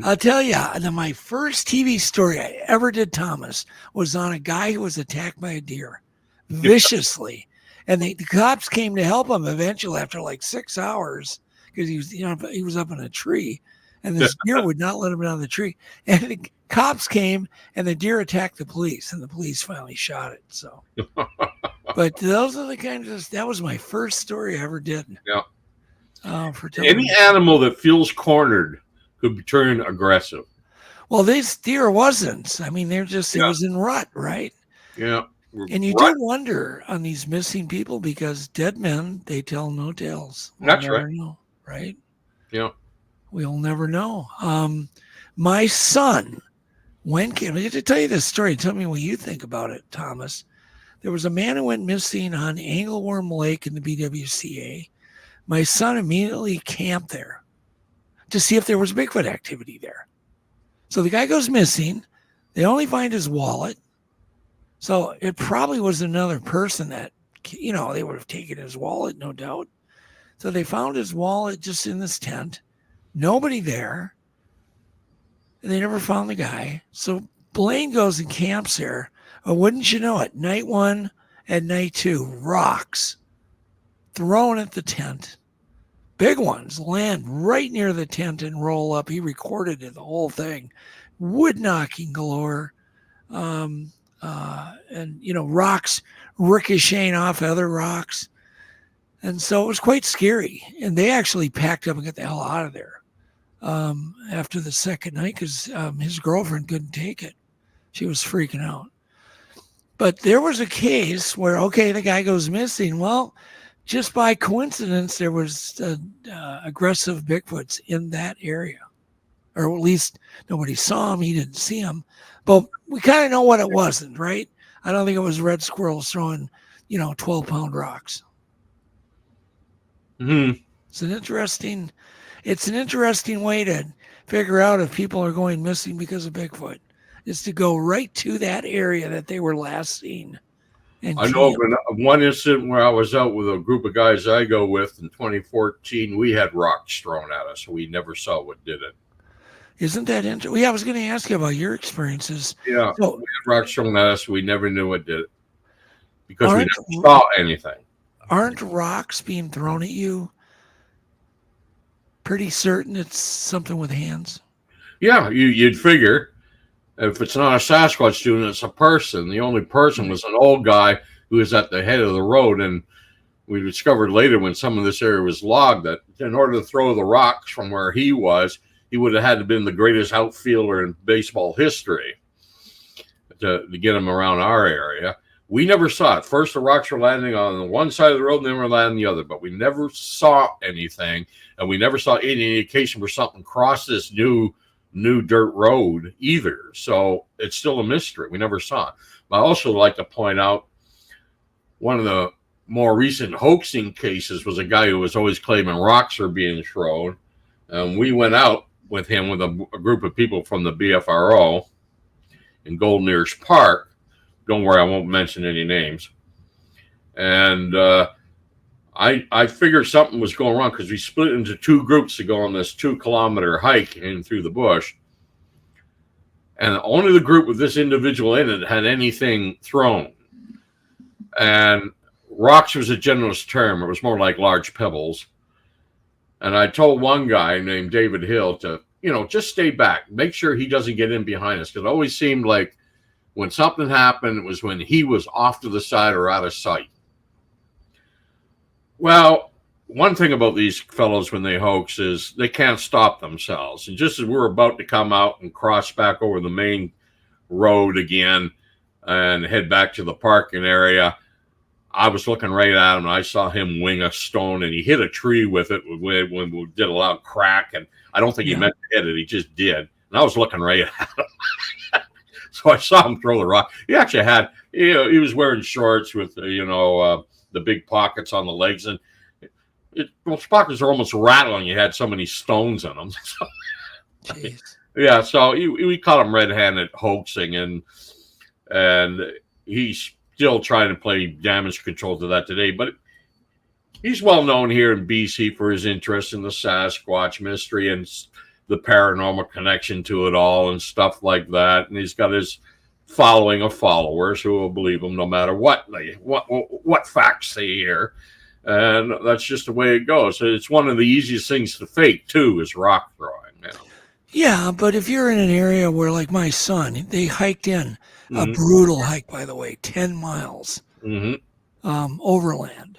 I'll tell you, my first TV story I ever did, Thomas, was on a guy who was attacked by a deer viciously. And the cops came to help him eventually after like 6 hours because he was up in a tree, and this deer would not let him down the tree. And the cops came, and the deer attacked the police, and the police finally shot it. So, but those are the kinds of, that was my first story I ever did. Yeah. For any animal that feels cornered could turn aggressive. Well, this deer wasn't. I mean, it was in rut, right? Yeah. And you do wonder on these missing people because dead men, they tell no tales. That's right. Know, right? Yeah. We'll never know. My son, I get to tell you this story. Tell me what you think about it, Thomas. There was a man who went missing on Angleworm Lake in the BWCA. My son immediately camped there to see if there was Bigfoot activity there. So the guy goes missing. They only find his wallet. So it probably was another person that, they would have taken his wallet, no doubt. So they found his wallet just in this tent. Nobody there. And they never found the guy. So Blaine goes and camps there. Oh, wouldn't you know it? Night 1 and night 2, rocks thrown at the tent. Big ones land right near the tent and roll up. He recorded it, the whole thing. Wood knocking galore. And rocks ricocheting off other rocks. And so it was quite scary. And they actually packed up and got the hell out of there after the second night because his girlfriend couldn't take it. She was freaking out. But there was a case where, the guy goes missing. Well, just by coincidence, there was aggressive Bigfoots in that area. Or at least nobody saw him. He didn't see him. But we kind of know what it wasn't, right? I don't think it was red squirrels throwing, 12-pound rocks. Mm-hmm. It's an interesting way to figure out if people are going missing because of Bigfoot, is to go right to that area that they were last seen. I know of one incident where I was out with a group of guys I go with in 2014. We had rocks thrown at us. We never saw what did it. Isn't that interesting? Yeah, I was going to ask you about your experiences. Yeah, so, we had rocks thrown at us. We never knew what did it because we never saw anything. Aren't rocks being thrown at you pretty certain it's something with hands? Yeah, you'd figure. If it's not a Sasquatch doing it, it's a person. The only person was an old guy who was at the head of the road. And we discovered later when some of this area was logged that in order to throw the rocks from where he was, he would have had to have been the greatest outfielder in baseball history to get him around our area. We never saw it. First, the rocks were landing on one side of the road, and then were landing on the other. But we never saw anything, and we never saw any indication where something crossed this new dirt road either. So it's still a mystery. We never saw it. But I also like to point out one of the more recent hoaxing cases was a guy who was always claiming rocks are being thrown. And we went out with him with a group of people from the BFRO in Golden Ears Park. Don't worry, I won't mention any names. And I figured something was going wrong because we split into two groups to go on this 2-kilometer hike in through the bush. And only the group with this individual in it had anything thrown. And rocks was a generous term. It was more like large pebbles. And I told one guy named David Hill to, just stay back. Make sure he doesn't get in behind us. Because it always seemed like when something happened, it was when he was off to the side or out of sight. Well, one thing about these fellows when they hoax is they can't stop themselves. And just as we're about to come out and cross back over the main road again and head back to the parking area, I was looking right at him and I saw him wing a stone and he hit a tree with it when we did a loud crack. And I don't think he meant to hit it. He just did. And I was looking right at him. So I saw him throw the rock. He actually had, he was wearing shorts with, the big pockets on the legs. And those pockets are almost rattling. You had so many stones in them. Jeez. Yeah, so we caught him red-handed hoaxing, and he's still trying to play damage control to that today. But he's well known here in BC for his interest in the Sasquatch mystery and the paranormal connection to it all and stuff like that. And he's got his following of followers who will believe him no matter what facts they hear. And that's just the way it goes. It's one of the easiest things to fake, too, is rock throwing. Yeah, but if you're in an area where, like my son, they hiked in a brutal hike, by the way, 10 miles overland.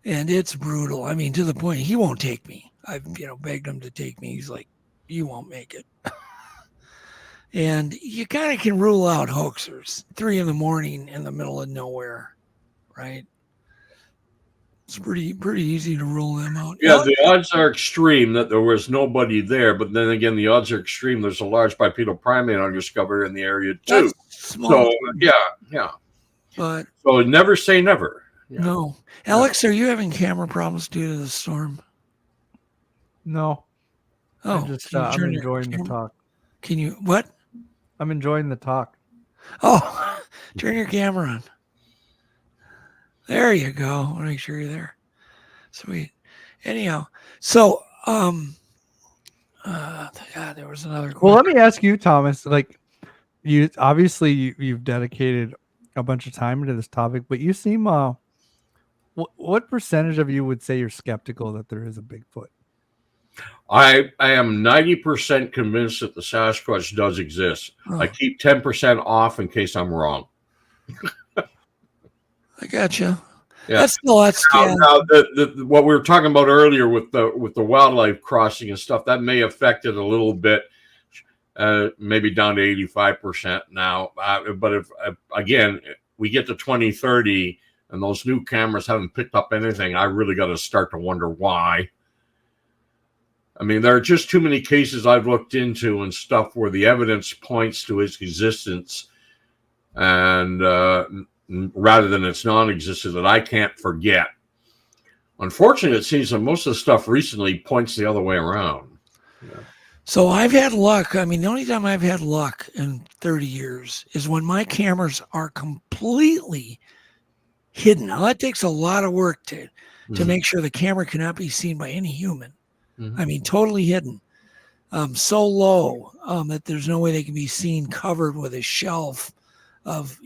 And it's brutal. I mean, to the point he won't take me. I've begged him to take me. He's like, you won't make it. And you kind of can rule out hoaxers 3 a.m. in the middle of nowhere, right? It's pretty easy to rule them out. Yeah, the odds are extreme that there was nobody there, but then again, the odds are extreme. There's a large bipedal primate undiscovered in the area too. So yeah. But so never say never. Yeah. No, Alex, are you having camera problems due to the storm? No. Oh, I'm enjoying the talk. Can you what? I'm enjoying the talk. Oh, turn your camera on. There you go. I want to make sure you're there. Sweet. Anyhow, so God, there was another question. Well, let me ask you, Thomas. Like, you obviously you've dedicated a bunch of time into this topic, but you seem what percentage of you would say you're skeptical that there is a Bigfoot? I am 90% convinced that the Sasquatch does exist. Oh. I keep 10% off in case I'm wrong. I gotcha. Yeah. That's now, what we were talking about earlier with the wildlife crossing and stuff, that may affect it a little bit, maybe down to 85% now. But if again we get to 2030 and those new cameras haven't picked up anything, I really got to start to wonder why. I mean, there are just too many cases I've looked into and stuff where the evidence points to its existence, and rather than its non-existence, that I can't forget. Unfortunately, it seems that most of the stuff recently points the other way around. Yeah. So I've had luck. I mean, the only time I've had luck in 30 years is when my cameras are completely hidden. Now, that takes a lot of work to make sure the camera cannot be seen by any human. I mean, totally hidden. So low that there's no way they can be seen, covered with a shelf of,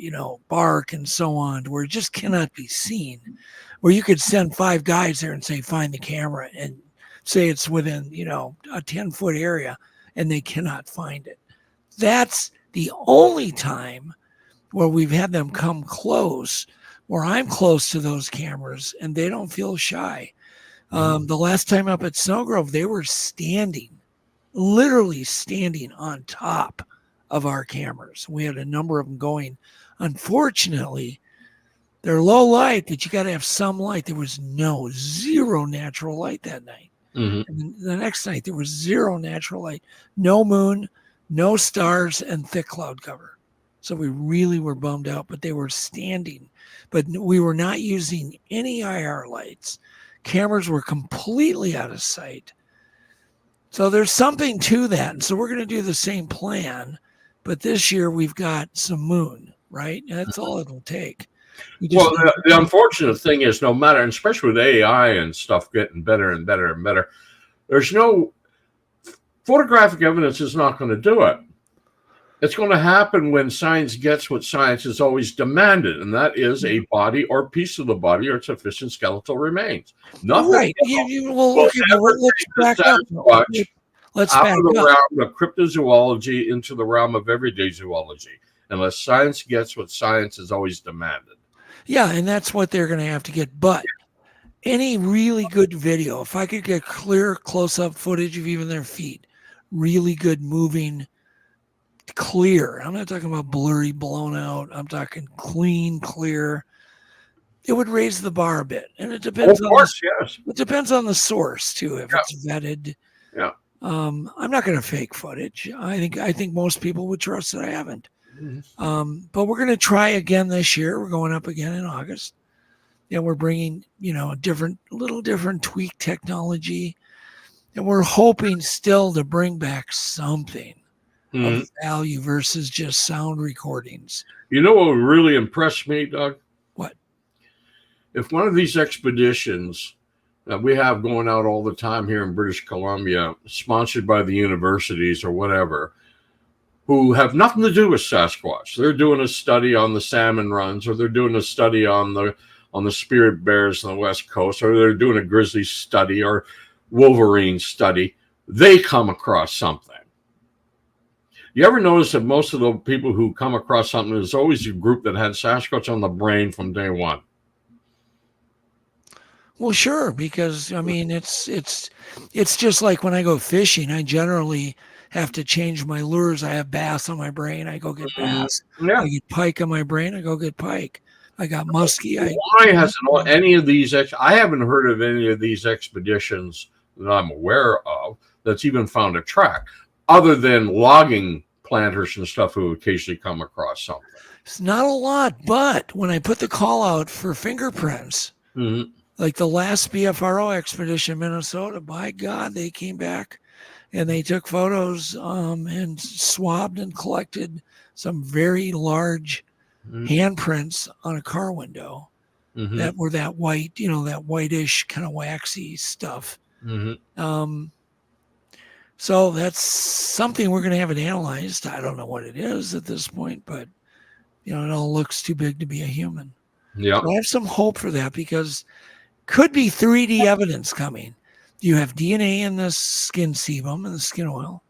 bark and so on, where it just cannot be seen. Where you could send 5 guys there and say, find the camera, and say it's within, a 10-foot area, and they cannot find it. That's the only time where we've had them come close where I'm close to those cameras and they don't feel shy. The last time up at Snowgrove, they were literally standing on top of our cameras. We had a number of them going. Unfortunately, they're low light, but you got to have some light. There was zero natural light that night. And the next night, there was zero natural light, no moon, no stars, and thick cloud cover. So we really were bummed out, but they were standing. But we were not using any IR lights. Cameras were completely out of sight. So there's something to that. And so we're going to do the same plan, but this year we've got some moon, right? And that's all it'll take. Well, the unfortunate thing is, no matter, and especially with AI and stuff getting better and better and better, there's no photographic evidence is not going to do it. It's going to happen when science gets what science has always demanded, and that is a body or piece of the body or sufficient skeletal remains. Nothing right. Let's back up. Let's back out of the up. realm of cryptozoology into the realm of everyday zoology, unless science gets what science has always demanded. Yeah, and that's what they're going to have to get. But any really good video, if I could get clear close-up footage of even their feet, really good moving, clear. I'm not talking about blurry, blown out. I'm talking clean, clear. It would raise the bar a bit, and it depends. It depends on the source too. If it's vetted. Yeah. I'm not going to fake footage. I think most people would trust that I haven't. But we're going to try again this year. We're going up again in August. And we're bringing, a little different tweak technology. And we're hoping still to bring back something of value versus just sound recordings. You know what would really impress me, Doug? What? If one of these expeditions that we have going out all the time here in British Columbia, sponsored by the universities or whatever, who have nothing to do with Sasquatch. They're doing a study on the salmon runs, or they're doing a study on the spirit bears on the West Coast, or they're doing a grizzly study or wolverine study. They come across something. You ever notice that most of the people who come across something, there's always a group that had Sasquatch on the brain from day one? Well, sure, because it's just like when I go fishing, I generally have to change my lures. I have bass on my brain, I go get bass. Yeah. I get pike on my brain, I go get pike. I got muskie. Why hasn't any of these? I haven't heard of any of these expeditions that I'm aware of that's even found a track, other than logging planters and stuff who occasionally come across something. It's not a lot, but when I put the call out for fingerprints, like the last BFRO expedition in Minnesota, by God, they came back and they took photos and swabbed and collected some very large handprints on a car window that were that white, that whitish kind of waxy stuff. So that's something we're going to have it analyzed. I don't know what it is at this point, but it all looks too big to be a human. Yeah, so I have some hope for that because could be 3D evidence coming. You have DNA in the skin sebum and the skin oil.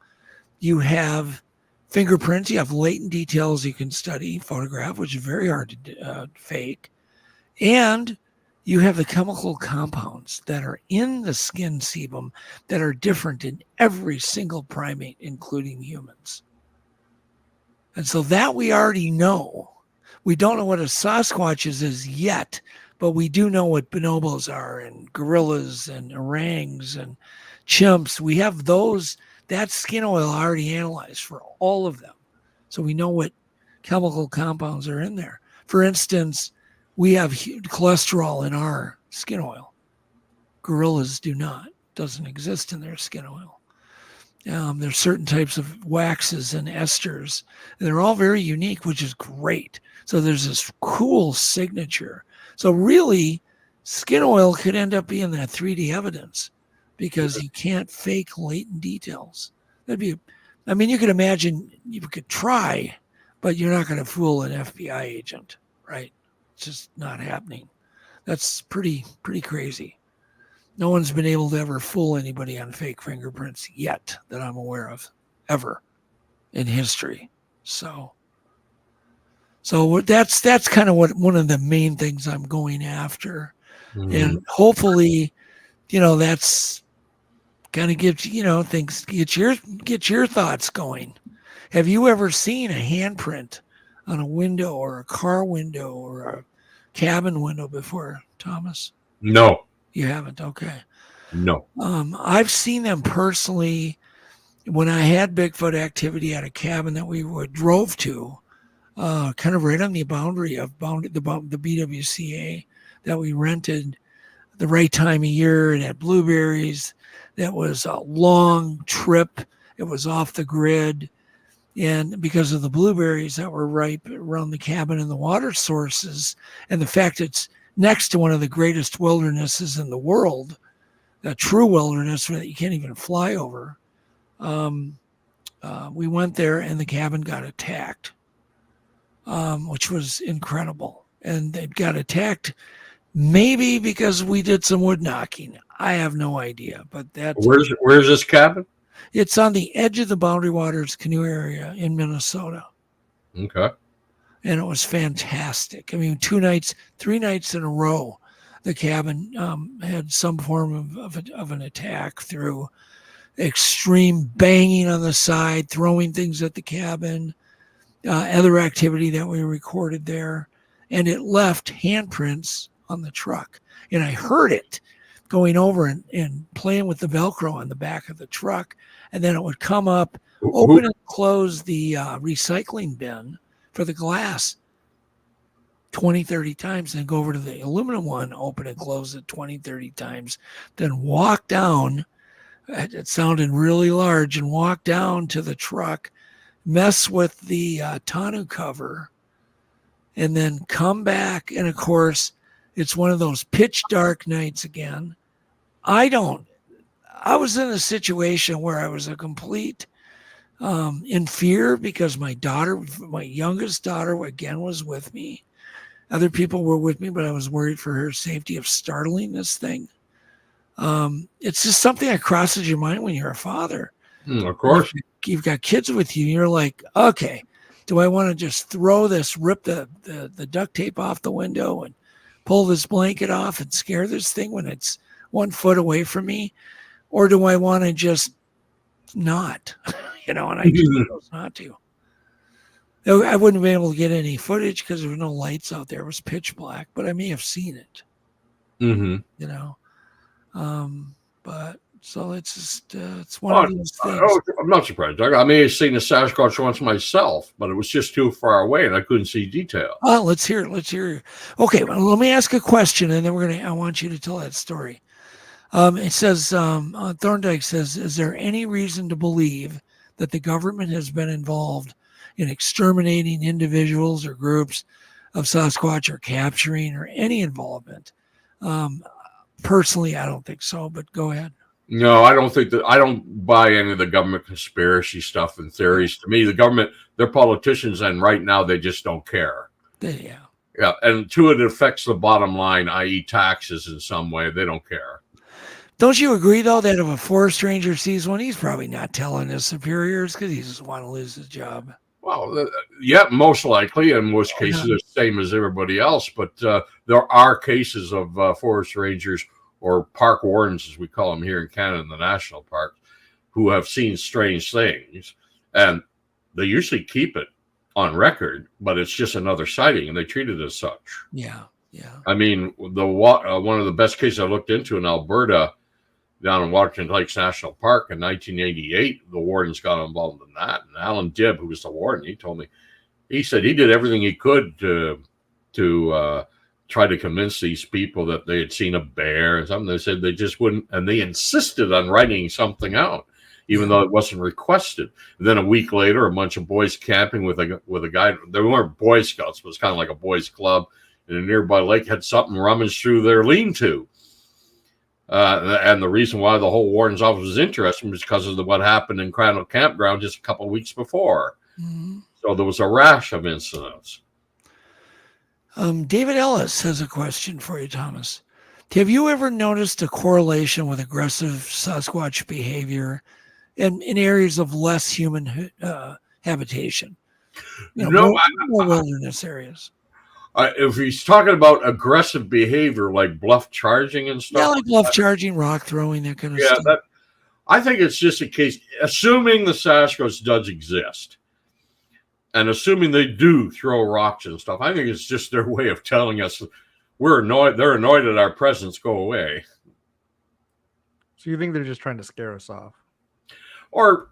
You have fingerprints. You have latent details you can study, photograph, which is very hard to fake. And you have the chemical compounds that are in the skin sebum that are different in every single primate, including humans. And so that we already know. We don't know what a Sasquatch is yet, but we do know what bonobos are and gorillas and orangs and chimps. We have that skin oil already analyzed for all of them. So we know what chemical compounds are in there. For instance, we have cholesterol in our skin oil. Gorillas do not. Doesn't exist in their skin oil. There's certain types of waxes and esters. They're all very unique, which is great. So there's this cool signature. So really, skin oil could end up being that 3D evidence because you can't fake latent details. You could imagine you could try, but you're not going to fool an FBI agent, right? It's just not happening. That's pretty crazy. No one's been able to ever fool anybody on fake fingerprints yet that I'm aware of, ever in history. So So that's kind of what one of the main things I'm going after, and hopefully, that's kind of gives things get your thoughts going. Have you ever seen a handprint on a window or a car window or a cabin window before, Thomas? No. You haven't? Okay. No. I've seen them personally when I had Bigfoot activity at a cabin that we drove to, kind of right on the boundary of the BWCA that we rented the right time of year. It had blueberries. That was a long trip. It was off the grid. And because of the blueberries that were ripe around the cabin and the water sources, and the fact it's next to one of the greatest wildernesses in the world, a true wilderness that you can't even fly over, we went there and the cabin got attacked, which was incredible. And they got attacked maybe because we did some wood knocking. I have no idea. But where's this cabin? It's on the edge of the Boundary Waters canoe area in Minnesota. Okay. And it was fantastic. I mean, 3 nights in a row, the cabin had some form of an attack through extreme banging on the side, throwing things at the cabin, other activity that we recorded there. And it left handprints on the truck. And I heard it going over and playing with the Velcro on the back of the truck. And then it would come up, open and close the recycling bin for the glass 20, 30 times, then go over to the aluminum one, open and close it 20, 30 times, then walk down. It sounded really large, and walk down to the truck, mess with the tonneau cover, and then come back. And of course, it's one of those pitch dark nights again. I was in a situation where I was a complete in fear because my youngest daughter, again, was with me. Other people were with me, but I was worried for her safety of startling this thing. It's just something that crosses your mind when you're a father. Of course. You've got kids with you. You're like, okay, do I want to just rip the duct tape off the window and pull this blanket off and scare this thing when it's 1 foot away from me? Or do I want to just not, and I chose not to. I wouldn't be able to get any footage because there were no lights out there. It was pitch black, but I may have seen it, but so it's just, it's one of those things. I'm not surprised. I may have seen a Sasquatch once myself, but it was just too far away and I couldn't see detail. Oh, let's hear it. Okay. Well, let me ask a question and then I want you to tell that story. It says, Thorndike says, is there any reason to believe that the government has been involved in exterminating individuals or groups of Sasquatch or capturing or any involvement? Personally, I don't think so, but go ahead. No, I don't think that. I don't buy any of the government conspiracy stuff and theories. To me, the government, they're politicians, and right now they just don't care. Yeah. Yeah, and to it affects the bottom line, i.e. taxes in some way. They don't care. Don't you agree, though, that if a forest ranger sees one, he's probably not telling his superiors because he doesn't want to lose his job? Well, yeah, most likely. In most cases, they're the same as everybody else. But there are cases of forest rangers or park wardens, as we call them here in Canada in the national park, who have seen strange things. And they usually keep it on record, but it's just another sighting, and they treat it as such. Yeah. I mean, one of the best cases I looked into in Alberta, down in Waterton Lakes National Park in 1988, the wardens got involved in that. And Alan Dibb, who was the warden, he told me, he said he did everything he could to try to convince these people that they had seen a bear and something. They said they just wouldn't, and they insisted on writing something out, even though it wasn't requested. And then a week later, a bunch of boys camping with a guy. They weren't Boy Scouts, but it was kind of like a boys' club in a nearby lake, had something rummaged through their lean-to. And the reason why the whole warden's office was interested was because of what happened in Crandall Campground just a couple of weeks before. Mm-hmm. So there was a rash of incidents. David Ellis has a question for you, Thomas. Have you ever noticed a correlation with aggressive Sasquatch behavior in areas of less human habitation? No, more wilderness areas. If he's talking about aggressive behavior like bluff charging and stuff, Yeah, like bluff charging, rock throwing, that kind of yeah, stuff. I think it's just a case, assuming the Sasquatch does exist, and assuming they do throw rocks and stuff. I think it's just their way of telling us we're annoyed. They're annoyed at our presence. Go away. So you think they're just trying to scare us off? Or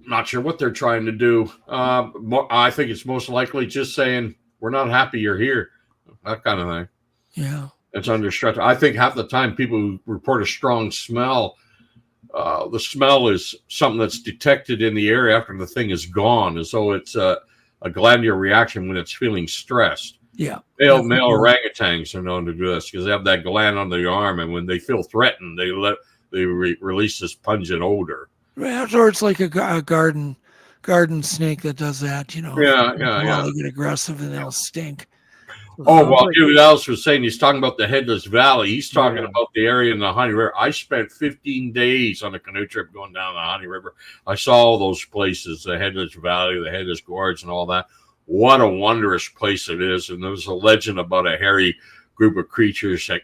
not sure what they're trying to do. I think it's most likely just saying we're not happy you're here, that kind of thing. Yeah, it's under stress. I think half the time people who report a strong smell, the smell is something that's detected in the area after the thing is gone, as though it's a glandular reaction when it's feeling stressed. Yeah, male orangutans are known to do this because they have that gland on the arm, and when they feel threatened, they release this pungent odor. Or it's like a garden snake that does that, you know. Yeah. They get aggressive and they'll stink. Oh, well, dude, Alice was saying he's talking about the Headless Valley. He's talking about the area in the Honey River. I spent 15 days on a canoe trip going down the Honey River. I saw all those places, the Headless Valley, the Headless Gorge, and all that. What a wondrous place it is. And there was a legend about a hairy group of creatures that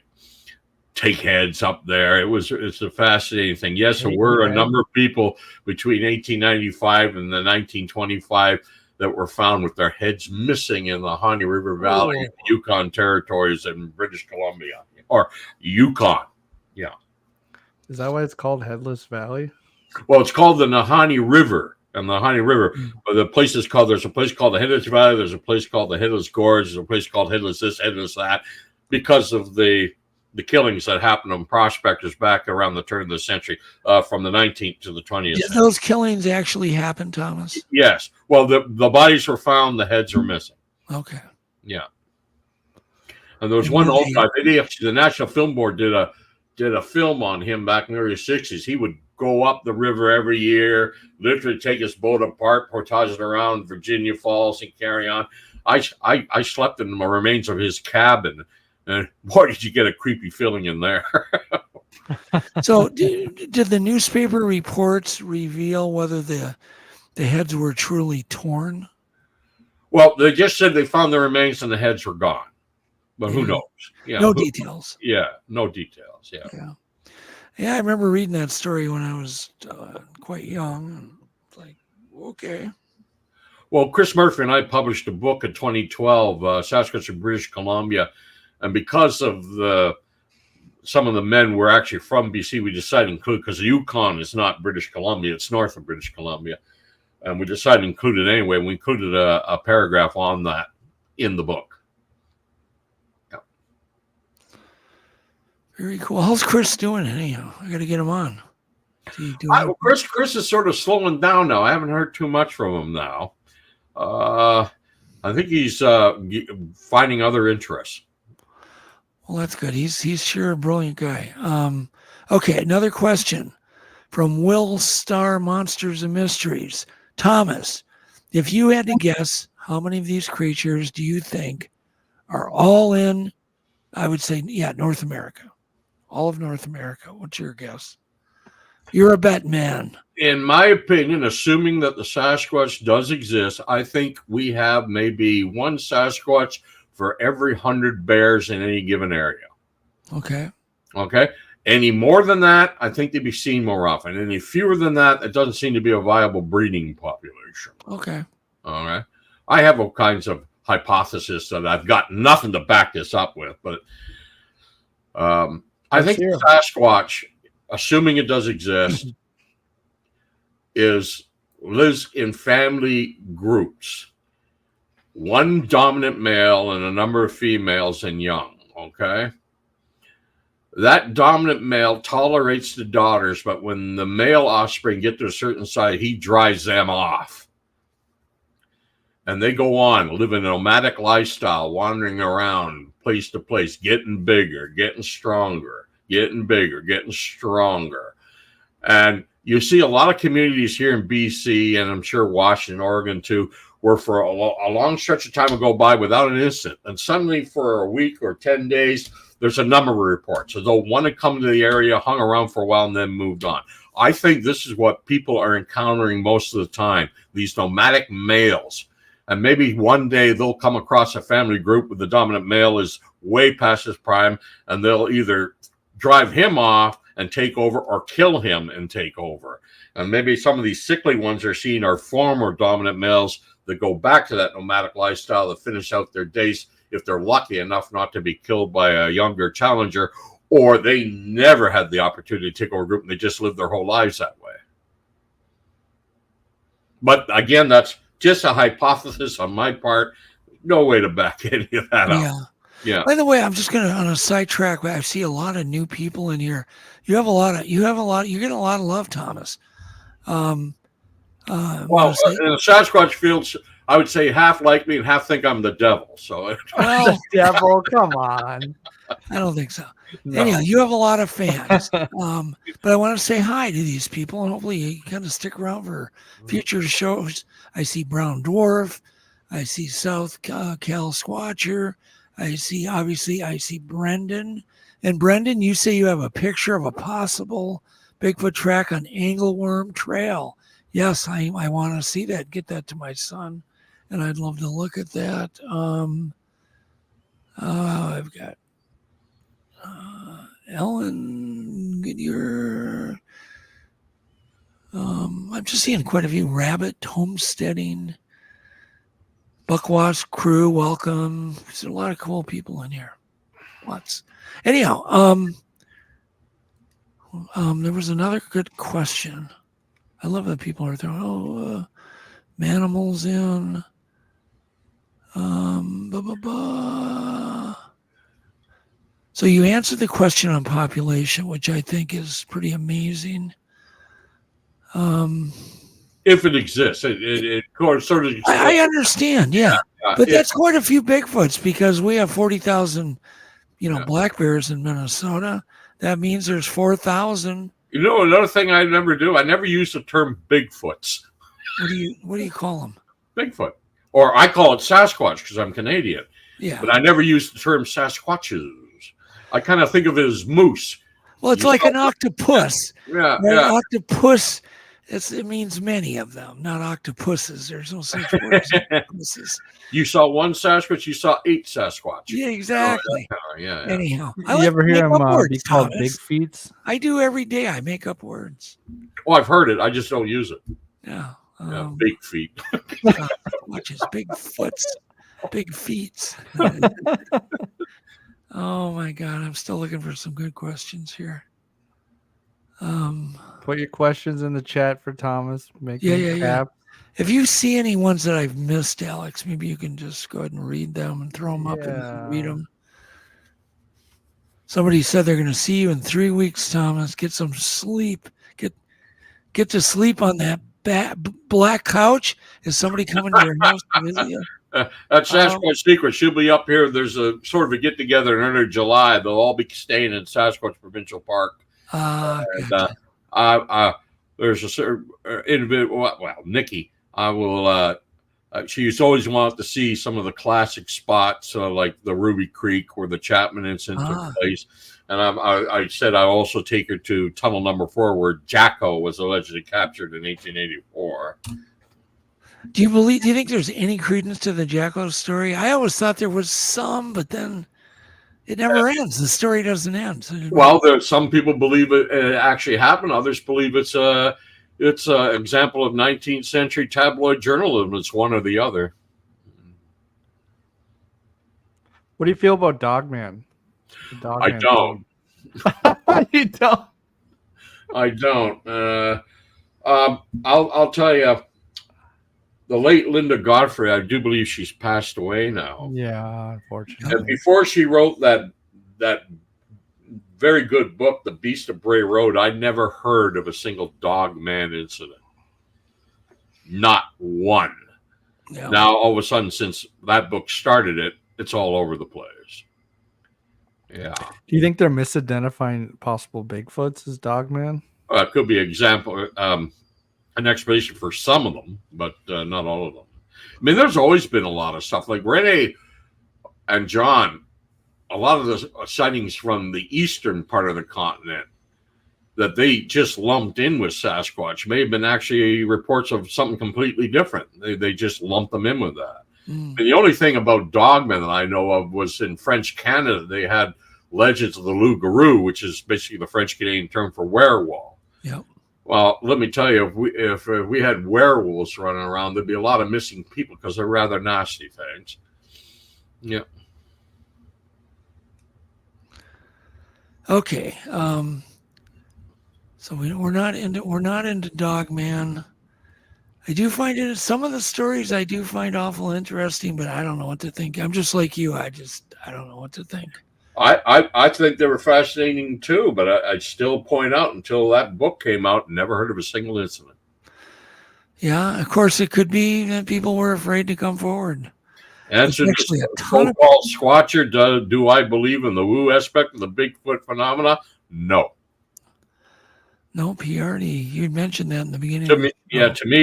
take heads up there. It's a fascinating thing. Yes, there were a number of people between 1895 and the 1925 that were found with their heads missing in the Honey River Valley, in the Yukon territories in British Columbia, or Yukon. Yeah. Is that why it's called Headless Valley? Well, it's called the Nahanni River, and the Nahanni River. But the place is called. There's a place called the Headless Valley. There's a place called the Headless Gorge. There's a place called Headless this, Headless that, because of the killings that happened on prospectors back around the turn of the century, from the 19th to the 20th. Did those killings actually happen, Thomas? Yes. Well, the bodies were found. The heads were missing. Okay. Yeah. And there was one old guy. The National Film Board did a film on him back in the early 60s. He would go up the river every year, literally take his boat apart, portage it around Virginia Falls, and carry on. I slept in the remains of his cabin. And boy, did you get a creepy feeling in there. So did the newspaper reports reveal whether the heads were truly torn? Well, they just said they found the remains and the heads were gone. But who knows? Yeah, no details. Yeah, no details. Yeah, I remember reading that story when I was quite young. It's like, okay. Well, Chris Murphy and I published a book in 2012, Sasquatch in British Columbia. And because of some of the men were actually from BC, we decided to include, because the Yukon is not British Columbia, it's north of British Columbia. And we decided to include it anyway. We included a paragraph on that in the book. Yeah. Very cool. How's Chris doing anyhow? I got to get him on. Chris is sort of slowing down now. I haven't heard too much from him now. I think he's finding other interests. Well, that's good. He's sure a brilliant guy. Okay, another question from Will Star Monsters and Mysteries. Thomas, if you had to guess, how many of these creatures do you think are all in, I would say, North America? All of North America. What's your guess? You're a bet man. In my opinion, assuming that the Sasquatch does exist, I think we have maybe one Sasquatch for every 100 bears in any given area. Okay. Any more than that, I think they'd be seen more often. Any fewer than that, it doesn't seem to be a viable breeding population. Okay. All right. I have all kinds of hypotheses that I've got nothing to back this up with, but I think the Sasquatch, assuming it does exist, lives in family groups. One dominant male and a number of females and young, okay? That dominant male tolerates the daughters, but when the male offspring get to a certain size, he drives them off. And they go on, live a nomadic lifestyle, wandering around place to place, getting bigger, getting stronger, getting bigger, getting stronger. And you see a lot of communities here in BC, and I'm sure Washington, Oregon too, where for a long stretch of time will go by without an incident. And suddenly for a week or 10 days, there's a number of reports. As though one had come to the area, hung around for a while, and then moved on. I think this is what people are encountering most of the time. These nomadic males And maybe one day they'll come across a family group where the dominant male is way past his prime, and they'll either drive him off and take over or kill him and take over. And maybe some of these sickly ones are seen are former dominant males that go back to that nomadic lifestyle to finish out their days if they're lucky enough not to be killed by a younger challenger, or they never had the opportunity to take over a group and they just lived their whole lives that way. But again, that's just a hypothesis on my part. No way to back any of that up. Yeah. By the way, I'm just gonna on a sidetrack. I see a lot of new people in here. You get a lot of love, Thomas. Well, in the Sasquatch fields, I would say half like me and half think I'm the devil. So the devil, come on. I don't think so. No. Anyhow, you have a lot of fans. But I want to say hi to these people, and hopefully you kind of stick around for future shows. I see Brown Dwarf. I see South Cal Squatcher. I see Brendan. And Brendan, you say you have a picture of a possible Bigfoot track on Angleworm Trail. Yes, I want to see that. Get that to my son, and I'd love to look at that. I've got Ellen Goodyear. I'm just seeing quite a few. Rabbit Homesteading. Buckwatch Crew, welcome. There's a lot of cool people in here. Lots. Anyhow, there was another good question. I love that people are throwing Manimals in. So you answered the question on population, which I think is pretty amazing. If it exists, it sort of. I understand, yeah. But that's quite a few Bigfoots because we have 40,000, black bears in Minnesota. That means there's 4,000. Another thing I never do, I never use the term Bigfoots. What do you call them? Bigfoot. Or I call it Sasquatch because I'm Canadian. Yeah. But I never use the term Sasquatches. I kind of think of it as moose. Well, it's like an octopus. Yeah, An octopus, it means many of them, not octopuses. There's no such word as octopuses. You saw one Sasquatch, you saw 8 Sasquatch. Yeah, exactly. Yeah. Anyhow, You ever hear him be called Big Feet? I do every day. I make up words. Oh, I've heard it. I just don't use it. Yeah. Big feet. Watch his big foots, big feet. Oh my God, I'm still looking for some good questions here. Put your questions in the chat for Thomas. Yeah. If you see any ones that I've missed, Alex, maybe you can just go ahead and read them and throw them up and read them. Somebody said they're going to see you in 3 weeks, Thomas. Get some sleep. Get to sleep on that black couch. Is somebody coming to your house to visit you? That's Sasquatch Secret. She'll be up here. There's a sort of a get together in early July. They'll all be staying in Sasquatch Provincial Park. There's a certain individual. Well, Nikki. I will. She's always wanted to see some of the classic spots, like the Ruby Creek where the Chapman incident took place. And I said I'd also take her to tunnel number 4 where Jacko was allegedly captured in 1884. Do you think there's any credence to the Jacko story? I always thought there was some, but then it never ends. The story doesn't end. Well, some people believe it actually happened. Others believe it's an example of 19th century tabloid journalism. It's one or the other. What do you feel about Dogman? I don't. You don't. I don't. I'll tell you. The late Linda Godfrey, I do believe she's passed away now. Yeah, unfortunately. And before she wrote that very good book, The Beast of Bray Road, I never heard of a single Dogman incident. Not one. Yeah. Now, all of a sudden, since that book started it, it's all over the place. Yeah. Do you think they're misidentifying possible Bigfoots as Dogman? It could be an explanation for some of them, but not all of them. I mean, there's always been a lot of stuff. Like Renee and John, a lot of the sightings from the eastern part of the continent that they just lumped in with Sasquatch may have been actually reports of something completely different. They just lumped them in with that. And the only thing about Dogman that I know of was in French Canada, they had legends of the loup-garou, which is basically the French Canadian term for werewolf. Yep. Well, let me tell you, if we had werewolves running around, there'd be a lot of missing people because they're rather nasty things. Yeah. Okay. So we're not into Dogman. I do find it, some of the stories I do find awful interesting, but I don't know what to think. I'm just like you. I don't know what to think. I think they were fascinating too, but I still point out until that book came out, never heard of a single incident. Yeah, of course, it could be that people were afraid to come forward. Answer to so-called Squatcher, do I believe in the woo aspect of the Bigfoot phenomena? No. Nope, you mentioned that in the beginning. To me,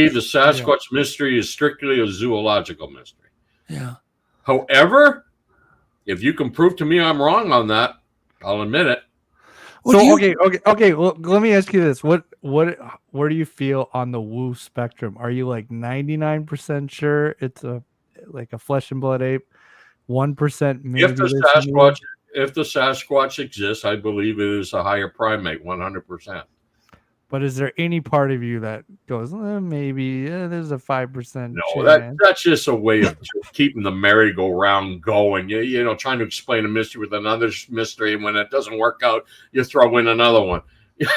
the Sasquatch mystery is strictly a zoological mystery. Yeah. However, if you can prove to me I'm wrong on that, I'll admit it. Okay. Well, let me ask you this: where do you feel on the woo spectrum? Are you like 99% sure it's a flesh and blood ape? 1% maybe. If the Sasquatch exists, I believe it is a higher primate, 100%. But is there any part of you that goes, maybe there's a 5%? No, that's just a way of keeping the merry-go-round going. You know, trying to explain a mystery with another mystery, and when it doesn't work out, you throw in another one. You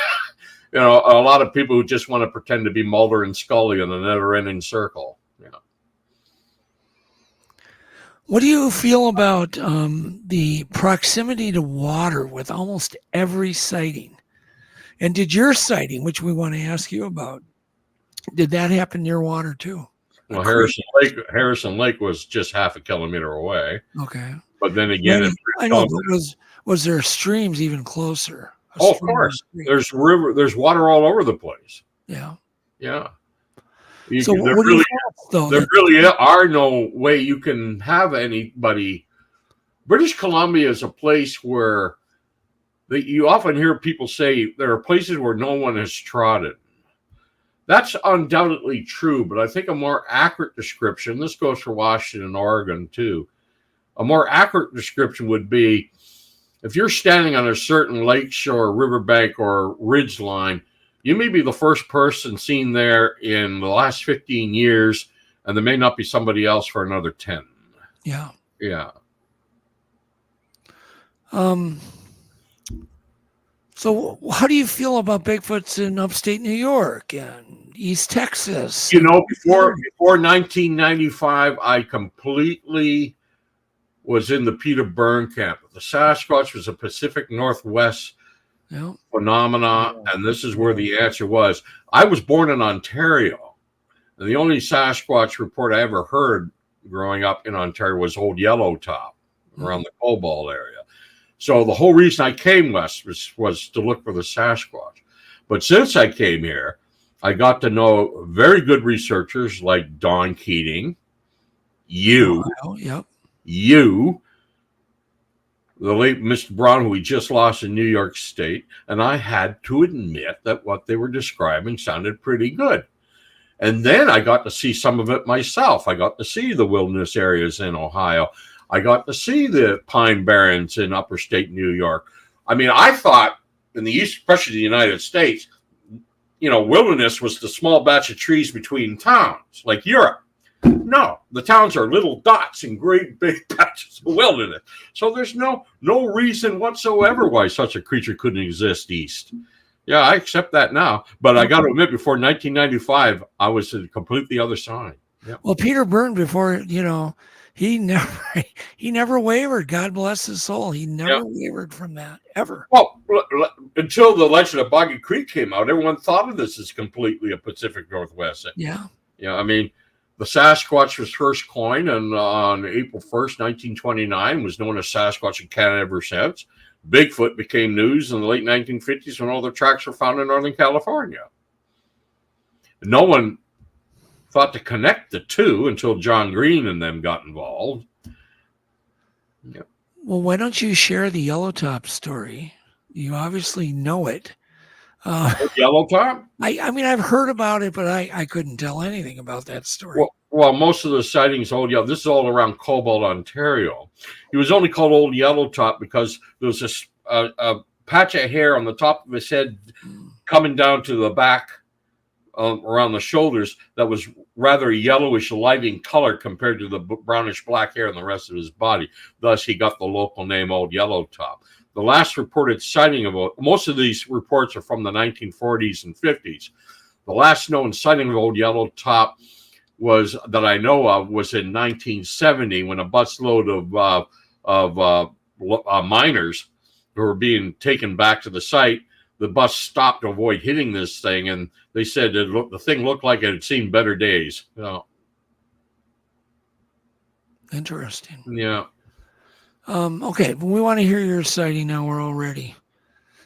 know, a lot of people who just want to pretend to be Mulder and Scully in a never-ending circle. Yeah. What do you feel about the proximity to water with almost every sighting? And did your sighting, which we want to ask you about, did that happen near water too? Well, Harrison Lake was just half a kilometer away. Okay. But then again, I know, but was there streams even closer? Oh, of course. There's water all over the place. Yeah. Yeah. So what do you think, though? There really are no way you can have anybody. British Columbia is a place where you often hear people say there are places where no one has trodden. That's undoubtedly true, but I think a more accurate description, this goes for Washington and Oregon too, a more accurate description would be if you're standing on a certain lakeshore, riverbank, or ridge line, you may be the first person seen there in the last 15 years, and there may not be somebody else for another 10. Yeah. Yeah. So how do you feel about Bigfoots in upstate New York and East Texas? You know, before 1995, I completely was in the Peter Byrne camp. The Sasquatch was a Pacific Northwest phenomena, and this is where the answer was. I was born in Ontario, and the only Sasquatch report I ever heard growing up in Ontario was Old Yellow Top around the Cobalt area. So the whole reason I came west was to look for the Sasquatch. But since I came here, I got to know very good researchers like Don Keating, you, the late Mr. Brown, who we just lost in New York State, and I had to admit that what they were describing sounded pretty good. And then I got to see some of it myself. I got to see the wilderness areas in Ohio. I got to see the Pine Barrens in upper state New York. I mean, I thought in the East, especially the United States, you know, wilderness was the small batch of trees between towns, like Europe. No, the towns are little dots in great big patches of wilderness. So there's no reason whatsoever why such a creature couldn't exist east. Yeah, I accept that now. But I got to admit, before 1995, I was at completely the other side. Yep. Well, Peter Byrne, before, you know, he never wavered. God bless his soul. He never wavered from that, ever. Well, until the legend of Boggy Creek came out, everyone thought of this as completely a Pacific Northwest. Yeah. Yeah, I mean, the Sasquatch was first coined on April 1st, 1929, was known as Sasquatch in Canada ever since. Bigfoot became news in the late 1950s when all the tracks were found in Northern California. No one thought to connect the two until John Green and them got involved. Yep. Well, why don't you share the Yellowtop story? You obviously know it. Yellow top? I mean, I've heard about it, but I couldn't tell anything about that story. Well, most of the sightings, Old Yellow, this is all around Cobalt, Ontario. He was only called Old Yellow Top because there was a patch of hair on the top of his head coming down to the back around the shoulders that was rather yellowish light in color compared to the brownish black hair on the rest of his body. Thus, he got the local name Old Yellow Top. The last reported sighting of most of these reports are from the 1940s and 50s. The last known sighting of Old Yellow Top that I know of was in 1970 when a busload of miners who were being taken back to the site. The bus stopped to avoid hitting this thing, and they said the thing looked like it had seen better days. Interesting. Yeah. Okay, we want to hear your sighting now. We're all ready.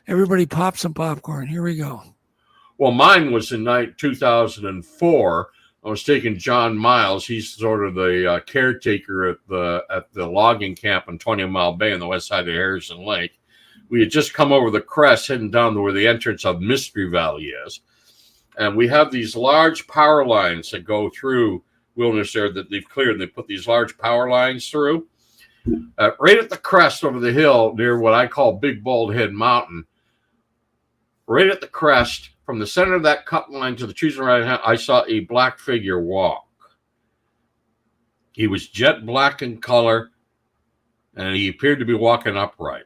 Everybody pop some popcorn. Here we go. Well, mine was in 2004. I was taking John Miles. He's sort of the caretaker at the logging camp in 20 Mile Bay on the west side of Harrison Lake. We had just come over the crest, heading down to where the entrance of Mystery Valley is. And we have these large power lines that go through wilderness there that they've cleared. They put these large power lines through. Right at the crest over the hill near what I call Big Bald Head Mountain, right at the crest, from the center of that cut line to the trees on the right hand, I saw a black figure walk. He was jet black in color, and he appeared to be walking upright.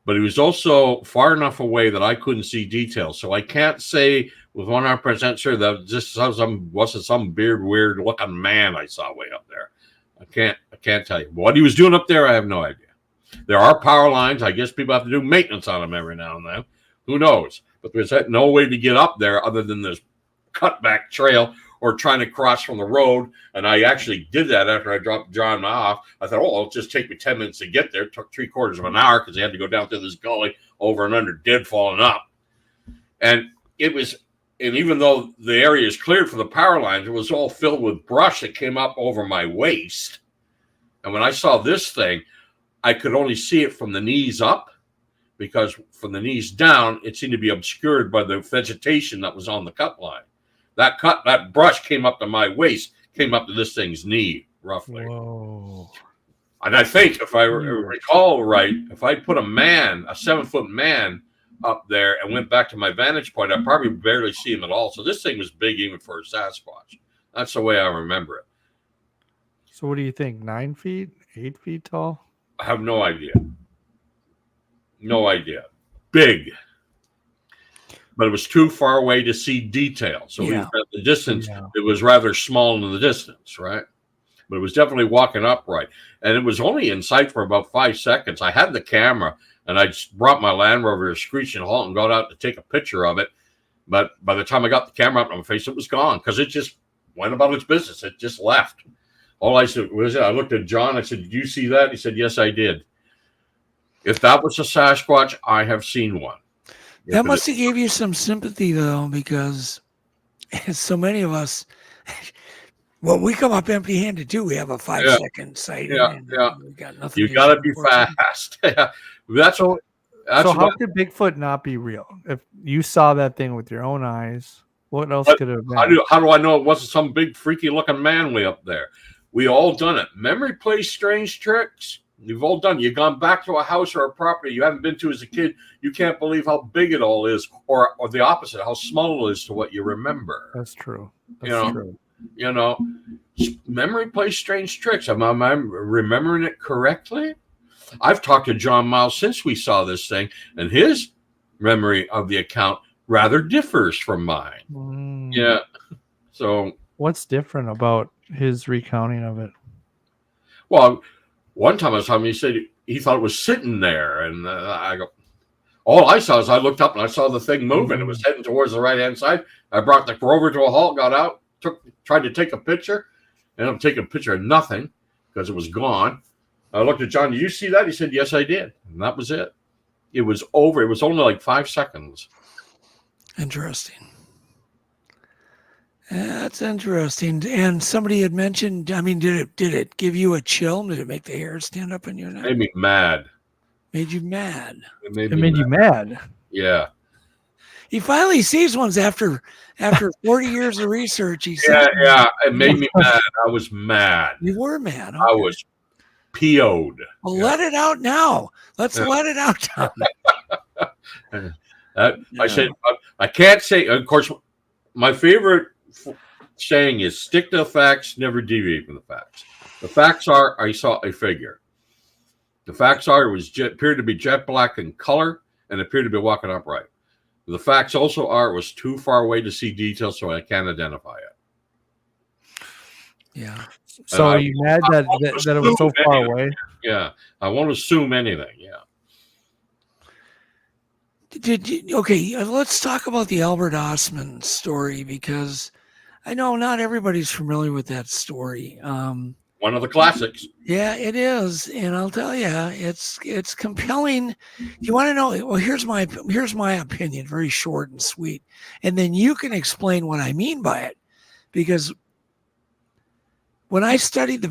But he was also far enough away that I couldn't see details. So I can't say with 100% sure that this wasn't some beard, weird looking man I saw way up there. I can't tell you. What he was doing up there, I have no idea. There are power lines. I guess people have to do maintenance on them every now and then. Who knows? But there's no way to get up there other than this cutback trail or trying to cross from the road. And I actually did that after I dropped John off. I thought, it'll just take me 10 minutes to get there. It took 3/4 of an hour because he had to go down through this gully over and under, dead falling up. And even though the area is cleared for the power lines, it was all filled with brush that came up over my waist. And when I saw this thing, I could only see it from the knees up, because from the knees down, it seemed to be obscured by the vegetation that was on the cut line. That brush came up to my waist, came up to this thing's knee, roughly. Whoa. And I think, if I recall right, if I put a 7-foot man, up there and went back to my vantage point, I probably barely see him at all. So this thing was big even for a Sasquatch. That's the way I remember it. So what do you think? 9 feet? 8 feet tall? I have no idea. No idea. Big. But it was too far away to see detail. So even at the distance, it was rather small in the distance, right? But it was definitely walking upright. And it was only in sight for about 5 seconds. I had the camera, and I just brought my Land Rover to a screeching halt and got out to take a picture of it. But by the time I got the camera up on my face, it was gone because it just went about its business. It just left. All I said was, I looked at John. I said, "Did you see that?" He said, "Yes, I did." If that was a Sasquatch, I have seen one. That must have gave you some sympathy, though, because so many of us, well, we come up empty-handed, too. We have a 5-second sighting. We got nothing. You got to be fast. That's so how could Bigfoot not be real? If you saw that thing with your own eyes, what else could it have been? How do I know it wasn't some big, freaky-looking man way up there? We all done it. Memory plays strange tricks. You've all done it. You've gone back to a house or a property you haven't been to as a kid. You can't believe how big it all is, or the opposite, how small it is to what you remember. That's true. True. You know, memory plays strange tricks. Am I remembering it correctly? I've talked to John Miles since we saw this thing, and his memory of the account rather differs from mine. Yeah. So what's different about his recounting of it? Well, one time I was talking, he said he thought it was sitting there, and I go, all I saw is I looked up and I saw the thing moving. It was heading towards the right-hand side. I brought the Rover to a halt, got out, tried to take a picture, ended up taking a picture of nothing because it was gone. I looked at John, "Did you see that?" He said, "Yes, I did." And that was it. It was over. It was only like 5 seconds. Interesting. That's interesting. And somebody had mentioned, I mean, did it give you a chill? Did it make the hair stand up in your neck? It made me mad. Made you mad? It made you mad? Yeah. He finally sees ones after 40 years of research. He Yeah, sees yeah. It made me mad. I was mad. You were mad. I was PO'd. Well, let it out now. Let's let it out, Tom. I said, I can't say, of course, my favorite saying is stick to the facts, never deviate from the facts. The facts are, I saw a figure. The facts are, it appeared to be jet black in color and appeared to be walking upright. The facts also are, it was too far away to see details, so I can't identify it. Yeah. So are you mad that it was so far away? Yeah. I won't assume anything. Yeah. Okay, let's talk about the Albert Osman story, because I know not everybody's familiar with that story. One of the classics. Yeah, it is, and I'll tell you, it's compelling. You want to know? Well, here's my opinion, very short and sweet, and then you can explain what I mean by it. Because when I studied the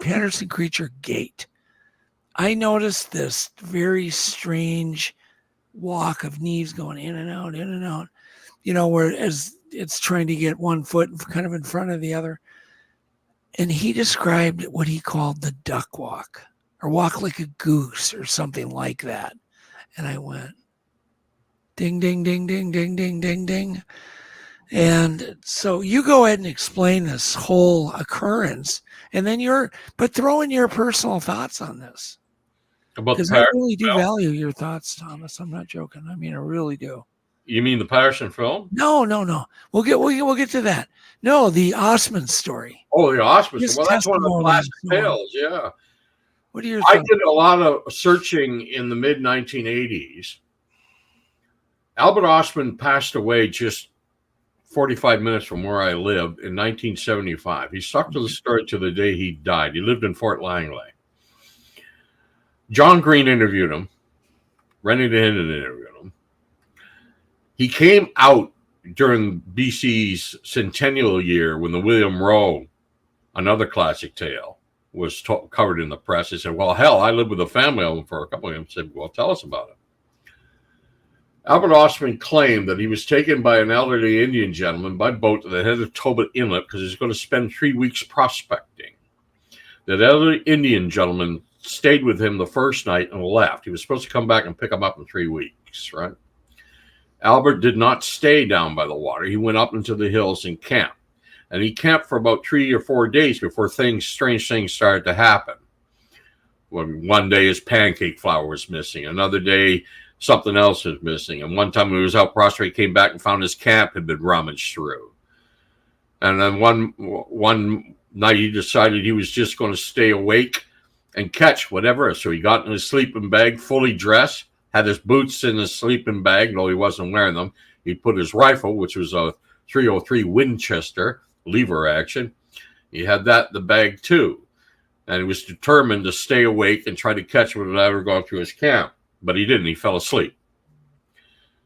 Patterson creature Gait, I noticed this very strange walk of knees going in and out, in and out. You know, where as it's trying to get one foot kind of in front of the other. And he described what he called the duck walk, or walk like a goose, or something like that. And I went, ding, ding, ding, ding, ding, ding, ding, ding. And so you go ahead and explain this whole occurrence, and then but throw in your personal thoughts on this. Because I really do value your thoughts, Thomas. I'm not joking. I mean, I really do. You mean the Patterson film? No. We'll get to that. No, the Osman story. Oh, the Osman. Well, that's one of the classic tales. Yeah. What are your I did a lot of searching in the mid 1980s. Albert Osman passed away just 45 minutes from where I lived in 1975. He stuck to the story to the day he died. He lived in Fort Langley. John Green interviewed him. Rennie DeHinden interviewed him. He came out during BC's centennial year when the William Rowe, another classic tale, was covered in the press. He said, well, hell, I lived with a family of them for a couple of them. Said, well, tell us about it. Albert Osman claimed that he was taken by an elderly Indian gentleman by boat to the head of Toba Inlet because he was going to spend 3 weeks prospecting. That elderly Indian gentleman stayed with him the first night and left. He was supposed to come back and pick him up in 3 weeks, right? Albert did not stay down by the water. He went up into the hills and camped. And he camped for about 3 or 4 days before strange things started to happen. One day his pancake flour was missing. Another day something else was missing. And one time when he was out prostrate, he came back and found his camp had been rummaged through. And then one night he decided he was just going to stay awake and catch whatever. So he got in his sleeping bag, fully dressed, had his boots in his sleeping bag, though he wasn't wearing them. He put his rifle, which was a .303 Winchester, lever action. He had that in the bag too. And he was determined to stay awake and try to catch whatever going through his camp. But he didn't. He fell asleep.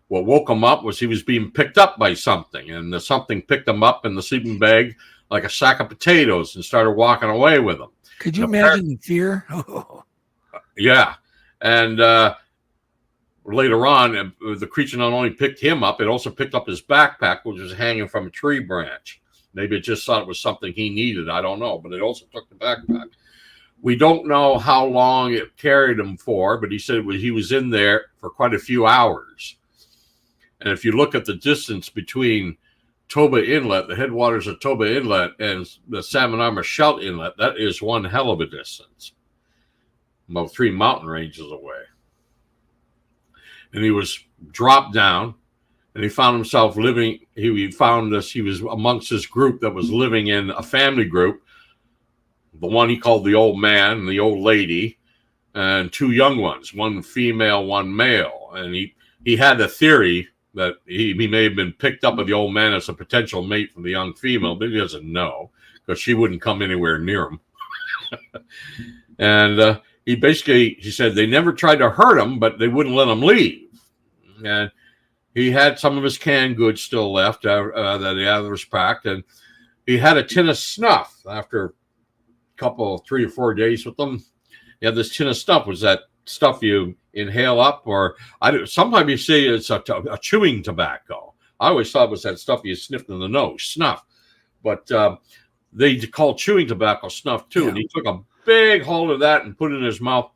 What woke him up was he was being picked up by something. And the something picked him up in the sleeping bag like a sack of potatoes and started walking away with him. Could you imagine the fear? Yeah. And later on, the creature not only picked him up, it also picked up his backpack, which was hanging from a tree branch. Maybe it just thought it was something he needed. I don't know. But it also took the backpack. We don't know how long it carried him for, but he said he was in there for quite a few hours. And if you look at the distance between Toba Inlet, the headwaters of Toba Inlet, and the Salmon Arm Shout Inlet, that is one hell of a distance. About 3 mountain ranges away. And he was dropped down, and he found himself living, he was amongst this group that was living in a family group. The one he called the old man and the old lady, and 2 young ones, one female, one male. And he had a theory that he may have been picked up by the old man as a potential mate for the young female, but he doesn't know because she wouldn't come anywhere near him. And he said they never tried to hurt him, but they wouldn't let him leave. And he had some of his canned goods still left that the others packed, and he had a tin of snuff after couple 3 or 4 days with them. He had this tin of stuff, was that stuff you inhale up, or sometimes you say it's a chewing tobacco. I always thought it was that stuff you sniffed in the nose, snuff. But they call chewing tobacco snuff too. And he took a big hold of that and put it in his mouth.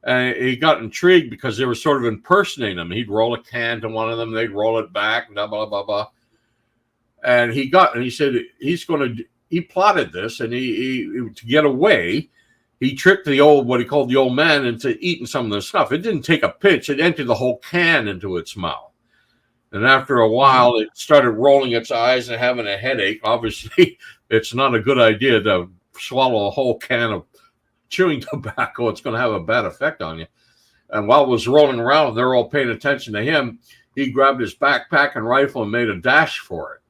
And he got intrigued because they were sort of impersonating him. He'd roll a can to one of them, they'd roll it back, blah, blah, blah, blah. And he said he plotted this, and he to get away, he tricked what he called the old man into eating some of the stuff. It didn't take a pinch. It emptied the whole can into its mouth. And after a while, it started rolling its eyes and having a headache. Obviously, it's not a good idea to swallow a whole can of chewing tobacco. It's going to have a bad effect on you. And while it was rolling around, they're all paying attention to him. He grabbed his backpack and rifle and made a dash for it.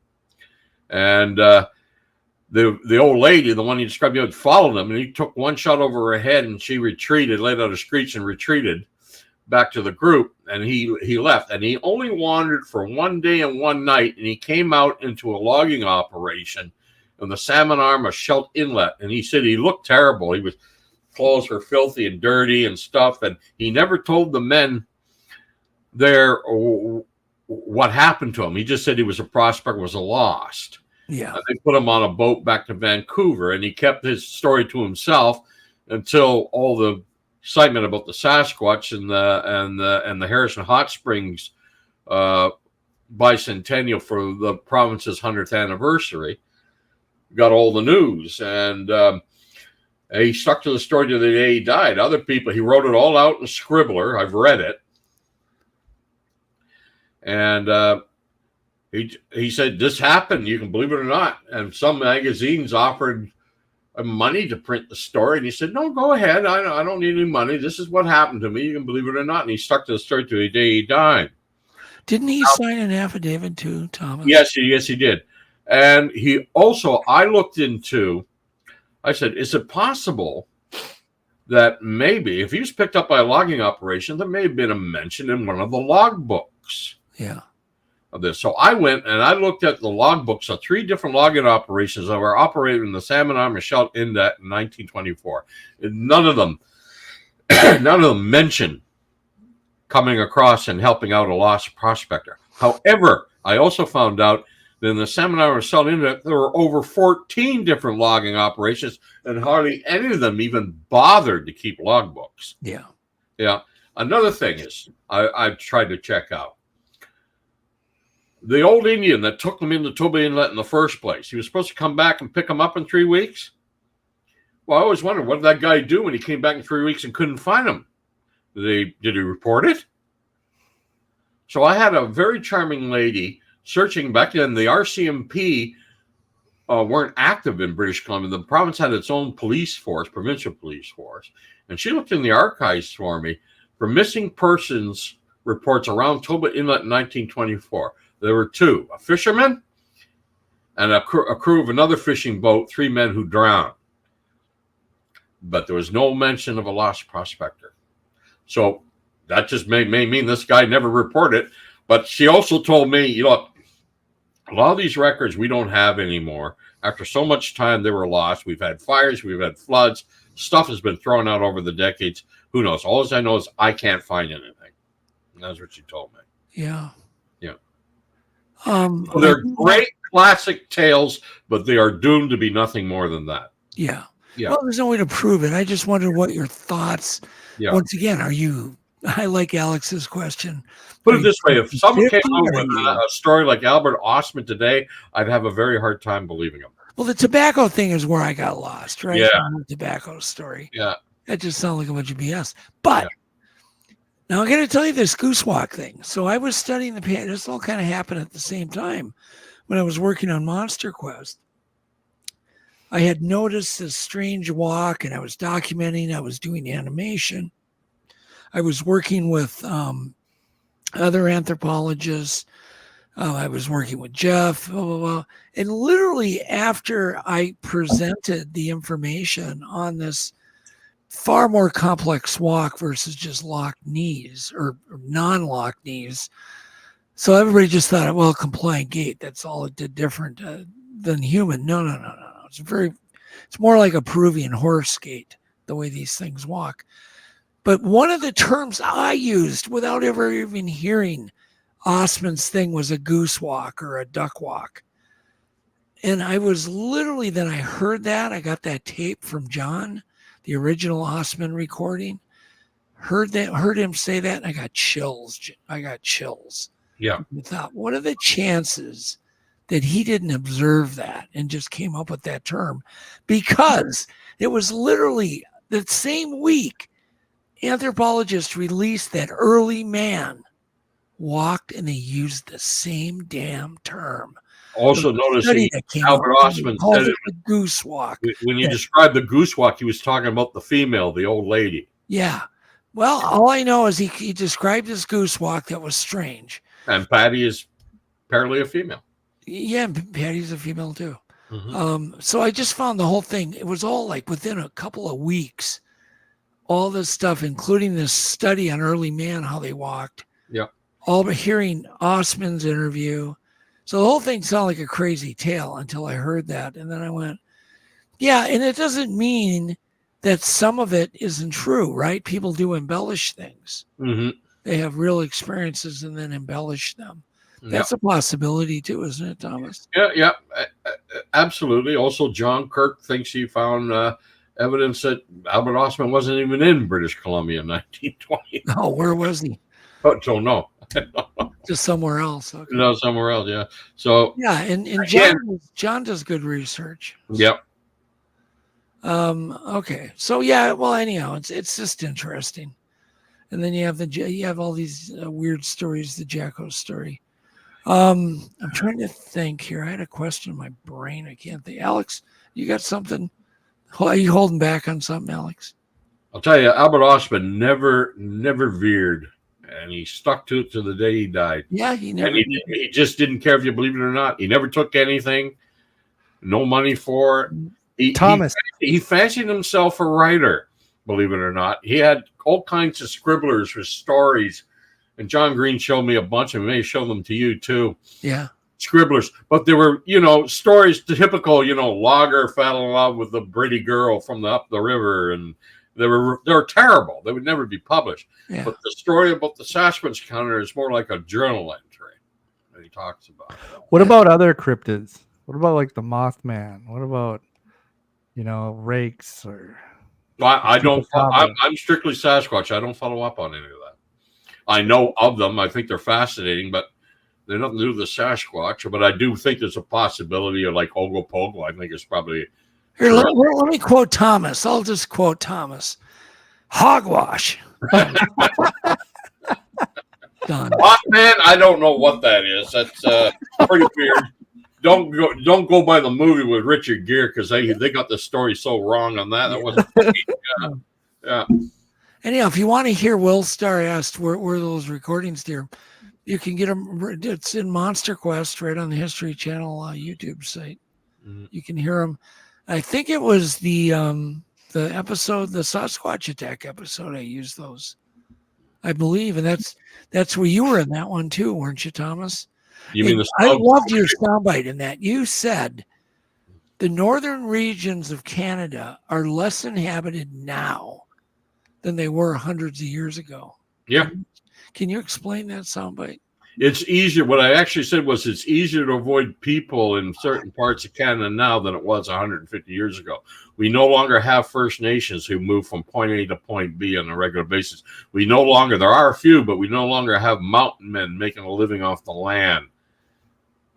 And the old lady, the one he described, had followed him, and he took one shot over her head, and she retreated, let out a screech, and retreated back to the group. And he left, and he only wandered for 1 day and 1 night, and he came out into a logging operation in the salmon arm of Schelt Inlet. And he said he looked terrible. His clothes were filthy and dirty and stuff, and he never told the men there what happened to him. He just said he was a prospector, was a lost. Yeah. They put him on a boat back to Vancouver, and he kept his story to himself until all the excitement about the Sasquatch and the Harrison Hot Springs bicentennial for the province's 100th anniversary got all the news, and he stuck to the story to the day he died. Other people, he wrote it all out in Scribbler. I've read it. And he said, this happened, you can believe it or not. And some magazines offered money to print the story. And he said, no, go ahead. I don't need any money. This is what happened to me. You can believe it or not. And he stuck to the story to the day he died. Didn't he sign an affidavit too, Thomas? Yes, he did. And he also, I said, is it possible that maybe if he was picked up by a logging operation, there may have been a mention in one of the log books. Yeah. Of this. So I went and I looked at the log books of 3 different logging operations that were operated in the salmon arm of Schelt Inlet in 1924. And none of them mention coming across and helping out a lost prospector. However, I also found out that in the salmon arm of Schelt Inlet, there were over 14 different logging operations, and hardly any of them even bothered to keep log books. Yeah. Yeah. Another thing is I've tried to check out. The old Indian that took them into Toba Inlet in the first place, he was supposed to come back and pick them up in 3 weeks. Well, I always wondered, what did that guy do when he came back in 3 weeks and couldn't find them? Did he report it? So I had a very charming lady searching. Back then, the RCMP weren't active in British Columbia. The province had its own police force, provincial police force. And she looked in the archives for me for missing persons reports around Toba Inlet in 1924. There were 2, a fisherman and a crew of another fishing boat, 3 men who drowned. But there was no mention of a lost prospector. So that just may mean this guy never reported. But she also told me, look, a lot of these records we don't have anymore. After so much time, they were lost. We've had fires, we've had floods. Stuff has been thrown out over the decades. Who knows? All I know is I can't find anything. And that's what she told me. Yeah. Yeah. So they're great classic tales, but they are doomed to be nothing more than that. Yeah. Yeah. Well, there's no way to prove it. I just wonder what your thoughts. Yeah. Once again, I like Alex's question. Put it this way: if someone came out with a story like Albert Osman today, I'd have a very hard time believing him. Well, the tobacco thing is where I got lost, right? Yeah. The tobacco story. Yeah. That just sounds like a bunch of BS. But now I'm going to tell you this goose walk thing. So I was studying this all kind of happened at the same time when I was working on Monster Quest. I had noticed this strange walk, and I was documenting. I was doing animation. I was working with other anthropologists. I was working with Jeff, blah, blah, blah. And literally after I presented the information on this far more complex walk versus just locked knees or non-locked knees. So everybody just thought, well, compliant gait, that's all it did different than human. No. It's more like a Peruvian horse gait, the way these things walk. But one of the terms I used without ever even hearing Osman's thing was a goose walk or a duck walk. And I was literally, then I heard that. I got that tape from John, the original Osman recording. Heard him say that, and I got chills. Yeah. I thought, what are the chances that he didn't observe that and just came up with that term? Because it was literally the same week anthropologists released that early man walked, and they used the same damn term. Also noticing Albert Osman said it, the goose walk. When you described the goose walk, he was talking about the female, the old lady. Yeah. Well, all I know is he described his goose walk that was strange. And Patty is apparently a female. Yeah, Patty's a female too. Mm-hmm. So I just found the whole thing. It was all like within a couple of weeks, all this stuff, including this study on early man, how they walked. Yeah. All but hearing Osman's interview. So the whole thing sounded like a crazy tale until I heard that. And then I went, yeah, and it doesn't mean that some of it isn't true, right? People do embellish things. Mm-hmm. They have real experiences and then embellish them. That's a possibility too, isn't it, Thomas? Yeah, absolutely. Also, John Kirk thinks he found evidence that Albert Osman wasn't even in British Columbia in 1920. Oh, where was he? Oh, don't know. Just somewhere else. Okay. No, somewhere else. Yeah. So yeah, and John does good research. Yep. Okay. So yeah. Well, anyhow, it's just interesting. And then you have all these weird stories. The Jacko story. I'm trying to think here. I had a question in my brain. I can't think. Alex, you got something? Are you holding back on something, Alex? I'll tell you, Albert Osman never veered, and he stuck to it to the day he died. Yeah, he never. And he just didn't care if you believe it or not. He never took anything, no money for it. He fancied himself a writer, believe it or not. He had all kinds of scribblers with stories. And John Green showed me a bunch of them. He may show them to you too. Yeah. Scribblers. But they were, stories typical, logger fell in love with the pretty girl from up the river. And they were terrible. They would never be published. Yeah. But the story about the Sasquatch counter is more like a journal entry that he talks about. What about other cryptids? What about like the Mothman? What about, rakes or... Well, I don't. I'm strictly Sasquatch. I don't follow up on any of that. I know of them. I think they're fascinating, but they're nothing to do with the Sasquatch. But I do think there's a possibility of like Ogopogo. I think it's probably. Here, let me quote Thomas. I'll just quote Thomas. Hogwash. Done. Mothman, I don't know what that is. That's pretty weird. Don't go by the movie with Richard Gere because they got the story so wrong on that. That wasn't. Yeah. Anyhow, if you want to hear Will Starr asked where those recordings, dear, you can get them. It's in Monster Quest right on the History Channel YouTube site. Mm-hmm. You can hear them. I think it was the episode, the Sasquatch attack episode. I used those, I believe, and that's where you were in that one too, weren't you, Thomas? You mean I loved your soundbite in that. You said the northern regions of Canada are less inhabited now than they were hundreds of years ago. Yeah. Can you explain that soundbite? It's easier. What I actually said was it's easier to avoid people in certain parts of Canada now than it was 150 years ago. We no longer have First Nations who move from point A to point B on a regular basis. There are a few, but we no longer have mountain men making a living off the land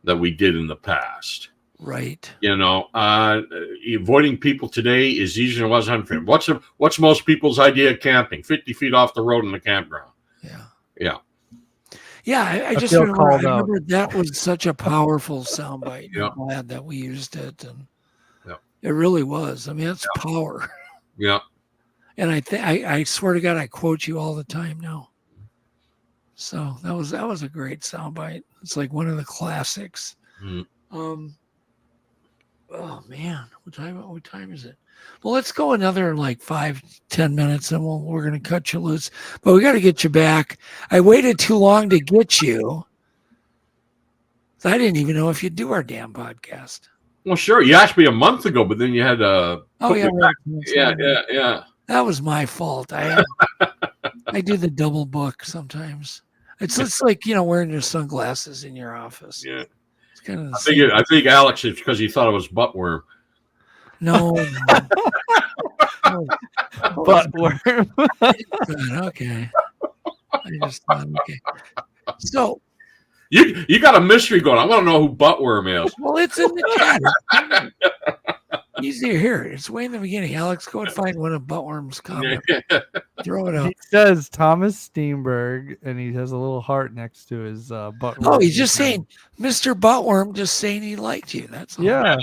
that we did in the past. Right. Avoiding people today is easier than it was 150. What's most people's idea of camping? 50 feet off the road in the campground. Yeah. I just remember that was such a powerful soundbite. Yeah. I'm glad that we used it, and it really was. I mean, it's power. Yeah. And I swear to God, I quote you all the time now. So that was a great soundbite. It's like one of the classics. Mm. Oh man, what time is it? Well, let's go another like 5-10 minutes, and we're gonna cut you loose. But we got to get you back. I waited too long to get you. I didn't even know if you'd do our damn podcast. Well, sure. You asked me a month ago, but then you had yeah. That was my fault. I do the double book sometimes. It's like, wearing your sunglasses in your office. Yeah. It's kind of I think Alex, it's because he thought it was buttworm. No. Buttworm. Okay. I just thought, okay. So you got a mystery going. I want to know who buttworm is. well, it's in the chat. Easy to hear it. It's way in the beginning. Alex, go and find one of Buttworm's comments. Throw it up. He says Thomas Steenburg, and he has a little heart next to his buttworm. Oh, he's just saying, Mr. Buttworm, just saying he liked you. That's all. Yeah.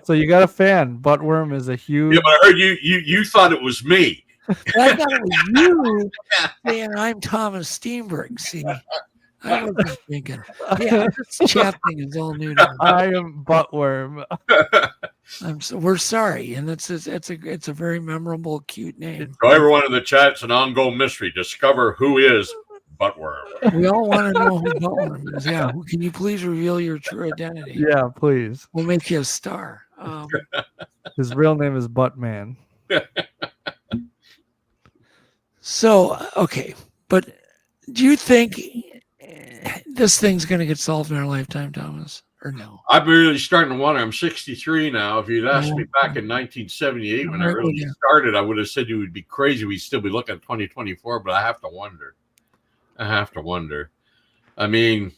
So you got a fan. Buttworm is a huge. Yeah, but I heard you thought it was me. I thought it was you saying I'm Thomas Steenburg. See, I wasn't thinking. Yeah, this chat thing is all new to me. I am Buttworm. We're sorry, and it's a very memorable, cute name. So everyone in the chat's an ongoing mystery. Discover who is buttworm. We all want to know who Buttworm is. Yeah, can you please reveal your true identity? Yeah, please. We'll make you a star. His real name is Buttman. So, okay, but do you think this thing's going to get solved in our lifetime, Thomas, or no? I'm really starting to wonder. I'm 63 now. If you'd asked me back in 1978 when I really started, I would have said you would be crazy. We'd still be looking at 2024, but I have to wonder. I mean,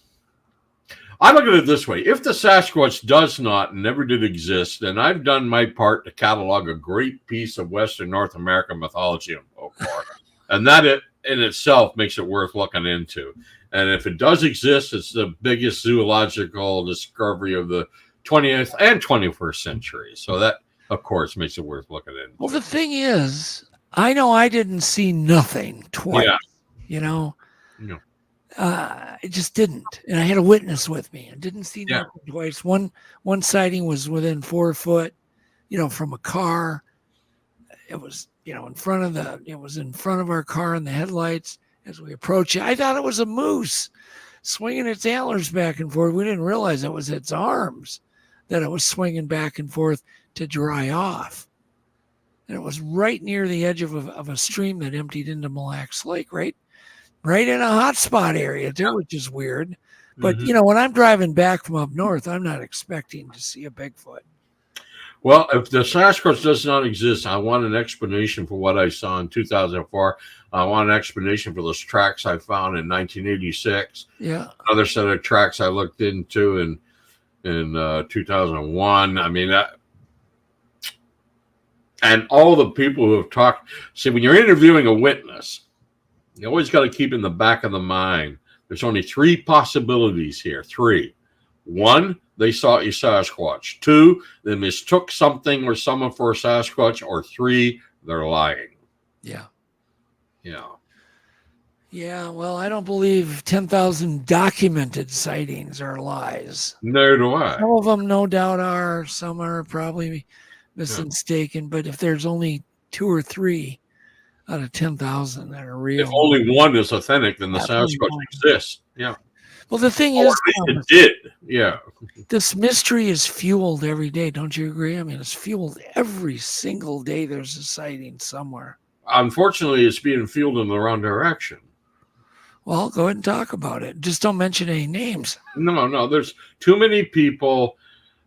I look at it this way. If the Sasquatch does not and never did exist, then I've done my part to catalog a great piece of Western North American mythology and folklore. And that in itself makes it worth looking into. And if it does exist, it's the biggest zoological discovery of the 20th and 21st century. So that, of course, makes it worth looking into. Well, the thing is, I know I didn't see nothing twice. Yeah. No. I just didn't. And I had a witness with me. I didn't see nothing twice. One sighting was within 4 foot, from a car. It was, in front of our car in the headlights as we approached it. I thought it was a moose swinging its antlers back and forth. We didn't realize it was its arms that it was swinging back and forth to dry off. And it was right near the edge of a stream that emptied into Mille Lacs Lake, right in a hot spot area too, which is weird. But, when I'm driving back from up north, I'm not expecting to see a Bigfoot. Well, if the Sasquatch does not exist, I want an explanation for what I saw in 2004. I want an explanation for those tracks I found in 1986. Yeah. Another set of tracks I looked into in 2001. I mean, and all the people who have talked. See, when you're interviewing a witness, you always got to keep in the back of the mind. There's only 3 possibilities here. 3. 1, they saw a Sasquatch. 2, they mistook something or someone for a Sasquatch. Or 3, they're lying. Yeah. Yeah. Yeah, well, I don't believe 10,000 documented sightings are lies. Neither do I. Some of them, no doubt, are. Some are probably mistaken. But if there's only 2 or 3 out of 10,000 that are real. If only 1 is authentic, then the Sasquatch exists. Yeah. Well, the thing is, it did. Yeah. This mystery is fueled every day. Don't you agree? I mean, it's fueled every single day. There's a sighting somewhere. Unfortunately, it's being fueled in the wrong direction. Well, go ahead and talk about it. Just don't mention any names. No. There's too many people.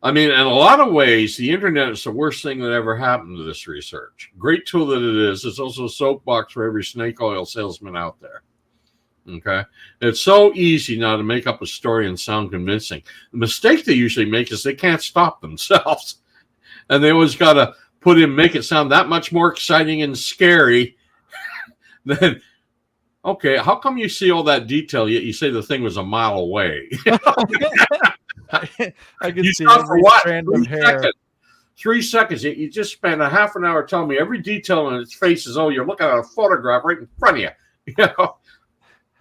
I mean, in a lot of ways, the internet is the worst thing that ever happened to this research. Great tool that it is. It's also a soapbox for every snake oil salesman out there. Okay. It's so easy now to make up a story and sound convincing. The mistake they usually make is they can't stop themselves. And they always got to make it sound that much more exciting and scary. Then, okay, how come you see all that detail yet you say the thing was a mile away? I can you see stop for every what? strand 3 of hair. seconds. 3 seconds. You just spent a half an hour telling me every detail in its face is, you're looking at a photograph right in front of you.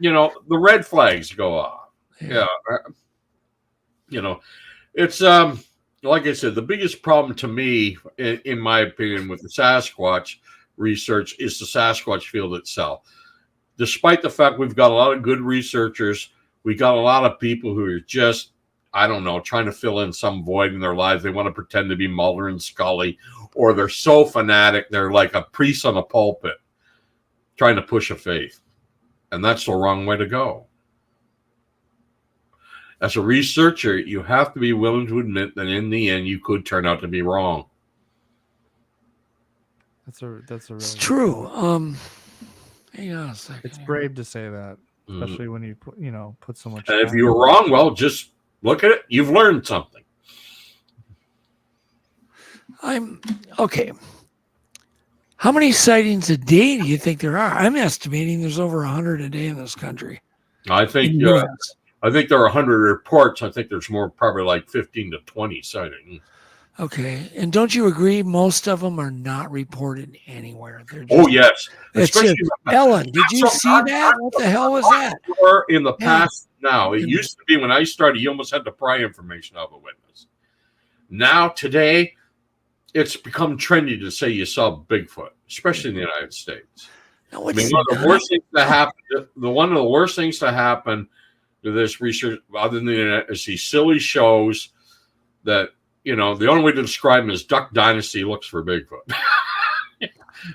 The red flags go off. Yeah. It's like I said, the biggest problem to me, in my opinion, with the Sasquatch research is the Sasquatch field itself. Despite the fact we've got a lot of good researchers, we got a lot of people who are just, trying to fill in some void in their lives. They want to pretend to be Mulder and Scully, or they're so fanatic, they're like a priest on a pulpit trying to push a faith. And that's the wrong way to go. As a researcher, you have to be willing to admit that in the end, you could turn out to be wrong. That's a really It's true. Hang on a second. It's brave to say that, especially when you put so much. And if you were wrong, well, just look at it. You've learned something. I'm okay. How many sightings a day do you think there are? I'm estimating there's over 100 a day in this country. I think I think there are 100 reports. I think there's more, probably like 15 to 20 sightings. Okay, and don't you agree? Most of them are not reported anywhere. They're just, Oh yes, especially Ellen. Did you see that? What the hell was that? In the past, now it used to be when I started, you almost had to pry information out of a witness. Now today, it's become trendy to say you saw Bigfoot, especially in the United States. No, one of the worst things to happen. One of the worst things to happen to this research, other than the internet, is these silly shows that. The only way to describe them is Duck Dynasty looks for Bigfoot.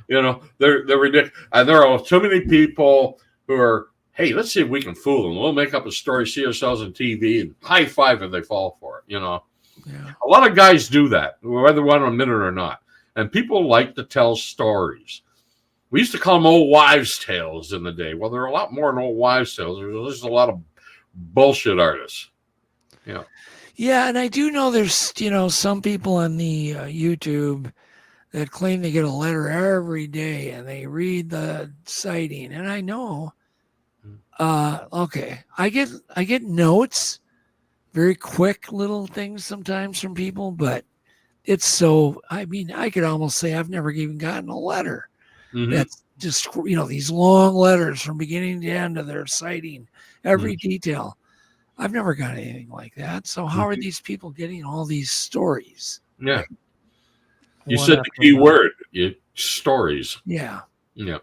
They're ridiculous. And there are too many people who are, hey, let's see if we can fool them. We'll make up a story, see ourselves on TV, and high five if they fall for it. Yeah. A lot of guys do that, whether they want to admit it or not. And people like to tell stories. We used to call them old wives' tales in the day. Well, there are a lot more than old wives' tales. There's just a lot of bullshit artists. Yeah. Yeah, and I do know there's, some people on the YouTube that claim they get a letter every day and they read the sighting. And I know, okay, I get notes, very quick little things sometimes from people, but it's so, I could almost say I've never even gotten a letter. That's just, these long letters from beginning to end of their sighting, every detail. I've never got anything like that. So how are these people getting all these stories? Yeah. You said the key word, stories. Yeah. Yeah.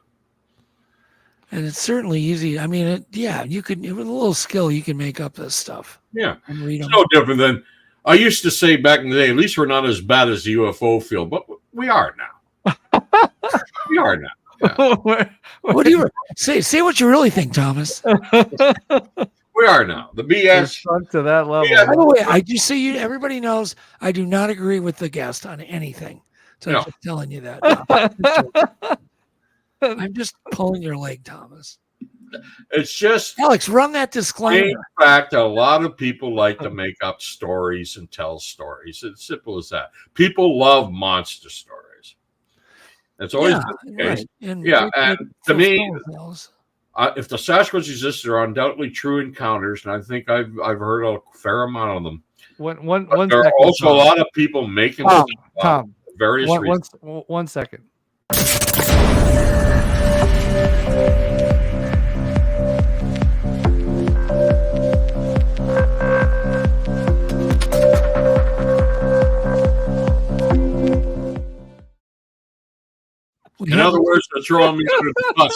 And it's certainly easy. You could, with a little skill, you can make up this stuff. Yeah. And read It's them. no different than, I used to say back in the day, at least we're not as bad as the UFO field, but we are now. We are now. Yeah. What do you say what you really think, Thomas? We are now. The BS shrunk to that level. By the way, I just say everybody knows I do not agree with the guest on anything. So I'm just telling you that. I'm just pulling your leg, Thomas. It's just Alex, run that disclaimer. In fact, a lot of people like to make up stories and tell stories. It's simple as that. People love monster stories. That's always been the case. Right. And to me, if the Sasquatch exists, there are undoubtedly true encounters, and I think I've heard a fair amount of them. There are also a lot of people making Tom, various reasons. One second. In other words, they're throwing me under the bus.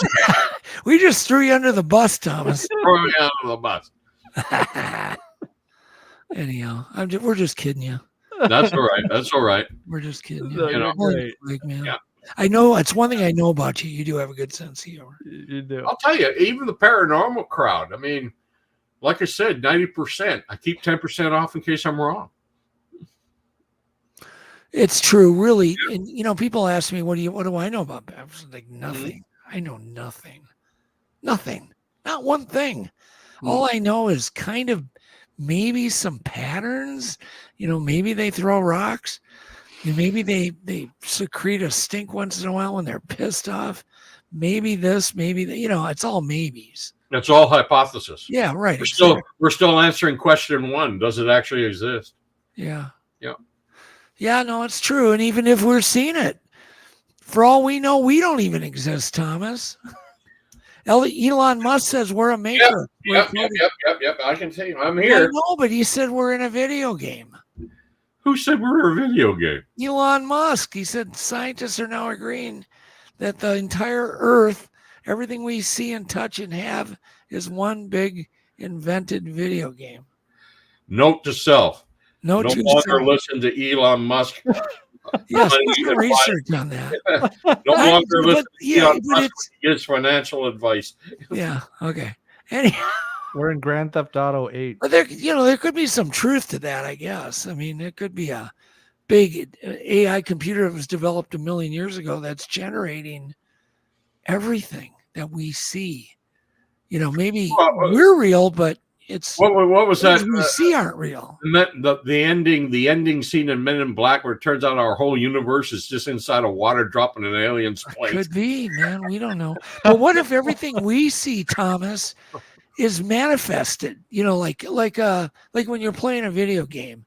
We just threw you under the bus, Thomas. Throwing me under the bus. Anyhow, we're just kidding you. That's all right. That's all right. We're just kidding you. Man. I know it's one thing I know about you. You do have a good sense of humor. You do. I'll tell you, even the paranormal crowd. Like I said, 90%. I keep 10% off in case I'm wrong. It's true, really. And people ask me, what do I know about that? I was like, nothing. I know nothing. Nothing. Not one thing. All I know is kind of maybe some patterns. Maybe they throw rocks. Maybe they secrete a stink once in a while when they're pissed off. Maybe this, maybe that. It's all maybes. It's all hypothesis. Yeah, right. We're still answering question one. Does it actually exist? Yeah. Yeah. Yeah, no, it's true. And even if we're seeing it, for all we know, we don't even exist, Thomas. Elon Musk says we're a maker. Yep. I can tell you, I'm here. No, but he said we're in a video game. Who said we're in a video game? Elon Musk. He said scientists are now agreeing that the entire Earth, everything we see and touch and have, is one big invented video game. Note to self. No longer self. listen to Elon Musk Yes, do some research on that. No longer But, listen yeah, to but Elon Musk when he gives financial advice. Yeah. Okay. Anyhow, We're in Grand Theft Auto 8. but there could be some truth to that, I guess. I mean, it could be a big AI computer that was developed 1 million years ago that's generating everything that we see. Maybe we're real, but it's what was that? things we see aren't real. The ending scene in Men in Black, where it turns out our whole universe is just inside a water drop in an alien's plate. Could be, man. We don't know. But what if everything we see, Thomas, is manifested? Like when you're playing a video game,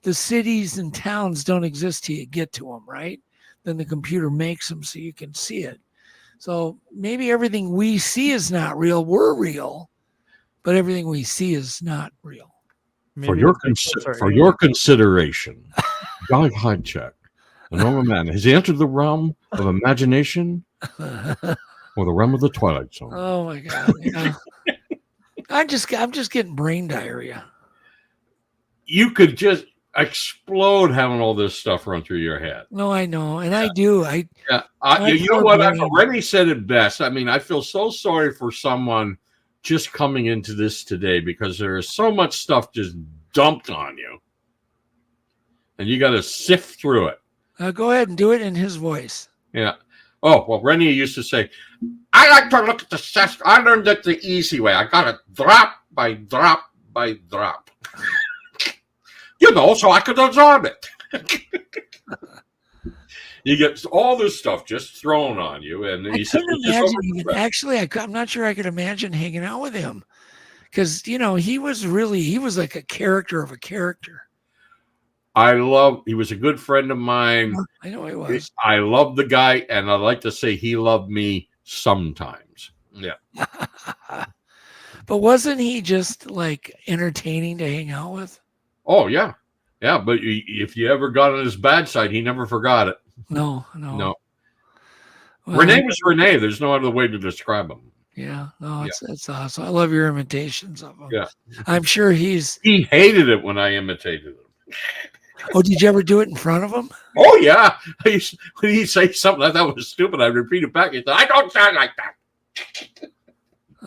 the cities and towns don't exist till you get to them, right? Then the computer makes them so you can see it. So maybe everything we see is not real. We're real, but everything we see is not real. For your consideration, Guy Hajicek, a normal man, has he entered the realm of imagination or the realm of the Twilight Zone? Oh my God! I'm just getting brain diarrhea. You could just explode having all this stuff run through your head. No, I know, and I do. You know what? Rennie said it best. I mean, I feel so sorry for someone just coming into this today because there is so much stuff just dumped on you, and you got to sift through it. Go ahead and do it in his voice. Yeah. Oh, well, Rennie used to say, I like to look at the Sasquatch. I learned it the easy way. I got it drop by drop by drop. So I could absorb it. You get all this stuff just thrown on you. And I couldn't imagine even, actually, I'm not sure I could imagine hanging out with him. Because, he was like a character of a character. He was a good friend of mine. I know he was. I love the guy, and I like to say he loved me sometimes. Yeah. But wasn't he just like entertaining to hang out with? Oh, yeah. Yeah, but if you ever got on his bad side, he never forgot it. No. Well, Renee was Renee. There's no other way to describe him. Yeah, no, it's awesome. I love your imitations of him. Yeah. I'm sure he hated it when I imitated him. Oh, did you ever do it in front of him? Oh, yeah. When he'd say something I thought was stupid, I'd repeat it back. He said, I don't sound like that.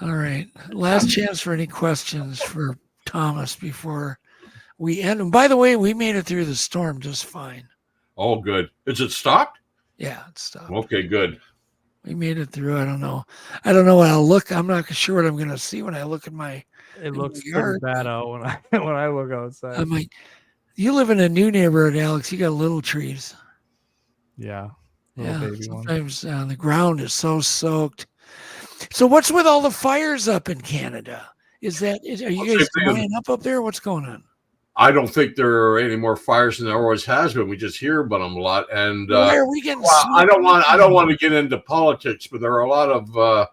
All right. Last chance for any questions for Thomas before we end. And by the way, we made it through the storm just fine. Oh, good. Is it stopped? Yeah, it stopped. Okay, good. We made it through. I don't know what I'll look. I'm not sure what I'm going to see when I look at my It looks yard. pretty bad out when I look outside. You live in a new neighborhood, Alex. You got little trees. Yeah. Baby sometimes the ground is so soaked. So what's with all the fires up in Canada? Are you guys drying up there? What's going on? I don't think there are any more fires than there always has been. We just hear about them a lot. And why are we getting? I don't want to get into politics, but there are a lot of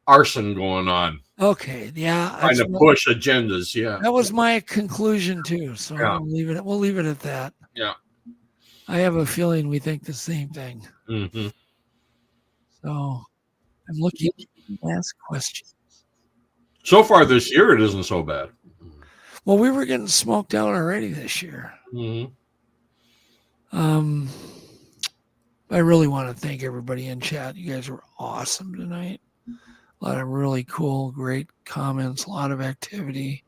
arson going on. Okay, yeah, trying to push agendas. Yeah, that was my conclusion too. So we'll leave it at that. Yeah, I have a feeling we think the same thing. Mm-hmm. So I'm looking at the last question. So far this year, it isn't so bad. Well, we were getting smoked out already this year. Mm-hmm. I really want to thank everybody in chat. You guys were awesome tonight. A lot of really cool, great comments, a lot of activity.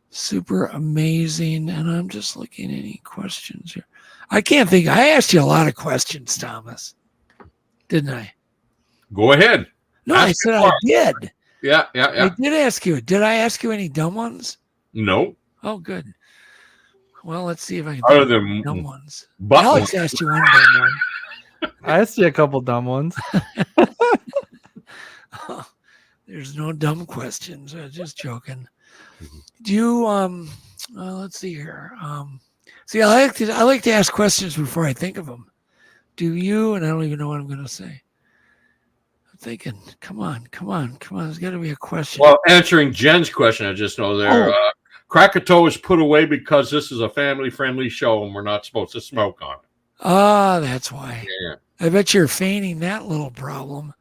Super amazing. And I'm just looking at any questions here. I can't think. I asked you a lot of questions, Thomas. Didn't I? Go ahead. No, I said I did. Yeah. I did ask you. Did I ask you any dumb ones? No. Oh, good. Well, let's see if I can think of dumb ones. Alex asked you one dumb one. I asked you a couple dumb ones. There's no dumb questions. Just joking. Do you let's see here. I like to ask questions before I think of them. Do you? And I don't even know what I'm going to say. I'm thinking, come on. There's got to be a question. Well, answering Jen's question, I just know there. Krakatoa is put away because this is a family-friendly show and we're not supposed to smoke on it. Ah, that's why. Yeah. I bet you're feigning that little problem.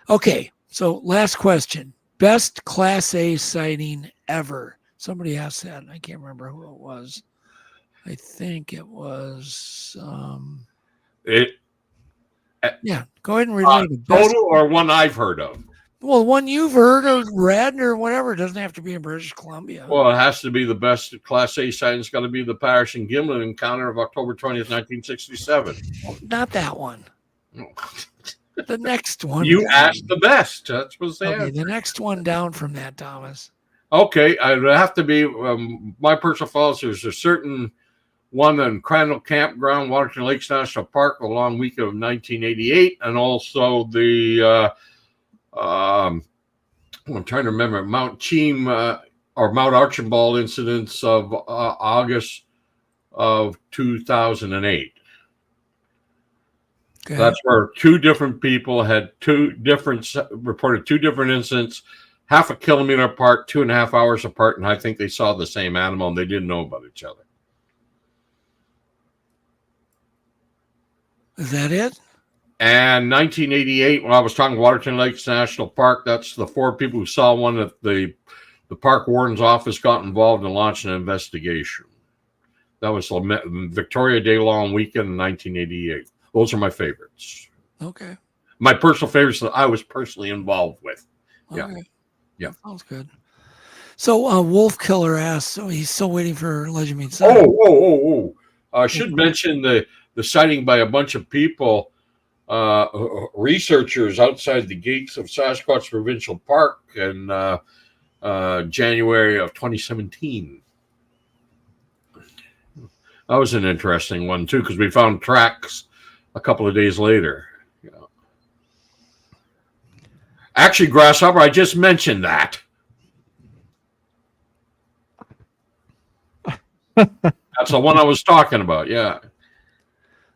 Okay, so last question. Best Class A sighting ever. Somebody asked that, and I can't remember who it was. I think it was. Yeah, go ahead and relate the best. Total or one I've heard of? Well, one you've heard of, read, or whatever. It doesn't have to be in British Columbia. Well, it has to be the best Class A sighting. It's got to be the Patterson Gimlin encounter of October 20th, 1967. Not that one. The next one. You asked the best. That's what's the answer. The next one down from that, Thomas. Okay, it would have to be my personal thoughts. There's a certain one in Crandall Campground, Waterton Lakes National Park, a long week of 1988, and also the I'm trying to remember Mount Cheam or Mount Archibald incidents of August of 2008. Okay. That's where two different people had reported two different incidents, half a kilometer apart, 2.5 hours apart, and I think they saw the same animal and they didn't know about each other. Is that it? And 1988, when I was talking Waterton Lakes National Park, that's the 4 people who saw one that the park warden's office got involved and launched an investigation. That was the Victoria Day long weekend in 1988. Those are my favorites. Okay. My personal favorites that I was personally involved with. Yeah. Okay. Yeah. Sounds good. So Wolf Killer asks, so he's still waiting for Legend Meets I should mention the sighting by a bunch of people, researchers outside the gates of Sasquatch Provincial Park in January of 2017. That was an interesting one, too, because we found tracks a couple of days later. Yeah. Actually, Grasshopper, I just mentioned that. That's the one I was talking about, yeah.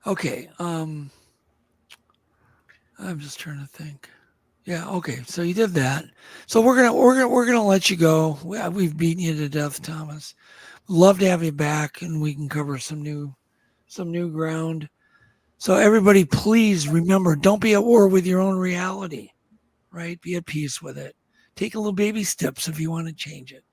Okay. I'm just trying to think. Yeah, okay. So you did that. So we're gonna let you go. We've beaten you to death, Thomas. Love to have you back, and we can cover some new ground. So everybody, please remember, don't be at war with your own reality, right? Be at peace with it. Take a little baby steps if you want to change it.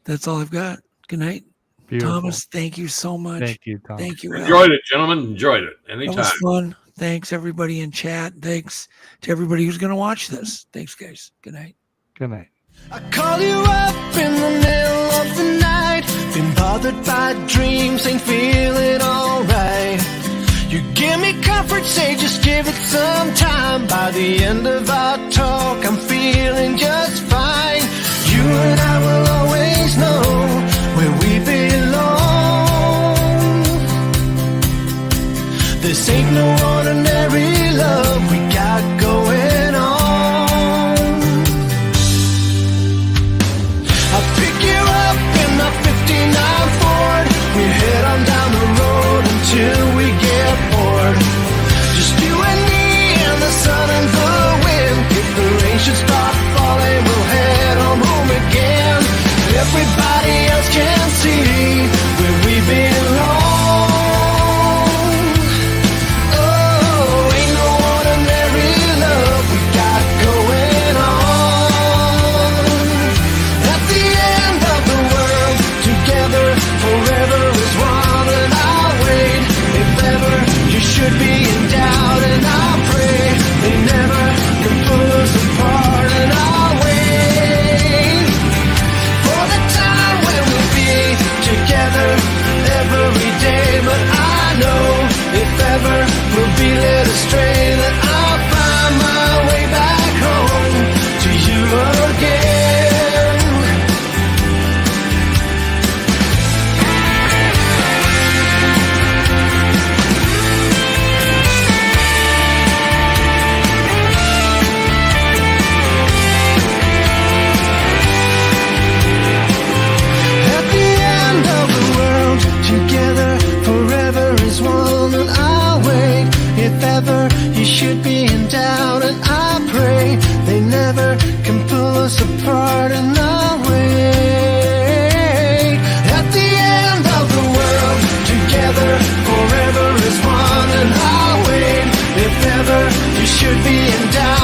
That's all I've got. Good night. Beautiful. Thomas, thank you so much. Thank you, Tom. Thank you. Enjoyed it, gentlemen. Enjoyed it. Anytime. That was fun. Thanks, everybody in chat. Thanks to everybody who's going to watch this. Thanks, guys. Good night. Good night. I call you up in the middle of the night. Been bothered by dreams, ain't feeling alright. You give me comfort, say just give it some time. By the end of our talk, I'm feeling just fine. You and I will always know where we belong. This ain't no ordinary love we got going on. I'll pick you up in my 59 Ford. We head on down the road until we get bored. Just you and me and the sun and the wind. If the rain should start falling, we'll head on home again. Everybody else can see where we belong. Oh, ain't no ordinary love we got going on. At the end of the world, together forever is one, and I'll wait. If ever you should be in doubt, and I'll pray they never can pull us apart, and I'll wait for the time when we'll be together every day. But I know if ever we'll be led astray, that I'll find my way back home to you again. At the end of the world, together forever is one, and I'll wait. If ever you should be in doubt, and I pray they never can pull us apart, and I'll wait. At the end of the world, together forever is one, and I'll wait. If ever you should be in doubt,